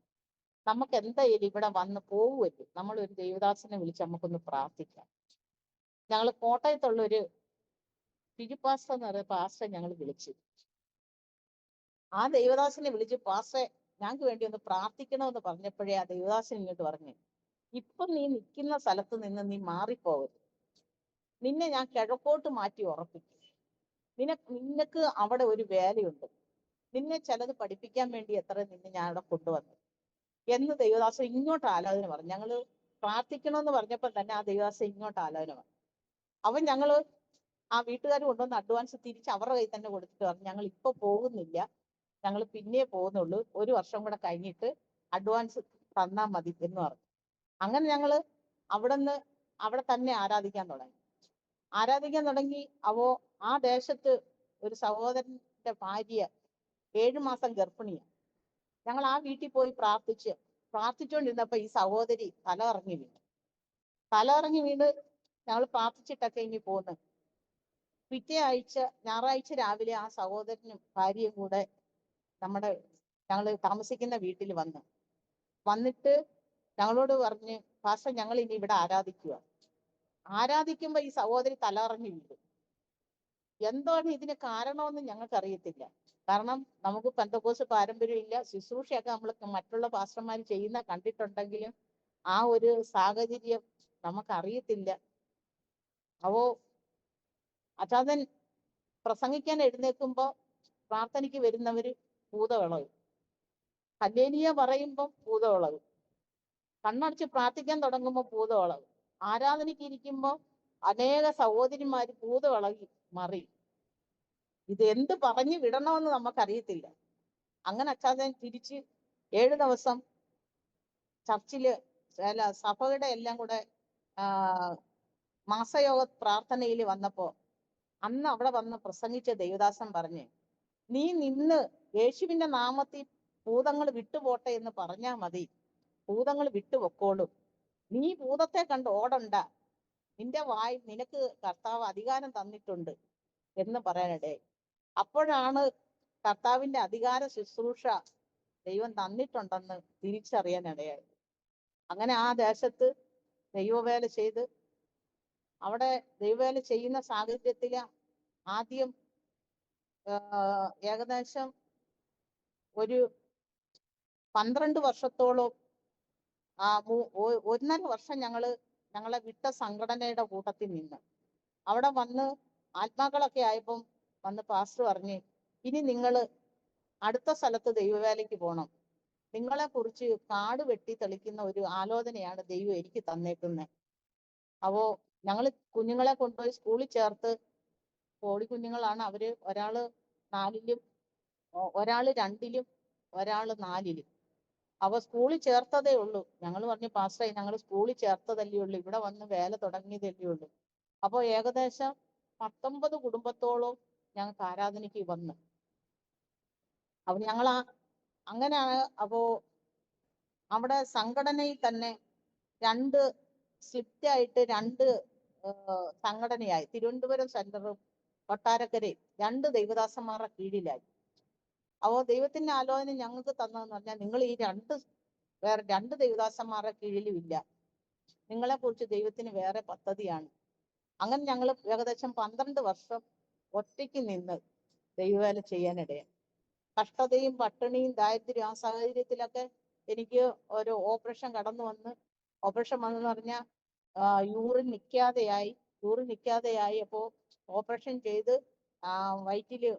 B: നമുക്ക് എന്തായാലും ഇവിടെ വന്ന് പോവുമല്ലോ, നമ്മളൊരു ദേവദാസനെ വിളിച്ച് നമുക്കൊന്ന് പ്രാർത്ഥിക്കാം. ഞങ്ങൾ കോട്ടയത്തുള്ള ഒരു ഫിലിപ്പാസ്റ്റർ എന്ന് പറയുന്ന പാസ്റ്റർ ഞങ്ങൾ വിളിച്ചു. ആ ദൈവദാസനെ വിളിച്ച്, പാസ്റ്ററെ ഞങ്ങൾക്ക് വേണ്ടി ഒന്ന് പ്രാർത്ഥിക്കണമെന്ന് പറഞ്ഞപ്പോഴേ ആ ദൈവദാസൻ ഇങ്ങോട്ട് പറഞ്ഞു, ഇപ്പൊ നീ നിൽക്കുന്ന സ്ഥലത്ത് നിന്ന് നീ മാറിപ്പോകരുത്, നിന്നെ ഞാൻ കിഴക്കോട്ട് മാറ്റി ഉറപ്പിക്കും. നിനക്ക് അവിടെ ഒരു വേലയുണ്ട്, നിന്നെ ചിലത് പഠിപ്പിക്കാൻ വേണ്ടി നിന്നെ ഞാൻ അവിടെ കൊണ്ടുവന്നു എന്ന് ദൈവദാസൻ ഇങ്ങോട്ട് ആലോചന പറഞ്ഞു. ഞങ്ങള് പ്രാർത്ഥിക്കണമെന്ന് പറഞ്ഞപ്പോൾ തന്നെ ആ ദൈവദാസൻ ഇങ്ങോട്ട് ആലോചന പറഞ്ഞു. അവൻ ഞങ്ങള് ആ വീട്ടുകാർ കൊണ്ടുവന്ന് അഡ്വാൻസ് തിരിച്ച് അവരുടെ കയ്യിൽ തന്നെ കൊടുത്തിട്ട് പറഞ്ഞു, ഞങ്ങൾ ഇപ്പൊ പോകുന്നില്ല, ഞങ്ങൾ പിന്നെ പോകുന്നുള്ളൂ, 1 വർഷം കൂടെ കഴിഞ്ഞിട്ട് അഡ്വാൻസ് തന്നാ മതി എന്ന് പറഞ്ഞു. അങ്ങനെ ഞങ്ങള് അവിടെ തന്നെ ആരാധിക്കാൻ തുടങ്ങി. ആ ദേശത്ത് ഒരു സഹോദരന്റെ ഭാര്യ 7 മാസം ഗർഭിണിയാണ്. ഞങ്ങൾ ആ വീട്ടിൽ പോയി പ്രാർത്ഥിച്ചുകൊണ്ടിരുന്നപ്പോ ഈ സഹോദരി തലകറങ്ങി വീണ് ഞങ്ങൾ പ്രാർത്ഥിച്ചിട്ടൊക്കെ ഇനി പോന്ന്. പിറ്റേ ആഴ്ച ഞായറാഴ്ച രാവിലെ ആ സഹോദരനും ഭാര്യയും കൂടെ ഞങ്ങൾ താമസിക്കുന്ന വീട്ടിൽ വന്നിട്ട് ഞങ്ങളോട് പറഞ്ഞ്, പാസ്റ്റർ ഞങ്ങൾ ഇനി ഇവിടെ ആരാധിക്കുമ്പോ ഈ സഹോദരി തലകറങ്ങി വീഴും. എന്താണ് ഇതിന് കാരണമെന്ന് ഞങ്ങൾക്ക് അറിയത്തില്ല. കാരണം നമുക്ക് പെന്തക്കോസ്ത് പാരമ്പര്യം ഇല്ല, ശുശ്രൂഷയൊക്കെ നമ്മൾ മറ്റുള്ള പാസ്റ്റർമാർ ചെയ്യുന്ന കണ്ടിട്ടുണ്ടെങ്കിലും ആ ഒരു സാഹചര്യം നമുക്കറിയത്തില്ല. അച്ചാതൻ പ്രസംഗിക്കാൻ എഴുന്നേൽക്കുമ്പോ പ്രാർത്ഥനയ്ക്ക് വരുന്നവര് ഭൂതവിളവും, ഹല്ലേലൂയ പറയുമ്പം ഭൂതവിളവും, കണ്ണടച്ച് പ്രാർത്ഥിക്കാൻ തുടങ്ങുമ്പോൾ ഭൂതവിളവും, ആരാധനയ്ക്ക് ഇരിക്കുമ്പോ അനേക സഹോദരിമാര് ഭൂതവിളകി മറിയും. ഇത് എന്ത് പറഞ്ഞു വിടണമെന്ന് നമുക്കറിയത്തില്ല. അങ്ങനെ അച്ചാതൻ തിരിച്ച് 7 ദിവസം ചർച്ചില് സഭയുടെ എല്ലാം കൂടെ മാസയോഗ പ്രാർത്ഥനയിൽ വന്നപ്പോ അന്ന് അവിടെ വന്ന് പ്രസംഗിച്ച ദൈവദാസൻ പറഞ്ഞ്, നീ നിന്ന് യേശുവിന്റെ നാമത്തിൽ ഭൂതങ്ങൾ വിട്ടുപോട്ടെ എന്ന് പറഞ്ഞാ മതി, ഭൂതങ്ങൾ വിട്ടുപൊക്കോളും, നീ ഭൂതത്തെ കണ്ട് ഓടണ്ട, നിനക്ക് കർത്താവ് അധികാരം തന്നിട്ടുണ്ട് എന്ന് പറയാനിടയായി. അപ്പോഴാണ് കർത്താവിന്റെ അധികാര ശുശ്രൂഷ ദൈവം തന്നിട്ടുണ്ടെന്ന് തിരിച്ചറിയാനിടയായി. അങ്ങനെ ആ ദേശത്ത് ദൈവവേല ചെയ്ത് അവിടെ ദൈവവേല ചെയ്യുന്ന സാഹചര്യത്തില് ആദ്യം ഏകദേശം ഒരു 12 വർഷത്തോളം 1.5 വർഷം ഞങ്ങളെ വിട്ട സംഘടനയുടെ കൂട്ടത്തിൽ നിന്ന് അവിടെ വന്ന് ആത്മാക്കളൊക്കെ ആയപ്പം വന്ന് പാസ്റ്റർ പറഞ്ഞ്, ഇനി നിങ്ങൾ അടുത്ത സ്ഥലത്ത് ദൈവവേലയ്ക്ക് പോകണം, നിങ്ങളെ കുറിച്ച് കാട് വെട്ടി തെളിക്കുന്ന ഒരു ആലോചനയാണ് ദൈവം എനിക്ക് തന്നേക്കുന്നത്. ഞങ്ങൾ കുഞ്ഞുങ്ങളെ കൊണ്ടുപോയി സ്കൂളിൽ ചേർത്ത്, കുഞ്ഞുങ്ങളാണ് അവര്, ഒരാള് 4-ലും ഒരാള് 2-ലും ഒരാള് 4-ലും. സ്കൂളിൽ ചേർത്തതേ ഉള്ളൂ. ഞങ്ങൾ പറഞ്ഞു, പാസ്റ്ററെ ഞങ്ങൾ സ്കൂളിൽ ചേർത്തതല്ലേ ഉള്ളൂ, ഇവിടെ വന്ന് വേല തുടങ്ങിയതല്ലേ ഉള്ളൂ. ഏകദേശം 19 കുടുംബത്തോളം ഞങ്ങൾക്ക് ആരാധനയ്ക്ക് വന്ന്. ഞങ്ങൾ അങ്ങനെയാണ്. അവിടെ സംഘടനയിൽ തന്നെ 2 ഷിഫ്റ്റ് ആയിട്ട് 2 സംഘടനയായി. തിരുവനന്തപുരം സെന്ററും കൊട്ടാരക്കരയും 2 ദൈവദാസന്മാരുടെ കീഴിലായി. ദൈവത്തിന്റെ ആലോചന ഞങ്ങൾക്ക് തന്നതെന്ന് പറഞ്ഞാൽ, നിങ്ങൾ ഈ 2 ദൈവദാസന്മാരുടെ കീഴിലും ഇല്ല, നിങ്ങളെ കുറിച്ച് ദൈവത്തിന് വേറെ പദ്ധതിയാണ്. അങ്ങനെ ഞങ്ങൾ ഏകദേശം 12 വർഷം ഒറ്റയ്ക്ക് നിന്ന് ദൈവവേല ചെയ്യാനിടയായി. കഷ്ടതയും പട്ടിണിയും ദാരിദ്ര്യം ആ സാഹചര്യത്തിലൊക്കെ എനിക്ക് ഒരു ഓപ്പറേഷൻ വന്നെന്ന് പറഞ്ഞാൽ യൂറിൻ നിൽക്കാതെയായി. അപ്പോൾ ഓപ്പറേഷൻ ചെയ്ത് വയറ്റില്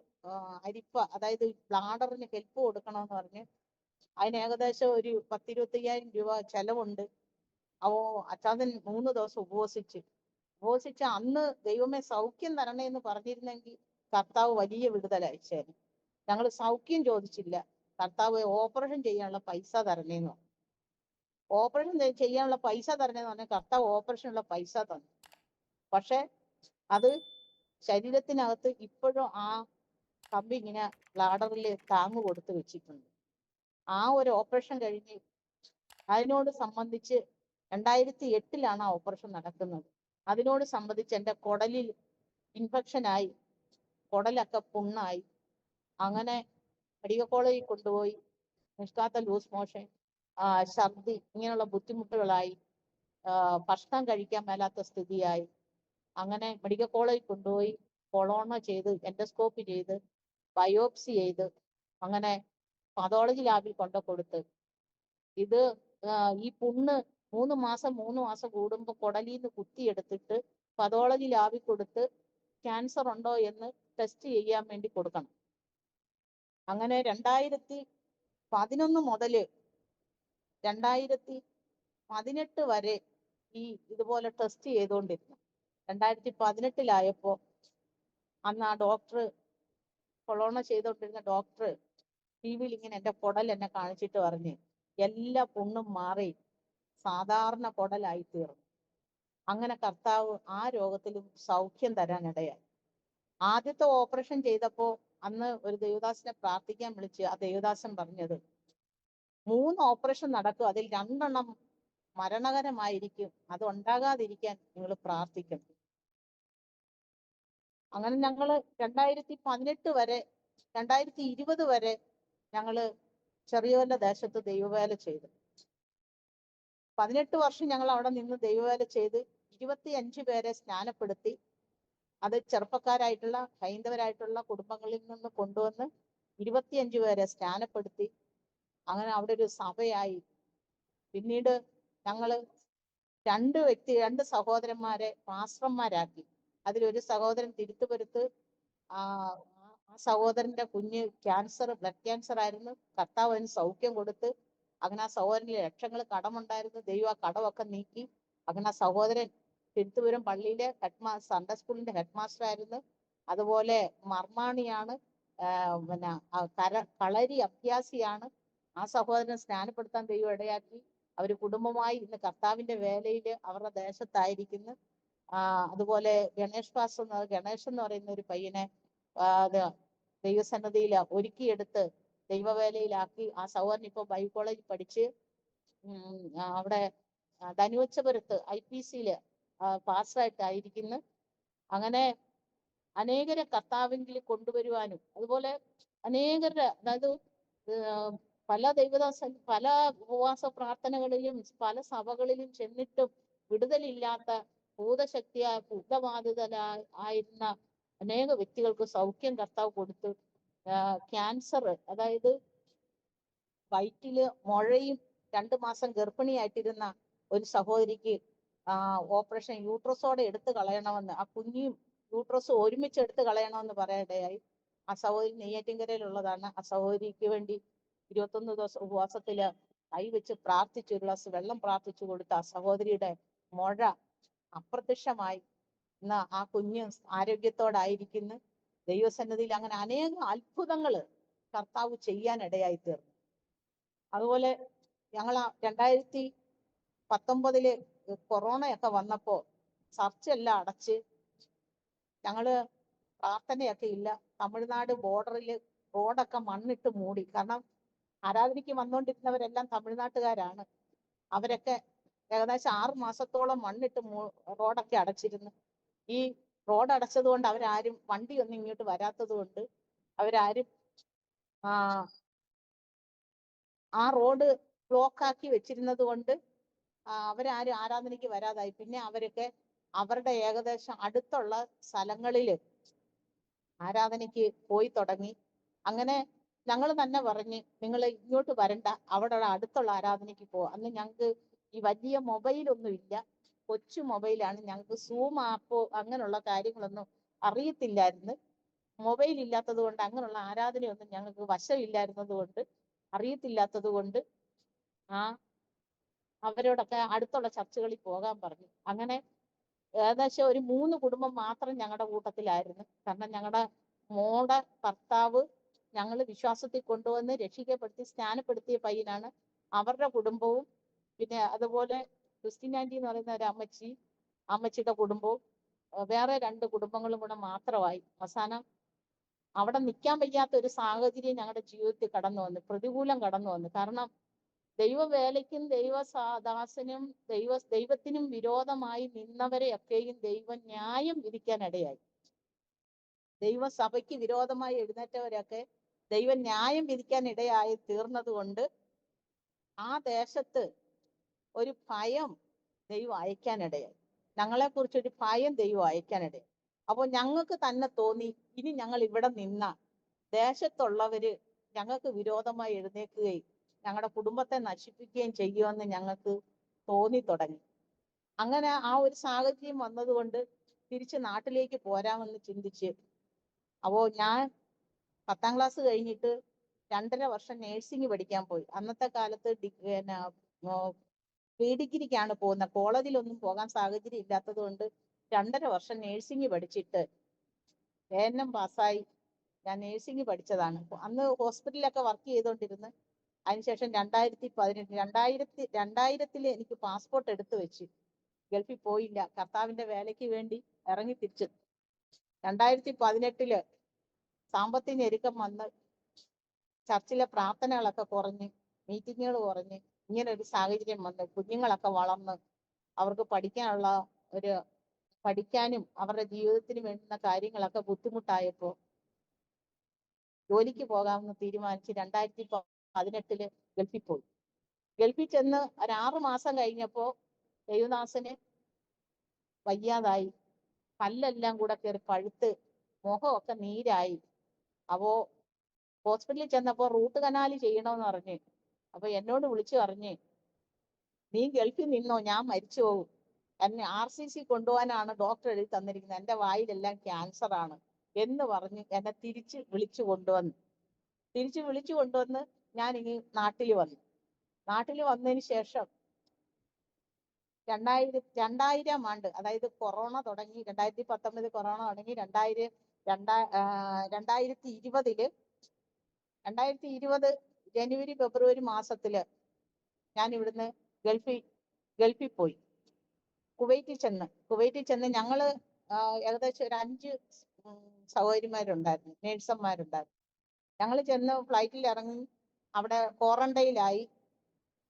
B: അരിപ്പ, അതായത് ബ്ലാഡറിന് ഹെൽപ്പ് കൊടുക്കണമെന്ന് പറഞ്ഞ് അതിന് ഏകദേശം ഒരു 10-25,000 രൂപ ചെലവുണ്ട്. അച്ചാതൻ 3 ദിവസം ഉപവസിച്ച് അന്ന് ദൈവമേ സൗഖ്യം തരണേന്ന് പറഞ്ഞിരുന്നെങ്കിൽ കർത്താവ് വലിയ വിടുതൽ അയച്ചേനെ. ഞങ്ങൾ സൗഖ്യം ചോദിച്ചില്ല, കർത്താവ് ഓപ്പറേഷൻ ചെയ്യാനുള്ള പൈസ തരണേന്ന് പറഞ്ഞു. ഓപ്പറേഷൻ ചെയ്യാനുള്ള പൈസ തരണേന്ന് പറഞ്ഞാൽ കർത്താവ് ഓപ്പറേഷനുള്ള പൈസ തന്നു. പക്ഷെ അത് ശരീരത്തിനകത്ത് ഇപ്പോഴും ആ കമ്പി ഇങ്ങനെ ബ്ലാഡറിൽ താങ്ങ് കൊടുത്ത് വെച്ചിട്ടുണ്ട്. ആ ഒരു ഓപ്പറേഷൻ കഴിഞ്ഞ് അതിനോട് സംബന്ധിച്ച് 2008 ആ ഓപ്പറേഷൻ നടക്കുന്നത്. അതിനോട് സംബന്ധിച്ച് എൻ്റെ കുടലിൽ ഇൻഫെക്ഷനായി, കുടലൊക്കെ പുണ്ണായി. അങ്ങനെ മെഡിക്കൽ കോളേജിൽ കൊണ്ടുപോയി. നിഷ്കാത്ത ലൂസ് മോഷൻ, ഛർദി, ഇങ്ങനെയുള്ള ബുദ്ധിമുട്ടുകളായി. ഭക്ഷണം കഴിക്കാൻ മേലാത്ത സ്ഥിതിയായി. അങ്ങനെ മെഡിക്കൽ കോളേജിൽ കൊണ്ടുപോയി കൊളോണ ചെയ്ത്, എൻഡോസ്കോപ്പി ചെയ്ത്, ബയോപ്സി ചെയ്ത്, അങ്ങനെ പതോളജി ലാബിൽ കൊണ്ടു കൊടുത്ത്. ഇത് ഈ പുണ്ണ് 3 മാസം കൂടുമ്പോൾ കുടലിന്ന് കുത്തിയെടുത്തിട്ട് പതോളജി ലാബിൽ കൊടുത്ത് ക്യാൻസർ ഉണ്ടോ എന്ന് ടെസ്റ്റ് ചെയ്യാൻ വേണ്ടി കൊടുക്കണം. അങ്ങനെ 2011 മുതൽ 2018 വരെ ഈ ഇതുപോലെ ടെസ്റ്റ് ചെയ്തുകൊണ്ടിരുന്നു. 2018 അന്ന് ആ ഡോക്ടർ, കൊളോണ ചെയ്തുകൊണ്ടിരുന്ന ഡോക്ടർ ടിവിയിൽ ഇങ്ങനെ എൻ്റെ കുടൽ എന്നെ കാണിച്ചിട്ട് പറഞ്ഞ് എല്ലാ പുണ്ണും മാറി സാധാരണ കുടലായി തീർന്നു. അങ്ങനെ കർത്താവ് ആ രോഗത്തിലും സൗഖ്യം തരാനിടയായി. ആദ്യത്തെ ഓപ്പറേഷൻ ചെയ്തപ്പോ അന്ന് ഒരു ദേവദാസനെ പ്രാർത്ഥിക്കാൻ വിളിച്ച് ആ ദേവദാസൻ പറഞ്ഞത്, 3 ഓപ്പറേഷൻ നടക്കും, അതിൽ 2 മരണകരമായിരിക്കും, അത് ഉണ്ടാകാതിരിക്കാൻ നിങ്ങൾ പ്രാർത്ഥിക്കണം. അങ്ങനെ ഞങ്ങള് 2018 വരെ 2020 വരെ ഞങ്ങള് ചെറിയവല്ല ദേശത്ത് ദൈവവേല ചെയ്തു. 18 വർഷം ഞങ്ങൾ അവിടെ നിന്ന് ദൈവവേല ചെയ്ത് 25 പേരെ സ്നാനപ്പെടുത്തി. അത് ചെറുപ്പക്കാരായിട്ടുള്ള ഹൈന്ദവരായിട്ടുള്ള കുടുംബങ്ങളിൽ നിന്ന് കൊണ്ടുവന്ന് 25 പേരെ സ്നാനപ്പെടുത്തി. അങ്ങനെ അവിടെ ഒരു സഭയായി. പിന്നീട് ഞങ്ങള് 2 സഹോദരന്മാരെ പാസ്റ്റർമാരാക്കി. അതിലൊരു സഹോദരൻ തിരുത്തുപുരത്ത്, ആ സഹോദരന്റെ കുഞ്ഞ് ബ്ലഡ് ക്യാൻസർ ആയിരുന്നു. കർത്താവ് അതിന് സൗഖ്യം കൊടുത്ത്. അങ്ങനെ ആ സഹോദരന് ലക്ഷങ്ങൾ കടമുണ്ടായിരുന്നു. ദൈവം ആ കടമൊക്കെ നീക്കി. അങ്ങനെ ആ സഹോദരൻ തിരുത്തുപുരം പള്ളിയിലെ സൺഡേ സ്കൂളിന്റെ ഹെഡ് മാസ്റ്റർ ആയിരുന്നു. അതുപോലെ മർമാണിയാണ്, പിന്നെ കളരി അഭ്യാസിയാണ്. ആ സഹോദരനെ സ്നാനപ്പെടുത്താൻ ദൈവം ഇടയാക്കി. അവര് കുടുംബമായി ഇന്ന് കർത്താവിന്റെ വേലയിൽ അവരുടെ ദേശത്തായിരിക്കുന്നു. അതുപോലെ ഗണേഷ് എന്ന് പറയുന്ന ഒരു പയ്യനെ ദൈവസന്നദ്ധിയിൽ ഒരുക്കിയെടുത്ത് ദൈവവേലയിലാക്കി. ആ സഹോദരൻ ഇപ്പൊ ബൈബിൾ കോളേജിൽ പഠിച്ച് അവിടെ ധനുവച്ചപുരത്ത് IPC-യില് പാസ്റ്ററായിട്ടായിരിക്കുന്നു. അങ്ങനെ അനേകരെ കർത്താവിങ്കിൽ കൊണ്ടുവരുവാനും, അതുപോലെ അനേകരുടെ, അതായത് പല പല ഉപവാസ പ്രാർത്ഥനകളിലും പല സഭകളിലും ചെന്നിട്ടും വിടുതലില്ലാത്ത ഭൂതബാധിതരായിരുന്ന അനേക വ്യക്തികൾക്ക് സൗഖ്യം കർത്താവ് കൊടുത്തു. ക്യാൻസർ, അതായത് വയറ്റില് മുഴയും 2 മാസം ഗർഭിണിയായിട്ടിരുന്ന ഒരു സഹോദരിക്ക് ഓപ്പറേഷൻ യൂട്രസോടെ എടുത്തു കളയണമെന്ന്, ആ കുഞ്ഞിയും യൂട്രസും ഒരുമിച്ച് എടുത്തു കളയണമെന്ന് പറയാനിടയായി. ആ സഹോദരി നെയ്യാറ്റിൻകരയിലുള്ളതാണ്. ആ സഹോദരിക്ക് വേണ്ടി 21 ദിവസം ഉപവാസത്തില് കൈവച്ച് പ്രാർത്ഥിച്ച്, ഒരു ഗ്ലാസ് വെള്ളം പ്രാർത്ഥിച്ചു കൊടുത്ത ആ സഹോദരിയുടെ മുഴ അപ്രത്യക്ഷമായി. ഇന്ന് ആ കുഞ്ഞ് ആരോഗ്യത്തോടായിരിക്കുന്നു. ദൈവസന്നിധിയിൽ അങ്ങനെ അനേക അത്ഭുതങ്ങള് കർത്താവ് ചെയ്യാനിടയായി തീർന്നു. അതുപോലെ ഞങ്ങൾ 2019 കൊറോണയൊക്കെ വന്നപ്പോ ചർച്ചെല്ലാം അടച്ച്, ഞങ്ങള് പ്രാർത്ഥനയൊക്കെ ഇല്ല. തമിഴ്നാട് ബോർഡറിൽ റോഡൊക്കെ മണ്ണിട്ട് മൂടി. കാരണം ആരാധനയ്ക്ക് വന്നുകൊണ്ടിരുന്നവരെല്ലാം തമിഴ്നാട്ടുകാരാണ്. അവരൊക്കെ ഏകദേശം 6 മാസത്തോളം മണ്ണിട്ട് റോഡൊക്കെ അടച്ചിരുന്നു. ഈ റോഡ് അടച്ചത് കൊണ്ട് അവരാരും വണ്ടിയൊന്നും ഇങ്ങോട്ട് വരാത്തത് കൊണ്ട് അവരാരും ആ റോഡ് ബ്ലോക്കാക്കി വെച്ചിരുന്നത് കൊണ്ട് അവരാരും ആരാധനയ്ക്ക് വരാതായി. പിന്നെ അവരൊക്കെ അവരുടെ ഏകദേശം അടുത്തുള്ള സ്ഥലങ്ങളില് ആരാധനയ്ക്ക് പോയി തുടങ്ങി. അങ്ങനെ ഞങ്ങൾ തന്നെ പറഞ്ഞ്, നിങ്ങൾ ഇങ്ങോട്ട് വരണ്ട, അവിടെ അടുത്തുള്ള ആരാധനയ്ക്ക് പോവാം. അന്ന് ഞങ്ങൾക്ക് ഈ വലിയ മൊബൈലൊന്നും ഇല്ല, കൊച്ചു മൊബൈലാണ്. ഞങ്ങൾക്ക് സൂം ആപ്പോ അങ്ങനെയുള്ള കാര്യങ്ങളൊന്നും അറിയത്തില്ലായിരുന്നു. മൊബൈൽ ഇല്ലാത്തത് കൊണ്ട് അങ്ങനെയുള്ള ആരാധനയൊന്നും ഞങ്ങൾക്ക് വശമില്ലായിരുന്നത് കൊണ്ട്, അറിയത്തില്ലാത്തത് കൊണ്ട് അവരോടൊക്കെ അടുത്തുള്ള ചർച്ചുകളിൽ പോകാൻ പറഞ്ഞു. അങ്ങനെ ഏകദേശം ഒരു 3 കുടുംബം മാത്രം ഞങ്ങളുടെ കൂട്ടത്തിലായിരുന്നു. കാരണം ഞങ്ങളുടെ മോടെ ഭർത്താവ് ഞങ്ങൾ വിശ്വാസത്തിൽ കൊണ്ടുവന്ന് രക്ഷിക്കപ്പെടുത്തി സ്നാനപ്പെടുത്തിയ പയ്യനാണ്. അവരുടെ കുടുംബവും, പിന്നെ അതുപോലെ ക്രിസ്ത്യൻ ആന്റി എന്ന് പറയുന്ന ഒരു അമ്മച്ചിയുടെ കുടുംബവും, വേറെ 2 കുടുംബങ്ങളും കൂടെ മാത്രമായി. അവസാനം അവിടെ നിൽക്കാൻ വയ്യാത്ത ഒരു സാഹചര്യം ഞങ്ങളുടെ ജീവിതത്തിൽ കടന്നു വന്നു, പ്രതികൂലം കടന്നു വന്നു. കാരണം ദൈവവേലയ്ക്കും ദൈവദാസനും ദൈവത്തിനും വിരോധമായി നിന്നവരെയൊക്കെയും ദൈവം ന്യായം വിധിക്കാൻ ഇടയായി. ദൈവസഭയ്ക്ക് വിരോധമായി എഴുന്നേറ്റവരൊക്കെ ദൈവം ന്യായം വിധിക്കാൻ ഇടയായി തീർന്നത് കൊണ്ട് ആ ദേശത്ത് ഒരു ഭയം ദൈവം അയക്കാനിടയായി. ഞങ്ങളെ കുറിച്ചൊരു ഭയം ദൈവം അയക്കാനിടയായി. അപ്പോൾ ഞങ്ങൾക്ക് തന്നെ തോന്നി, ഇനി ഞങ്ങൾ ഇവിടെ നിന്ന ദേശത്തുള്ളവര് ഞങ്ങൾക്ക് വിരോധമായി എഴുന്നേൽക്കുകയും ഞങ്ങളുടെ കുടുംബത്തെ നശിപ്പിക്കുകയും ചെയ്യുമെന്ന് ഞങ്ങൾക്ക് തോന്നി തുടങ്ങി. അങ്ങനെ ആ ഒരു സാഹചര്യം വന്നതുകൊണ്ട് തിരിച്ച് നാട്ടിലേക്ക് പോരാമെന്ന് ചിന്തിച്ച്, അപ്പോ ഞാൻ 10ാം ക്ലാസ് കഴിഞ്ഞിട്ട് 2.5 വർഷം നേഴ്സിംഗ് പഠിക്കാൻ പോയി. അന്നത്തെ കാലത്ത് പ്രീ ഡിഗ്രിക്കാണ് പോകുന്നത്. കോളേജിലൊന്നും പോകാൻ സാഹചര്യം ഇല്ലാത്തത് കൊണ്ട് 2.5 വർഷം നേഴ്സിംഗ് പഠിച്ചിട്ട് ANM പാസ്സായി. ഞാൻ നേഴ്സിംഗ് പഠിച്ചതാണ്. അന്ന് ഹോസ്പിറ്റലിലൊക്കെ വർക്ക് ചെയ്തുകൊണ്ടിരുന്ന് അതിനുശേഷം 2000 എനിക്ക് പാസ്പോർട്ട് എടുത്തു വെച്ച് ഗൾഫിൽ പോയില്ല. കർത്താവിന്റെ വേലയ്ക്ക് വേണ്ടി ഇറങ്ങി തിരിച്ചു. 2018 സാമ്പത്തിക ഞെരുക്കം വന്ന് ചർച്ചിലെ പ്രാർത്ഥനകളൊക്കെ കുറഞ്ഞ്, മീറ്റിങ്ങുകൾ കുറഞ്ഞ്, ഇങ്ങനെ ഒരു സാഹചര്യം വന്ന് കുഞ്ഞുങ്ങളൊക്കെ വളർന്ന് അവർക്ക് പഠിക്കാനും അവരുടെ ജീവിതത്തിന് വേണ്ടുന്ന കാര്യങ്ങളൊക്കെ ബുദ്ധിമുട്ടായപ്പോൾ ജോലിക്ക് പോകാമെന്ന് തീരുമാനിച്ച് 2018 ഗൾഫിൽ പോയി. ഗൾഫിൽ ചെന്ന് ഒരു 6 മാസം കഴിഞ്ഞപ്പോ ദേവദാസന് വയ്യാതായി. പല്ലെല്ലാം കൂടെ കയറി പഴുത്ത് മുഖമൊക്കെ നീരായി. അപ്പോ ഹോസ്പിറ്റലിൽ ചെന്നപ്പോ റൂട്ട് കനാല് ചെയ്യണമെന്ന് പറഞ്ഞ്, അപ്പൊ എന്നോട് വിളിച്ചു പറഞ്ഞ്, നീ ഗൾഫിൽ നിന്നോ, ഞാൻ മരിച്ചു പോകും. എന്നെ RCC കൊണ്ടുപോകാനാണ് ഡോക്ടർ എഴുതി തന്നിരിക്കുന്നത്, എന്റെ വായിലെല്ലാം ക്യാൻസർ ആണ് എന്ന് പറഞ്ഞ് എന്നെ തിരിച്ച് വിളിച്ചു കൊണ്ടുവന്ന് ഞാൻ ഇനി നാട്ടിൽ വന്നു. നാട്ടിൽ വന്നതിന് ശേഷം 2000 ആണ്ട്, അതായത് കൊറോണ തുടങ്ങി, 2019 കൊറോണ തുടങ്ങി. 2020 ജനുവരി ഫെബ്രുവരി മാസത്തില് ഞാൻ ഇവിടുന്ന് ഗൾഫിൽ പോയി. കുവൈറ്റിൽ ചെന്ന് ഞങ്ങള് ഏകദേശം ഒരു 5 സഹോദരിമാരുണ്ടായിരുന്നു, നേഴ്സന്മാരുണ്ടായിരുന്നു. ഞങ്ങൾ ചെന്ന് ഫ്ലൈറ്റിൽ ഇറങ്ങി, അവിടെ ക്വാറന്റൈനിലായി.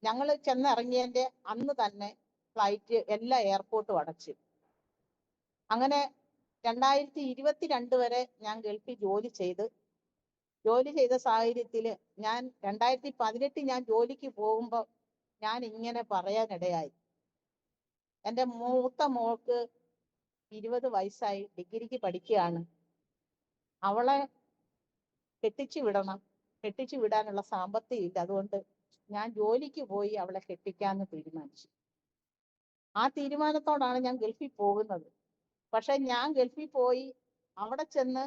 B: ഞങ്ങൾ ചെന്നിറങ്ങിയതിന്റെ അന്ന് തന്നെ ഫ്ലൈറ്റ് എല്ലാ എയർപോർട്ടും അടച്ചു. അങ്ങനെ 2022 വരെ ഞാൻ ഗൾഫിൽ ജോലി ചെയ്ത സാഹചര്യത്തില് ഞാൻ 2018 ഞാൻ ജോലിക്ക് പോകുമ്പോൾ ഞാൻ ഇങ്ങനെ പറയാനിടയായി. എൻ്റെ മൂത്ത മോൾക്ക് 20 വയസ്സായി, ഡിഗ്രിക്ക് പഠിക്കുകയാണ്. അവളെ കെട്ടിച്ചു വിടാനുള്ള സാമ്പത്തികം ഇല്ല. അതുകൊണ്ട് ഞാൻ ജോലിക്ക് പോയി അവളെ കെട്ടിക്കാന്ന് തീരുമാനിച്ചു. ആ തീരുമാനത്തോടാണ് ഞാൻ ഗൾഫിൽ പോകുന്നത്. പക്ഷെ ഞാൻ ഗൾഫിൽ പോയി അവിടെ ചെന്ന്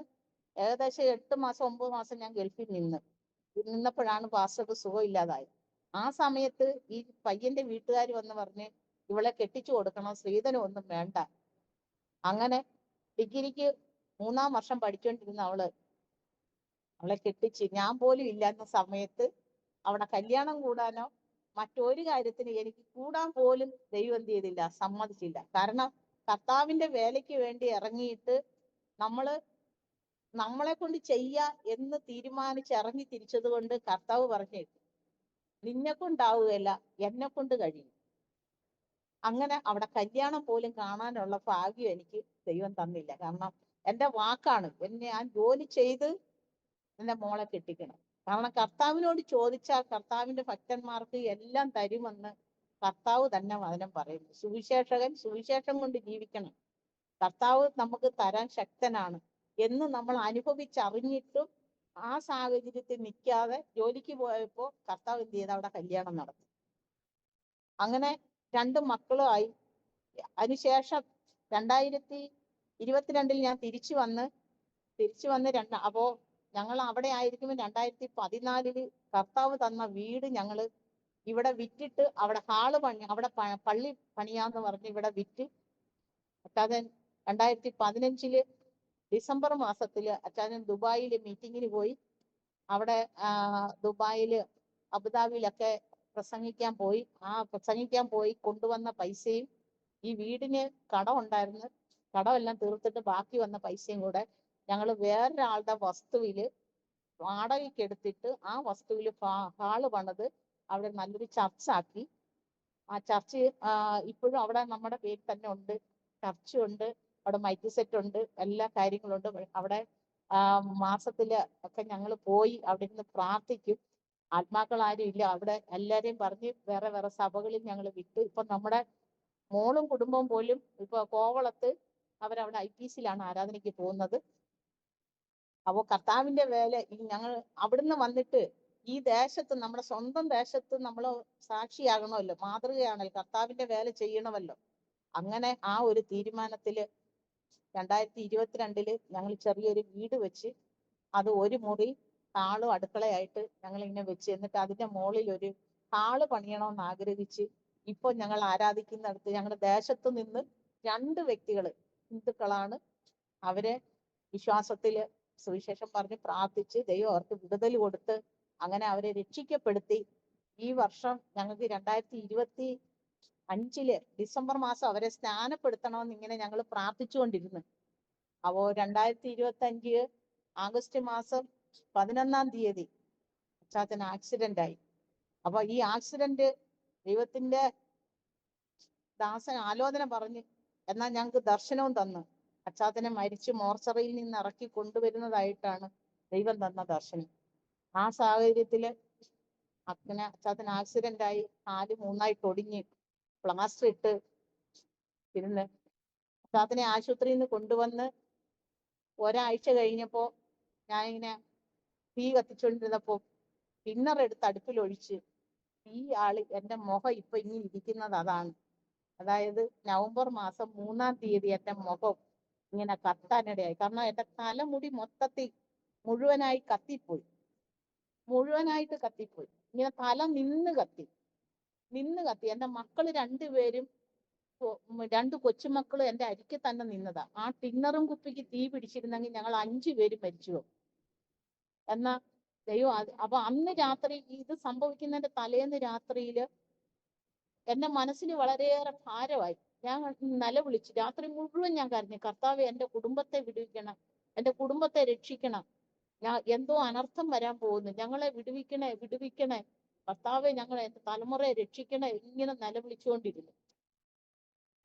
B: ഏകദേശം 8 മാസം 9 മാസം ഞാൻ ഗൾഫിൽ നിന്നപ്പോഴാണ് പാസ്റ്റർക്ക് സുഖമില്ലാതായത്. ആ സമയത്ത് ഈ പയ്യന്റെ വീട്ടുകാർ വന്ന് പറഞ്ഞ്, ഇവളെ കെട്ടിച്ചു കൊടുക്കണം, സ്ത്രീധനം ഒന്നും വേണ്ട. അങ്ങനെ ഡിഗ്രിക്ക് 3-ാം വർഷം പഠിച്ചുകൊണ്ടിരുന്ന അവളെ കെട്ടിച്ച്, ഞാൻ പോലും ഇല്ലാത്ത സമയത്ത് അവിടെ കല്യാണം കൂടാനോ മറ്റൊരു കാര്യത്തിന് എനിക്ക് കൂടാൻ പോലും ദൈവം എന്ത് ചെയ്തില്ല, സമ്മതിച്ചില്ല. കാരണം കർത്താവിന്റെ വേലയ്ക്ക് വേണ്ടി ഇറങ്ങിയിട്ട് നമ്മളെ കൊണ്ട് എന്ന് തീരുമാനിച്ച് ഇറങ്ങി തിരിച്ചത് കൊണ്ട് കർത്താവ് പറഞ്ഞു, നിന്നെ കൊണ്ടാവുകയല്ല, എന്നെ കൊണ്ട് കഴിയും. അങ്ങനെ അവിടെ കല്യാണം പോലും കാണാനുള്ള ഭാഗ്യം എനിക്ക് ദൈവം തന്നില്ല. കാരണം എൻ്റെ വാക്കാണ്, ഞാൻ ജോലി ചെയ്ത് എൻ്റെ മോളെ കെട്ടിക്കണം. കാരണം കർത്താവിനോട് ചോദിച്ചാൽ കർത്താവിന്റെ ഭക്തന്മാർക്ക് എല്ലാം തരുമെന്ന് കർത്താവ് തന്നെ വചനം പറയുന്നു. സുവിശേഷം കൊണ്ട് ജീവിക്കണം, കർത്താവ് നമുക്ക് തരാൻ ശക്തനാണ് എന്ന് നമ്മൾ അനുഭവിച്ചറിഞ്ഞിട്ടും ആ സാഹചര്യത്തിൽ നിൽക്കാതെ ജോലിക്ക് പോയപ്പോ കർത്താവ് എന്ത് ചെയ്ത് അവിടെ കല്യാണം നടത്തി. അങ്ങനെ 2 മക്കളുമായി. അതിനുശേഷം 2022 ഞാൻ തിരിച്ചു വന്ന് അപ്പോ ഞങ്ങൾ അവിടെ ആയിരിക്കുമ്പോൾ 2014 കർത്താവ് തന്ന വീട് ഞങ്ങള് ഇവിടെ വിറ്റിട്ട് അവിടെ അവിടെ പള്ളി പണിയാന്ന് പറഞ്ഞ് ഇവിടെ വിറ്റ് അച്ഛൻ 2015 ഡിസംബർ മാസത്തില് അച്ഛൻ ദുബായിൽ മീറ്റിങ്ങിന് പോയി. അവിടെ ദുബായില് അബുദാബിയിലൊക്കെ പ്രസംഗിക്കാൻ പോയി കൊണ്ടുവന്ന പൈസയും ഈ വീടിന് കടം ഉണ്ടായിരുന്നു, കടമെല്ലാം തീർത്തിട്ട് ബാക്കി വന്ന പൈസയും കൂടെ ഞങ്ങൾ വേറൊരാളുടെ വസ്തുവില് വാടകയ്ക്ക് എടുത്തിട്ട് ആ വസ്തുവില് ഹാള് പണിത് അവിടെ നല്ലൊരു ചർച്ച് ആക്കി. ആ ചർച്ച് ഇപ്പോഴും അവിടെ നമ്മുടെ പേര് തന്നെ ഉണ്ട്. ചർച്ചും ഉണ്ട്, അവിടെ മൈക്ക് സെറ്റ് ഉണ്ട്, എല്ലാ കാര്യങ്ങളുണ്ട്. അവിടെ മാസത്തില് ഒക്കെ ഞങ്ങൾ പോയി അവിടെ ഇരുന്ന് പ്രാർത്ഥിക്കും. ആത്മാക്കൾ ആരും ഇല്ല അവിടെ. എല്ലാരെയും പറഞ്ഞ് വേറെ വേറെ സഭകളിൽ ഞങ്ങൾ വിട്ടു. ഇപ്പൊ നമ്മുടെ മോളും കുടുംബവും പോലും ഇപ്പൊ കോവളത്ത് അവരവിടെ IPCയിലാണ് ആരാധനയ്ക്ക് പോകുന്നത്. അപ്പോ കർത്താവിന്റെ വേല ഞങ്ങൾ അവിടുന്ന് വന്നിട്ട് ഈ ദേശത്ത്, നമ്മുടെ സ്വന്തം ദേശത്ത് നമ്മൾ സാക്ഷിയാകണമല്ലോ, മാതൃകയാണല്ലോ, കർത്താവിന്റെ വേല ചെയ്യണമല്ലോ. അങ്ങനെ ആ ഒരു തീരുമാനത്തില് 2022 ഞങ്ങൾ ചെറിയൊരു വീട് വെച്ച്, അത് ഒരു മുറി ഹാളും അടുക്കളയായിട്ട് ഞങ്ങൾ ഇങ്ങനെ വെച്ച്, എന്നിട്ട് അതിന്റെ മുകളിൽ ഒരു ഹാള് പണിയണമെന്ന് ആഗ്രഹിച്ച് ഇപ്പൊ ഞങ്ങൾ ആരാധിക്കുന്നിടത്ത് ഞങ്ങളുടെ ദേശത്ത് നിന്ന് 2 വ്യക്തികള് ഹിന്ദുക്കളാണ്. അവരെ വിശ്വാസത്തില് സുവിശേഷം പറഞ്ഞ് പ്രാർത്ഥിച്ച് ദൈവം അവർക്ക് വിടുതൽ കൊടുത്ത് അങ്ങനെ അവരെ രക്ഷിക്കപ്പെടുത്തി. ഈ വർഷം ഞങ്ങൾക്ക് 2025 ഡിസംബർ മാസം അവരെ സ്നാനപ്പെടുത്തണമെന്ന് ഇങ്ങനെ ഞങ്ങൾ പ്രാർത്ഥിച്ചുകൊണ്ടിരുന്നു. അപ്പോ 2025 ആഗസ്റ്റ് മാസം 11-ാം തീയതി അച്ചാച്ചൻ ആക്സിഡന്റ് ആയി. അപ്പൊ ഈ ആക്സിഡന്റ് ദൈവത്തിന്റെ ദാസൻ ആലോചന പറഞ്ഞ് എന്നാൽ ഞങ്ങൾക്ക് ദർശനവും തന്നു. അച്ചാച്ചനെ മരിച്ച് മോർച്ചറിയിൽ നിന്ന് ഇറക്കി കൊണ്ടുവരുന്നതായിട്ടാണ് ദൈവം തന്ന ദർശനം. ആ സാഹചര്യത്തില് അച്ചാച്ചൻ ആക്സിഡന്റ് ആയി, 4 മൂന്നായിട്ട് ഒടിഞ്ഞ് പ്ലാസ്റ്റർ ഇട്ട് ഇരുന്ന് അച്ചാച്ചനെ ആശുപത്രിയിൽ നിന്ന് കൊണ്ടുവന്ന് ഒരാഴ്ച കഴിഞ്ഞപ്പോ ഞാനിങ്ങനെ തീ കത്തിച്ചോണ്ടിരുന്നപ്പോ എടുത്ത് അടുപ്പിലൊഴിച്ച് ഈ ആള് എന്റെ മുഖം ഇപ്പൊ ഇങ്ങനെ ഇരിക്കുന്നത് അതാണ്. അതായത് നവംബർ മാസം 3-ാം തീയതി എന്റെ മുഖം ഇങ്ങനെ കത്താനിടയായി. കാരണം എന്റെ തലമുടി മൊത്തത്തിൽ മുഴുവനായി കത്തിപ്പോയി, മുഴുവനായിട്ട് കത്തിപ്പോയി. ഇങ്ങനെ തല നിന്ന് കത്തി. എന്റെ മക്കള് 2 പേരും 2 കൊച്ചുമക്കളും എന്റെ അരിക്ക് തന്നെ നിന്നതാ. ആ ടിന്നറും കുപ്പിക്ക് തീ പിടിച്ചിരുന്നെങ്കിൽ ഞങ്ങൾ 5 പേരും മരിച്ചു പോകും. എന്നാ ദൈവം അപ്പൊ അന്ന് രാത്രി ഇത് സംഭവിക്കുന്നതിന്റെ തലേന്ന് രാത്രിയില് എന്റെ മനസ്സിന് വളരെയേറെ ഭാരമായി. ഞാൻ നിലവിളിച്ചു. രാത്രി മുഴുവൻ ഞാൻ കരഞ്ഞു, കർത്താവേ എന്റെ കുടുംബത്തെ വിടുവിക്കണം, എന്റെ കുടുംബത്തെ രക്ഷിക്കണം, ഞാൻ എന്തോ അനർത്ഥം വരാൻ പോകുന്നു, ഞങ്ങളെ വിടുവിക്കണേ കർത്താവെ, ഞങ്ങളെ എന്റെ തലമുറയെ രക്ഷിക്കണേ, ഇങ്ങനെ നിലവിളിച്ചുകൊണ്ടിരുന്നു.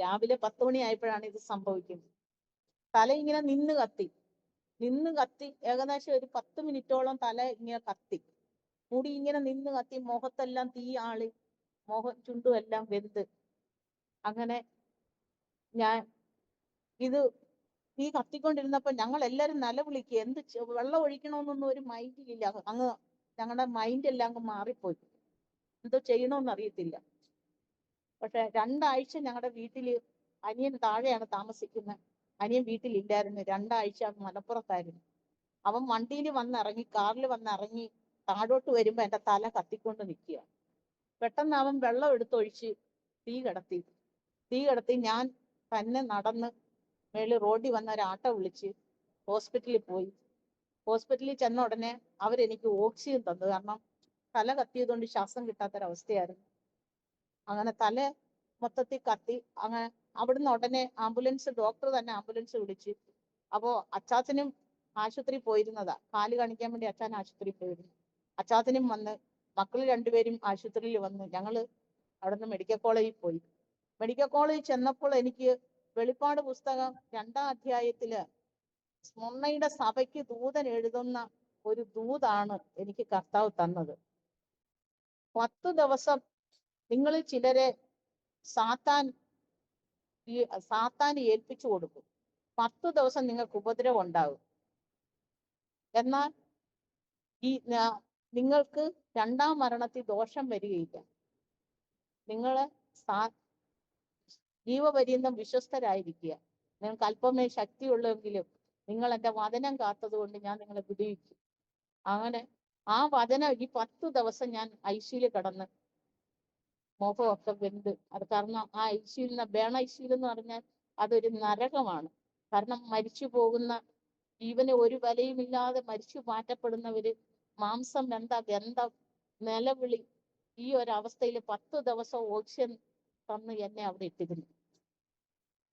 B: രാവിലെ 10 മണിയായപ്പോഴാണ് ഇത് സംഭവിക്കുന്നത്. തല ഇങ്ങനെ നിന്ന് കത്തി ഏകദേശം ഒരു 10 മിനിറ്റോളം തല ഇങ്ങനെ കത്തി, മുടി ഇങ്ങനെ നിന്ന് കത്തി, മുഖത്തെല്ലാം തീ ആളി, മുഖം ചുണ്ടും എല്ലാം വെന്ത്. അങ്ങനെ ഞാൻ ഇത് തീ കത്തിക്കൊണ്ടിരുന്നപ്പോ ഞങ്ങൾ എല്ലാരും നിലവിളിക്കുക, വെള്ളം ഒഴിക്കണമെന്നൊന്നും ഒരു മൈൻഡിലില്ല. അങ്ങ് ഞങ്ങളുടെ മൈൻഡ് എല്ലാം അങ്ങ് മാറിപ്പോയി, എന്തോ ചെയ്യണമെന്ന് അറിയത്തില്ല. പക്ഷെ 2 ആഴ്ച ഞങ്ങളുടെ വീട്ടില്, അനിയൻ താഴെയാണ് താമസിക്കുന്നത്, അനിയൻ വീട്ടിലില്ലായിരുന്നു. 2 ആഴ്ച മലപ്പുറത്തായിരുന്നു. അവൻ വണ്ടിയിൽ വന്നിറങ്ങി, കാറിൽ വന്നിറങ്ങി താഴോട്ട് വരുമ്പോ എന്റെ തല കത്തിക്കൊണ്ട് നിൽക്കുക. പെട്ടെന്ന് അവൻ വെള്ളം എടുത്തൊഴിച്ച് തീ കിടത്തി. ഞാൻ തന്നെ നടന്ന് റോഡിൽ വന്ന ഒരു ആട്ടോ വിളിച്ച് ഹോസ്പിറ്റലിൽ പോയി. ഹോസ്പിറ്റലിൽ ചെന്ന ഉടനെ അവരെനിക്ക് ഓക്സിജൻ തന്നു. കാരണം തല കത്തിയതുകൊണ്ട് ശ്വാസം കിട്ടാത്തൊരവസ്ഥയായിരുന്നു. അങ്ങനെ തല മൊത്തത്തിൽ കത്തി. അങ്ങനെ അവിടുന്ന് ഉടനെ ഡോക്ടർ തന്നെ ആംബുലൻസ് വിളിച്ച്. അപ്പോ അച്ചാച്ചനും ആശുപത്രി പോയിരുന്നതാ, കാല് കാണിക്കാൻ വേണ്ടി അച്ഛൻ ആശുപത്രി പോയിരുന്നു. അച്ചാച്ചനും വന്ന്, മക്കള് 2 പേരും ആശുപത്രിയിൽ വന്ന്. ഞങ്ങള് അവിടുന്ന് മെഡിക്കൽ കോളേജിൽ പോയി. മെഡിക്കൽ കോളേജിൽ ചെന്നപ്പോൾ എനിക്ക് വെളിപ്പാട് പുസ്തകം 2-ാം അധ്യായത്തില് സ്മുർണ്ണയുടെ സഭയ്ക്ക് ദൂതൻ എഴുതുന്ന ഒരു ദൂതാണ് എനിക്ക് കർത്താവ് തന്നത്. 10 ദിവസം നിങ്ങളിൽ ചിലരെ സാത്താൻ ഏൽപ്പിച്ചു കൊടുക്കും. 10 ദിവസം നിങ്ങൾക്ക് ഉപദ്രവം ഉണ്ടാകും. എന്നാൽ നിങ്ങൾക്ക് 2-ാം മരണത്തിൽ ദോഷം വരികയില്ല. നിങ്ങള് ജീവപര്യന്തം വിശ്വസ്തരായിരിക്കുക. നിങ്ങൾക്ക് അല്പമേ ശക്തിയുള്ളെങ്കിലും നിങ്ങൾ എന്റെ വചനം കാത്തതുകൊണ്ട് ഞാൻ നിങ്ങളെ വിടുവിക്കും. അങ്ങനെ ആ വചനം ഈ 10 ദിവസം ഞാൻ ICU കിടന്ന് മുഖമൊക്കെ വെന്ത്. അത് കാരണം ആ ICU എന്ന് പറഞ്ഞാൽ അതൊരു നരകമാണ്. കാരണം മരിച്ചു പോകുന്ന, ജീവന് ഒരു വിലയുമില്ലാതെ മരിച്ചു മാറ്റപ്പെടുന്നവര് മാംസം ഗന്ധം നിലവിളി, ഈ ഒരവസ്ഥയിൽ 10 ദിവസം ഓക്സിജൻ തന്ന് എന്നെ അവിടെ ഇട്ടിരുന്നു.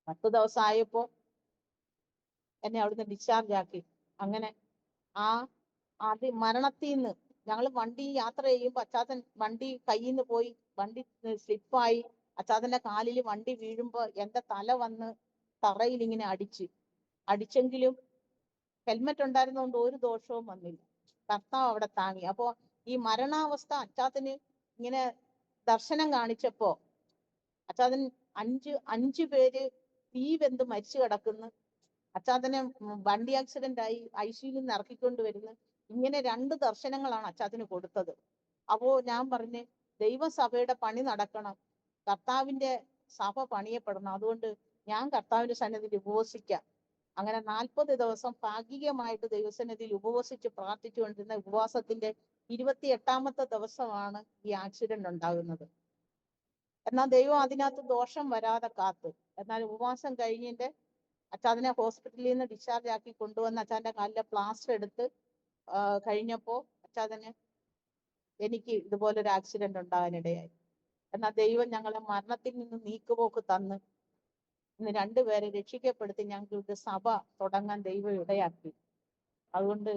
B: 10 ദിവസം ആയപ്പോ എന്നെ അവിടുന്ന് ഡിസ്ചാർജ് ആക്കി. അങ്ങനെ മരണത്തിൽ നിന്ന് ഞങ്ങൾ വണ്ടി യാത്ര ചെയ്യുമ്പോൾ അച്ചാച്ചൻ വണ്ടി കയ്യിൽ നിന്ന് പോയി, വണ്ടി സ്ലിപ്പായി, അച്ചാച്ചന്റെ കാലിൽ വണ്ടി വീഴുമ്പോ എന്റെ തല വന്ന് തറയിൽ ഇങ്ങനെ അടിച്ചെങ്കിലും ഹെൽമെറ്റ് ഉണ്ടായിരുന്നതുകൊണ്ട് ഒരു ദോഷവും വന്നില്ല. കർത്താവ് അവിടെ താങ്ങി. അപ്പോ ഈ മരണാവസ്ഥ അച്ചാച്ചന് ഇങ്ങനെ ദർശനം കാണിച്ചപ്പോ അച്ചാച്ചൻ അഞ്ചു പേര് തീ വെന്ത് മരിച്ചു കിടക്കുന്നു. അച്ചാച്ചനെ വണ്ടി ആക്സിഡന്റ് ആയി ICUയിൽ നിന്ന് ഇറക്കിക്കൊണ്ട് വരുന്നു. ഇങ്ങനെ 2 ദർശനങ്ങളാണ് അച്ചാച്ചന് കൊടുത്തത്. അപ്പോ ഞാൻ പറഞ്ഞ് ദൈവസഭയുടെ പണി നടക്കണം, കർത്താവിന്റെ സഭ പണിയപ്പെടണം, അതുകൊണ്ട് ഞാൻ കർത്താവിന്റെ സന്നിധിയിൽ ഉപവസിക്കാം. അങ്ങനെ 40 ദിവസം ഭാഗികമായിട്ട് ദൈവസന്നിധിയിൽ ഉപവസിച്ച് പ്രാർത്ഥിച്ചുകൊണ്ടിരുന്ന ഉപവാസത്തിന്റെ 28ാമത്തെ ദിവസമാണ് ഈ ആക്സിഡന്റ് ഉണ്ടാകുന്നത്. എന്നാൽ ദൈവം അതിനകത്ത് ദോഷം വരാതെ കാത്തു. എന്നാൽ ഉപവാസം കഴിഞ്ഞിട്ട് അച്ചാച്ചനെ ഹോസ്പിറ്റലിൽ നിന്ന് ഡിസ്ചാർജ് ആക്കി കൊണ്ടുവന്ന് അച്ചാച്ചന്റെ കാലിലെ പ്ലാസ്റ്റർ എടുത്ത് കഴിഞ്ഞപ്പോ അച്ചാച്ചന് എനിക്ക് ഇതുപോലൊരു ആക്സിഡന്റ് ഉണ്ടാകാനിടയായി. എന്നാൽ ദൈവം ഞങ്ങളെ മരണത്തിൽ നിന്ന് നീക്കുപോക്ക് തന്ന് ഇന്ന് 2 പേരെ രക്ഷിക്കപ്പെടുത്തി ഞങ്ങൾക്ക് സഭ തുടങ്ങാൻ ദൈവം ഇടയാക്കി. അതുകൊണ്ട്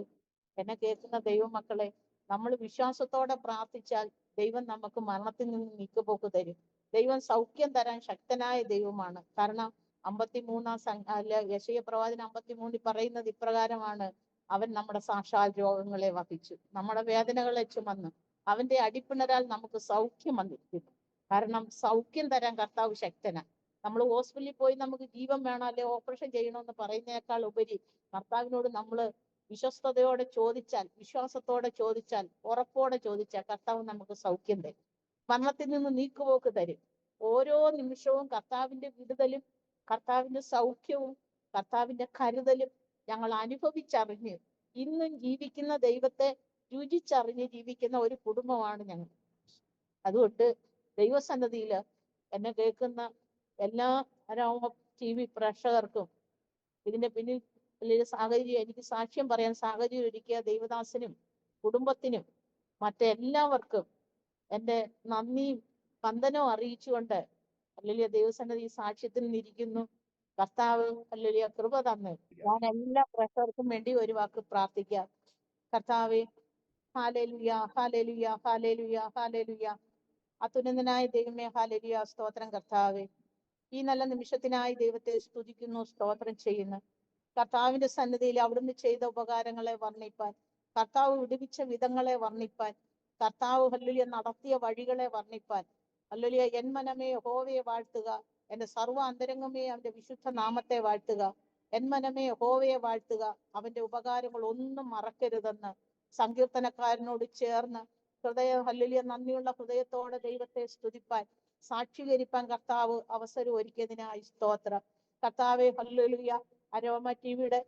B: എന്നെ കേൾക്കുന്ന ദൈവമക്കളെ, നമ്മൾ വിശ്വാസത്തോടെ പ്രാർത്ഥിച്ചാൽ ദൈവം നമുക്ക് മരണത്തിൽ നിന്ന് നീക്കുപോക്ക് തരും. ദൈവം സൗഖ്യം തരാൻ ശക്തനായ ദൈവമാണ്. കാരണം 53 യെശയ്യാ പ്രവാചകൻ 53 പറയുന്നത് ഇപ്രകാരമാണ്: അവൻ നമ്മുടെ സാക്ഷാൽ രോഗങ്ങളെ വഹിച്ചു, നമ്മുടെ വേദനകളെ ചുമന്ന് അവന്റെ അടിപ്പിണരാൽ നമുക്ക് സൗഖ്യം വന്നിരിക്കുന്നു. കാരണം സൗഖ്യം തരാൻ കർത്താവ് ശക്തനാണ്. നമ്മൾ ഹോസ്പിറ്റലിൽ പോയി നമുക്ക് ജീവൻ വേണം, അല്ലെ ഓപ്പറേഷൻ ചെയ്യണമെന്ന് പറയുന്നതിനേക്കാൾ ഉപരി കർത്താവിനോട് നമ്മൾ വിശ്വസ്തയോടെ ചോദിച്ചാൽ, വിശ്വാസത്തോടെ ചോദിച്ചാൽ, ഉറപ്പോടെ ചോദിച്ചാൽ കർത്താവ് നമുക്ക് സൗഖ്യം തരും, മരണത്തിൽ നിന്ന് നീക്കുപോക്ക് തരും. ഓരോ നിമിഷവും കർത്താവിന്റെ വിടുതലും കർത്താവിന്റെ സൗഖ്യവും കർത്താവിന്റെ കരുതലും ഞങ്ങൾ അനുഭവിച്ചറിഞ്ഞ് ഇന്നും ജീവിക്കുന്ന ദൈവത്തെ രുചിച്ചറിഞ്ഞ് ജീവിക്കുന്ന ഒരു കുടുംബമാണ് ഞങ്ങൾ. അതുകൊണ്ട് ദൈവസന്നിധിയില് എന്നെ കേൾക്കുന്ന എല്ലാ TV പ്രേക്ഷകർക്കും ഇതിന്റെ പിന്നിൽ വലിയൊരു സാഹചര്യം, എനിക്ക് സാക്ഷ്യം പറയാൻ സാഹചര്യം ഒരുക്കിയ ദൈവദാസനും കുടുംബത്തിനും മറ്റെല്ലാവർക്കും എന്റെ നന്ദിയും വന്ദനവും അറിയിച്ചുകൊണ്ട് ഹല്ലേലൂയ ദൈവസന്നിധി സാക്ഷ്യത്തിൽ നിന്നിരിക്കുന്നു. കർത്താവ് ഹല്ലേലൂയ കൃപ തന്ന് ഞാൻ എല്ലാ പ്രേക്ഷകർക്കും വേണ്ടി ഒരു വാക്ക് പ്രാർത്ഥിക്കാം. കർത്താവേ, ഹല്ലേലൂയ, ഹല്ലേലൂയ, ഹല്ലേലൂയ, ഹല്ലേലൂയ. അത്യുന്നതനായ ദൈവമേ, ഹല്ലേലൂയ, സ്തോത്രം കർത്താവേ. ഈ നല്ല നിമിഷത്തിനായി ദൈവത്തെ സ്തുതിക്കുന്നു, സ്തോത്രം ചെയ്യുന്നു. കർത്താവിന്റെ സന്നിധിയിൽ അവിടുന്ന് ചെയ്ത ഉപകാരങ്ങളെ വർണ്ണിപ്പാൻ, കർത്താവ് വിടുവിച്ച വിധങ്ങളെ വർണ്ണിപ്പാൻ, കർത്താവ് ഹല്ലേലൂയ നടത്തിയ വഴികളെ വർണ്ണിപ്പാൻ, ഹല്ലേലൂയ എൻ മനമേ യഹോവയെ വാഴ്ത്തുക, എന്റെ സർവ്വ അന്തരംഗമേ അവന്റെ വിശുദ്ധ നാമത്തെ വാഴ്ത്തുക, എൻ മനമേ യഹോവയെ വാഴ്ത്തുക, അവന്റെ ഉപകാരങ്ങൾ ഒന്നും മറക്കരുതെന്ന് സങ്കീർത്തനക്കാരനോട് ചേർന്ന് ഹല്ലേലൂയ നന്ദിയുള്ള ഹൃദയത്തോടെ ദൈവത്തെ സ്തുതിപ്പാൻ, സാക്ഷീകരിപ്പാൻ കർത്താവ് അവസരം ഒരുക്കിയതിനായി സ്തോത്രം. കർത്താവെ ഹല്ലേലൂയ, അരോമ TVയുടെ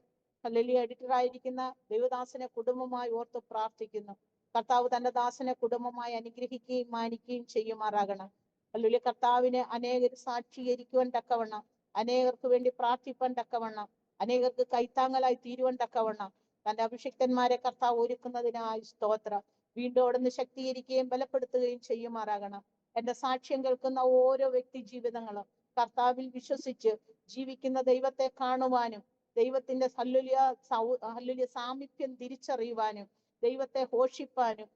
B: ഹല്ലേലൂയ എഡിറ്ററായിരിക്കുന്ന ദൈവദാസനെ കുടുംബമായി ഓർത്ത് പ്രാർത്ഥിക്കുന്നു. കർത്താവ് തന്റെ ദാസനെ കുടുംബമായി അനുഗ്രഹിക്കുകയും മാനിക്കുകയും ചെയ്യുമാറാകണം. ഹല്ലേലൂയ കർത്താവിനെ അനേകർ സാക്ഷീകരിക്കുവാൻ തക്കവണ്ണം, അനേകർക്ക് വേണ്ടി പ്രാർത്ഥിപ്പാൻ തക്കവണ്ണം, അനേകർക്ക് കൈത്താങ്ങലായി തീരുവാൻ തക്കവണ്ണം തന്റെ അഭിഷിക്തന്മാരെ കർത്താവ് ഒരുക്കുന്നതിനായി സ്തോത്രം. വീണ്ടും അവിടുന്ന് ശക്തീകരിക്കുകയും ബലപ്പെടുത്തുകയും ചെയ്യുമാറാകണം. എന്റെ സാക്ഷ്യം കേൾക്കുന്ന ഓരോ വ്യക്തി ജീവിതങ്ങളും കർത്താവിൽ വിശ്വസിച്ച് ജീവിക്കുന്ന ദൈവത്തെ കാണുവാനും, ദൈവത്തിന്റെ ഹല്ലേലൂയ സാമീപ്യം തിരിച്ചറിയുവാനും, ദൈവത്തെ ഘോഷിപ്പാനും,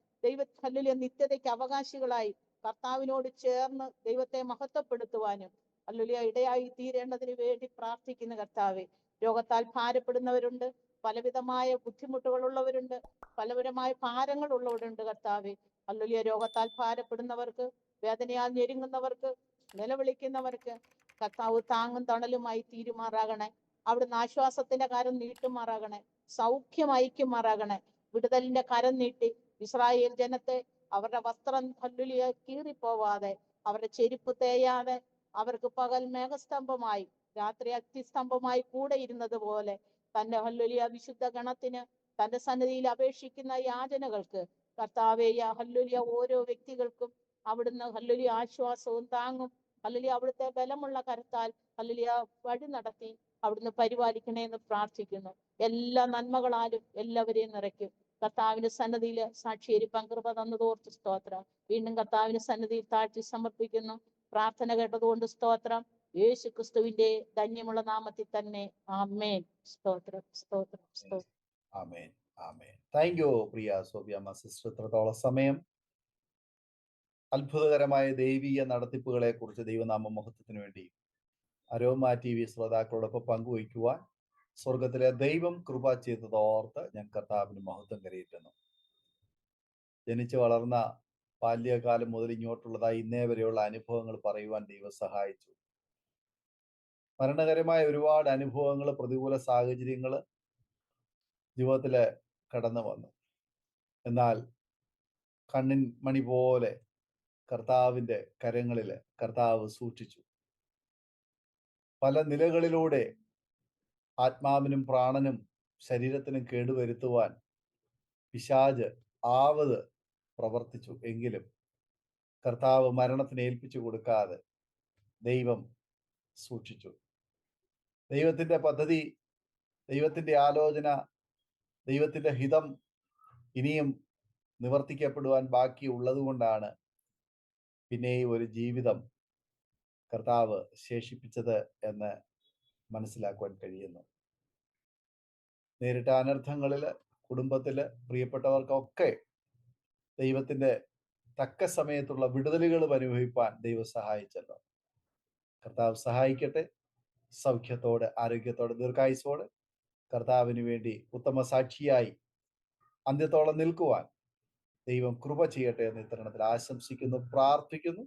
B: ഹല്ലേലൂയ നിത്യതയ്ക്ക് അവകാശികളായി കർത്താവിനോട് ചേർന്ന് ദൈവത്തെ മഹത്വപ്പെടുത്തുവാനും ഹല്ലേലൂയ ഇടയായി തീരേണ്ടതിന് വേണ്ടി പ്രാർത്ഥിക്കുന്ന കർത്താവെ. രോഗത്താൽ ഭാരപ്പെടുന്നവരുണ്ട്, പലവിധമായ ബുദ്ധിമുട്ടുകളുള്ളവരുണ്ട്, പലവിധമായ ഭാരങ്ങൾ ഉള്ളവരുണ്ട് കർത്താവെ. ഹല്ലേലൂയ രോഗത്താൽ ഭാരപ്പെടുന്നവർക്ക്, വേദനയാൽ ഞെരുങ്ങുന്നവർക്ക്, നിലവിളിക്കുന്നവർക്ക് കർത്താവ് താങ്ങും തണലുമായി തീരുമാറാകണേ. അവിടുന്ന് ആശ്വാസത്തിന്റെ കരം നീട്ടുമാറാകണേ, സൗഖ്യം അയക്കുമാറാകണേ. വിടുതലിന്റെ കരം നീട്ടി ഇസ്രായേൽ ജനത്തെ അവരുടെ വസ്ത്രം ഹല്ലേലൂയ കീറിപ്പോവാതെ, അവരുടെ ചെരുപ്പ് തേയാതെ, അവർക്ക് പകൽ മേഘസ്തംഭമായി രാത്രി അഗ്നിസ്തംഭമായി കൂടെ ഇരുന്നത് പോലെ തന്റെ ഹല്ലേലൂയ വിശുദ്ധ ഗണത്തിന് തന്റെ സന്നിധിയിൽ അപേക്ഷിക്കുന്ന യാചനകൾക്ക് കർത്താവേ ഹല്ലേലൂയ ഓരോ വ്യക്തികൾക്കും അവിടുന്ന് ഹല്ലേലൂയ ആശ്വാസവും താങ്ങും ഹല്ലേലൂയ അവിടുത്തെ ബലമുള്ള കരത്താൽ ഹല്ലേലൂയ വഴി നടത്തി അവിടുന്ന് പരിപാലിക്കണേ എന്ന് പ്രാർത്ഥിക്കുന്നു. എല്ലാ നന്മകളാലും എല്ലാവരെയും നിറയ്ക്കും. കർത്താവിന്റെ സന്നിധിയിൽ സാക്ഷീകരിപ്പാൻ കൃപ തന്നതോർത്ത് സ്തോത്രം. വീണ്ടും കർത്താവിന്റെ സന്നിധിയിൽ താഴ്ത്തി സമർപ്പിക്കുന്നു. പ്രാർത്ഥന കേട്ടതുകൊണ്ട് സ്തോത്രം. യേശു ക്രിസ്തുവിന്റെ ധന്യമുള്ള നാമത്തിൽ തന്നെ ആമേൻ. സ്തോത്രം, സ്തോത്രം, സ്തോത്രം.
A: ആമേൻ, ആമേൻ. താങ്ക് യു പ്രിയ സോഫിയമ്മ സിസ്റ്റർ. ഇത്രത്തോളം സമയം അത്ഭുതകരമായ ദൈവീയ നടത്തിപ്പുകളെ കുറിച്ച് ദൈവനാമ മഹത്വത്തിന് വേണ്ടി അരോമ TV ശ്രോതാക്കളോടൊപ്പം പങ്കുവയ്ക്കുവാൻ സ്വർഗത്തിലെ ദൈവം കൃപ ചെയ്തതോർത്ത് ഞാൻ കർത്താവിന് മഹത്വം കരയേറ്റുന്നു. ജനിച്ചു വളർന്ന ബാല്യകാലം മുതൽ ഇങ്ങോട്ടുള്ളതായി ഇന്നേ വരെയുള്ള അനുഭവങ്ങൾ പറയുവാൻ ദൈവം സഹായിച്ചു. മരണകരമായ ഒരുപാട് അനുഭവങ്ങൾ, പ്രതികൂല സാഹചര്യങ്ങൾ ജീവിതത്തില് കടന്നു വന്നു. എന്നാൽ കണ്ണിൻ മണി പോലെ കർത്താവിൻ്റെ കരങ്ങളിൽ കർത്താവ് സൂക്ഷിച്ചു. പല നിലകളിലൂടെ ആത്മാവിനും പ്രാണനും ശരീരത്തിനും കേടുവരുത്തുവാൻ പിശാച് ആവത് പ്രവർത്തിച്ചു. എങ്കിലും കർത്താവ് മരണത്തിന് ഏൽപ്പിച്ചു കൊടുക്കാതെ ദൈവം സൂക്ഷിച്ചു. ദൈവത്തിൻ്റെ പദ്ധതി, ദൈവത്തിൻ്റെ ആലോചന, ദൈവത്തിൻ്റെ ഹിതം ഇനിയും നിവർത്തിക്കപ്പെടുവാൻ ബാക്കിയുള്ളത് കൊണ്ടാണ് പിന്നെയും ഒരു ജീവിതം കർത്താവ് ശേഷിപ്പിച്ചത് എന്ന് മനസ്സിലാക്കുവാൻ കഴിയുന്നു. നേരിട്ട അനർത്ഥങ്ങളിൽ കുടുംബത്തിൽ പ്രിയപ്പെട്ടവർക്കൊക്കെ ദൈവത്തിൻ്റെ തക്ക സമയത്തുള്ള വിടുതലുകളും അനുഭവിപ്പാൻ ദൈവം സഹായിച്ചല്ലോ. കർത്താവ് സഹായിക്കട്ടെ. സൗഖ്യത്തോടെ, ആരോഗ്യത്തോടെ, ദീർഘായുസ്സോടെ കർത്താവിന് വേണ്ടി ഉത്തമ സാക്ഷിയായി അന്ത്യത്തോളം നിൽക്കുവാൻ ദൈവം കൃപ ചെയ്യട്ടെ എന്ന് ഇത്തരണത്തിൽ ആശംസിക്കുന്നു, പ്രാർത്ഥിക്കുന്നു.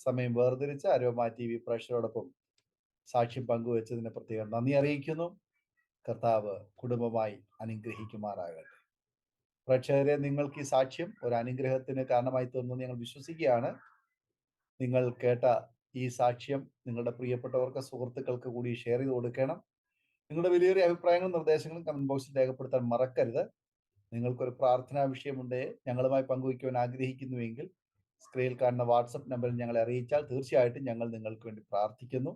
A: സമയം വേർതിരിച്ച് അരോമ TV പ്രേക്ഷകരോടൊപ്പം സാക്ഷ്യം പങ്കുവെച്ചതിന് പ്രത്യേകം നന്ദി അറിയിക്കുന്നു. കർത്താവ് കുടുംബമായി അനുഗ്രഹിക്കുമാറാകട്ടെ. പ്രേക്ഷകരെ, നിങ്ങൾക്ക് ഈ സാക്ഷ്യം ഒരു അനുഗ്രഹത്തിന് കാരണമായി തീർന്നു ഞങ്ങൾ വിശ്വസിക്കുകയാണ്. നിങ്ങൾ കേട്ട ഈ സാക്ഷ്യം നിങ്ങളുടെ പ്രിയപ്പെട്ടവർക്ക്, സുഹൃത്തുക്കൾക്ക് കൂടി ഷെയർ ചെയ്ത് കൊടുക്കണം. നിങ്ങളുടെ വിലയേറിയ അഭിപ്രായങ്ങളും നിർദ്ദേശങ്ങളും കമന്റ് ബോക്സിൽ രേഖപ്പെടുത്താൻ മറക്കരുത്. നിങ്ങൾക്കൊരു പ്രാർത്ഥനാ വിഷയമുണ്ട് ഞങ്ങളുമായി പങ്കുവയ്ക്കുവാൻ ആഗ്രഹിക്കുന്നുവെങ്കിൽ സ്ക്രീനിൽ കാണുന്ന വാട്സപ്പ് നമ്പറിൽ ഞങ്ങളെ അറിയിച്ചാൽ തീർച്ചയായിട്ടും ഞങ്ങൾ നിങ്ങൾക്ക് വേണ്ടി പ്രാർത്ഥിക്കുന്നു.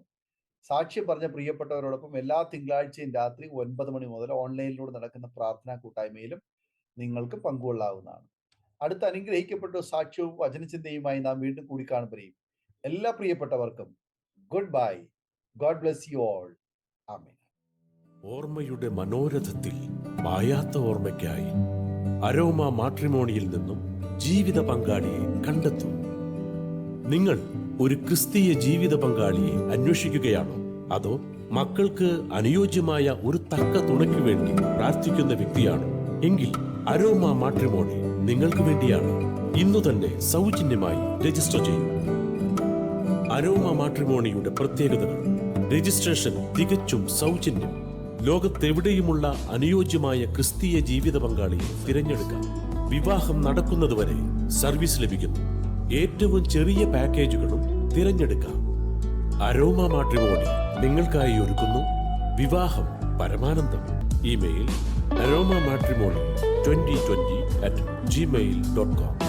A: സാക്ഷ്യം പറഞ്ഞ പ്രിയപ്പെട്ടവരോടൊപ്പം എല്ലാ തിങ്കളാഴ്ചയും രാത്രി 9 മണി മുതൽ ഓൺലൈനിലൂടെ നടക്കുന്ന പ്രാർത്ഥനാ കൂട്ടായ്മയിലും നിങ്ങൾക്ക് പങ്കുകൊള്ളാവുന്നതാണ്. അടുത്ത അനുഗ്രഹിക്കപ്പെട്ട സാക്ഷ്യവും വചനചിന്തയുമായി നാം വീണ്ടും കൂടിക്കാണുമ്പോഴേയും എല്ലാ പ്രിയപ്പെട്ടവർക്കും goodbye. God bless you all. ആമേൻ.
C: ഓർമ്മയുടെ മനോരഥത്തിൽ മായാത്ത ഓർമ്മയ്ക്കായി അരോമ മാട്രിമോണിയിൽ നിന്നും ജീവിത പങ്കാളിയെ കണ്ടെത്തൂ. നിങ്ങൾ ഒരു ക്രിസ്തീയ ജീവിത പങ്കാളിയെ അന്വേഷിക്കുകയാണോ? അതോ മക്കൾക്ക് അനുയോജ്യമായ ഒരു തക്ക തുണയ്ക്ക് വേണ്ടി പ്രാർത്ഥിക്കുന്ന വ്യക്തിയാണോ? എങ്കിൽ അരോമ മാട്രിമോണി നിങ്ങൾക്ക് വേണ്ടിയാണ്. ഇന്നു തന്നെ സൗജന്യമായി രജിസ്റ്റർ ചെയ്യൂ. അരോമ മാട്രിമോണിയുടെ പ്രത്യേകതകൾ: രജിസ്ട്രേഷൻ തികച്ചും സൗജന്യം. ലോകത്തെവിടെയുമുള്ള അനുയോജ്യമായ ക്രിസ്തീയ ജീവിത പങ്കാളിയെ തിരഞ്ഞെടുക്കാം. വിവാഹം നടക്കുന്നതുവരെ സർവീസ് ലഭിക്കുന്നു. ഏറ്റവും ചെറിയ പാക്കേജുകളും തിരഞ്ഞെടുക്കാം. അരോമ മാട്രിമോണി നിങ്ങൾക്കായി ഒരുക്കുന്നു വിവാഹം പരമാനന്ദം. Email aroma matrimony2020@gmail.com.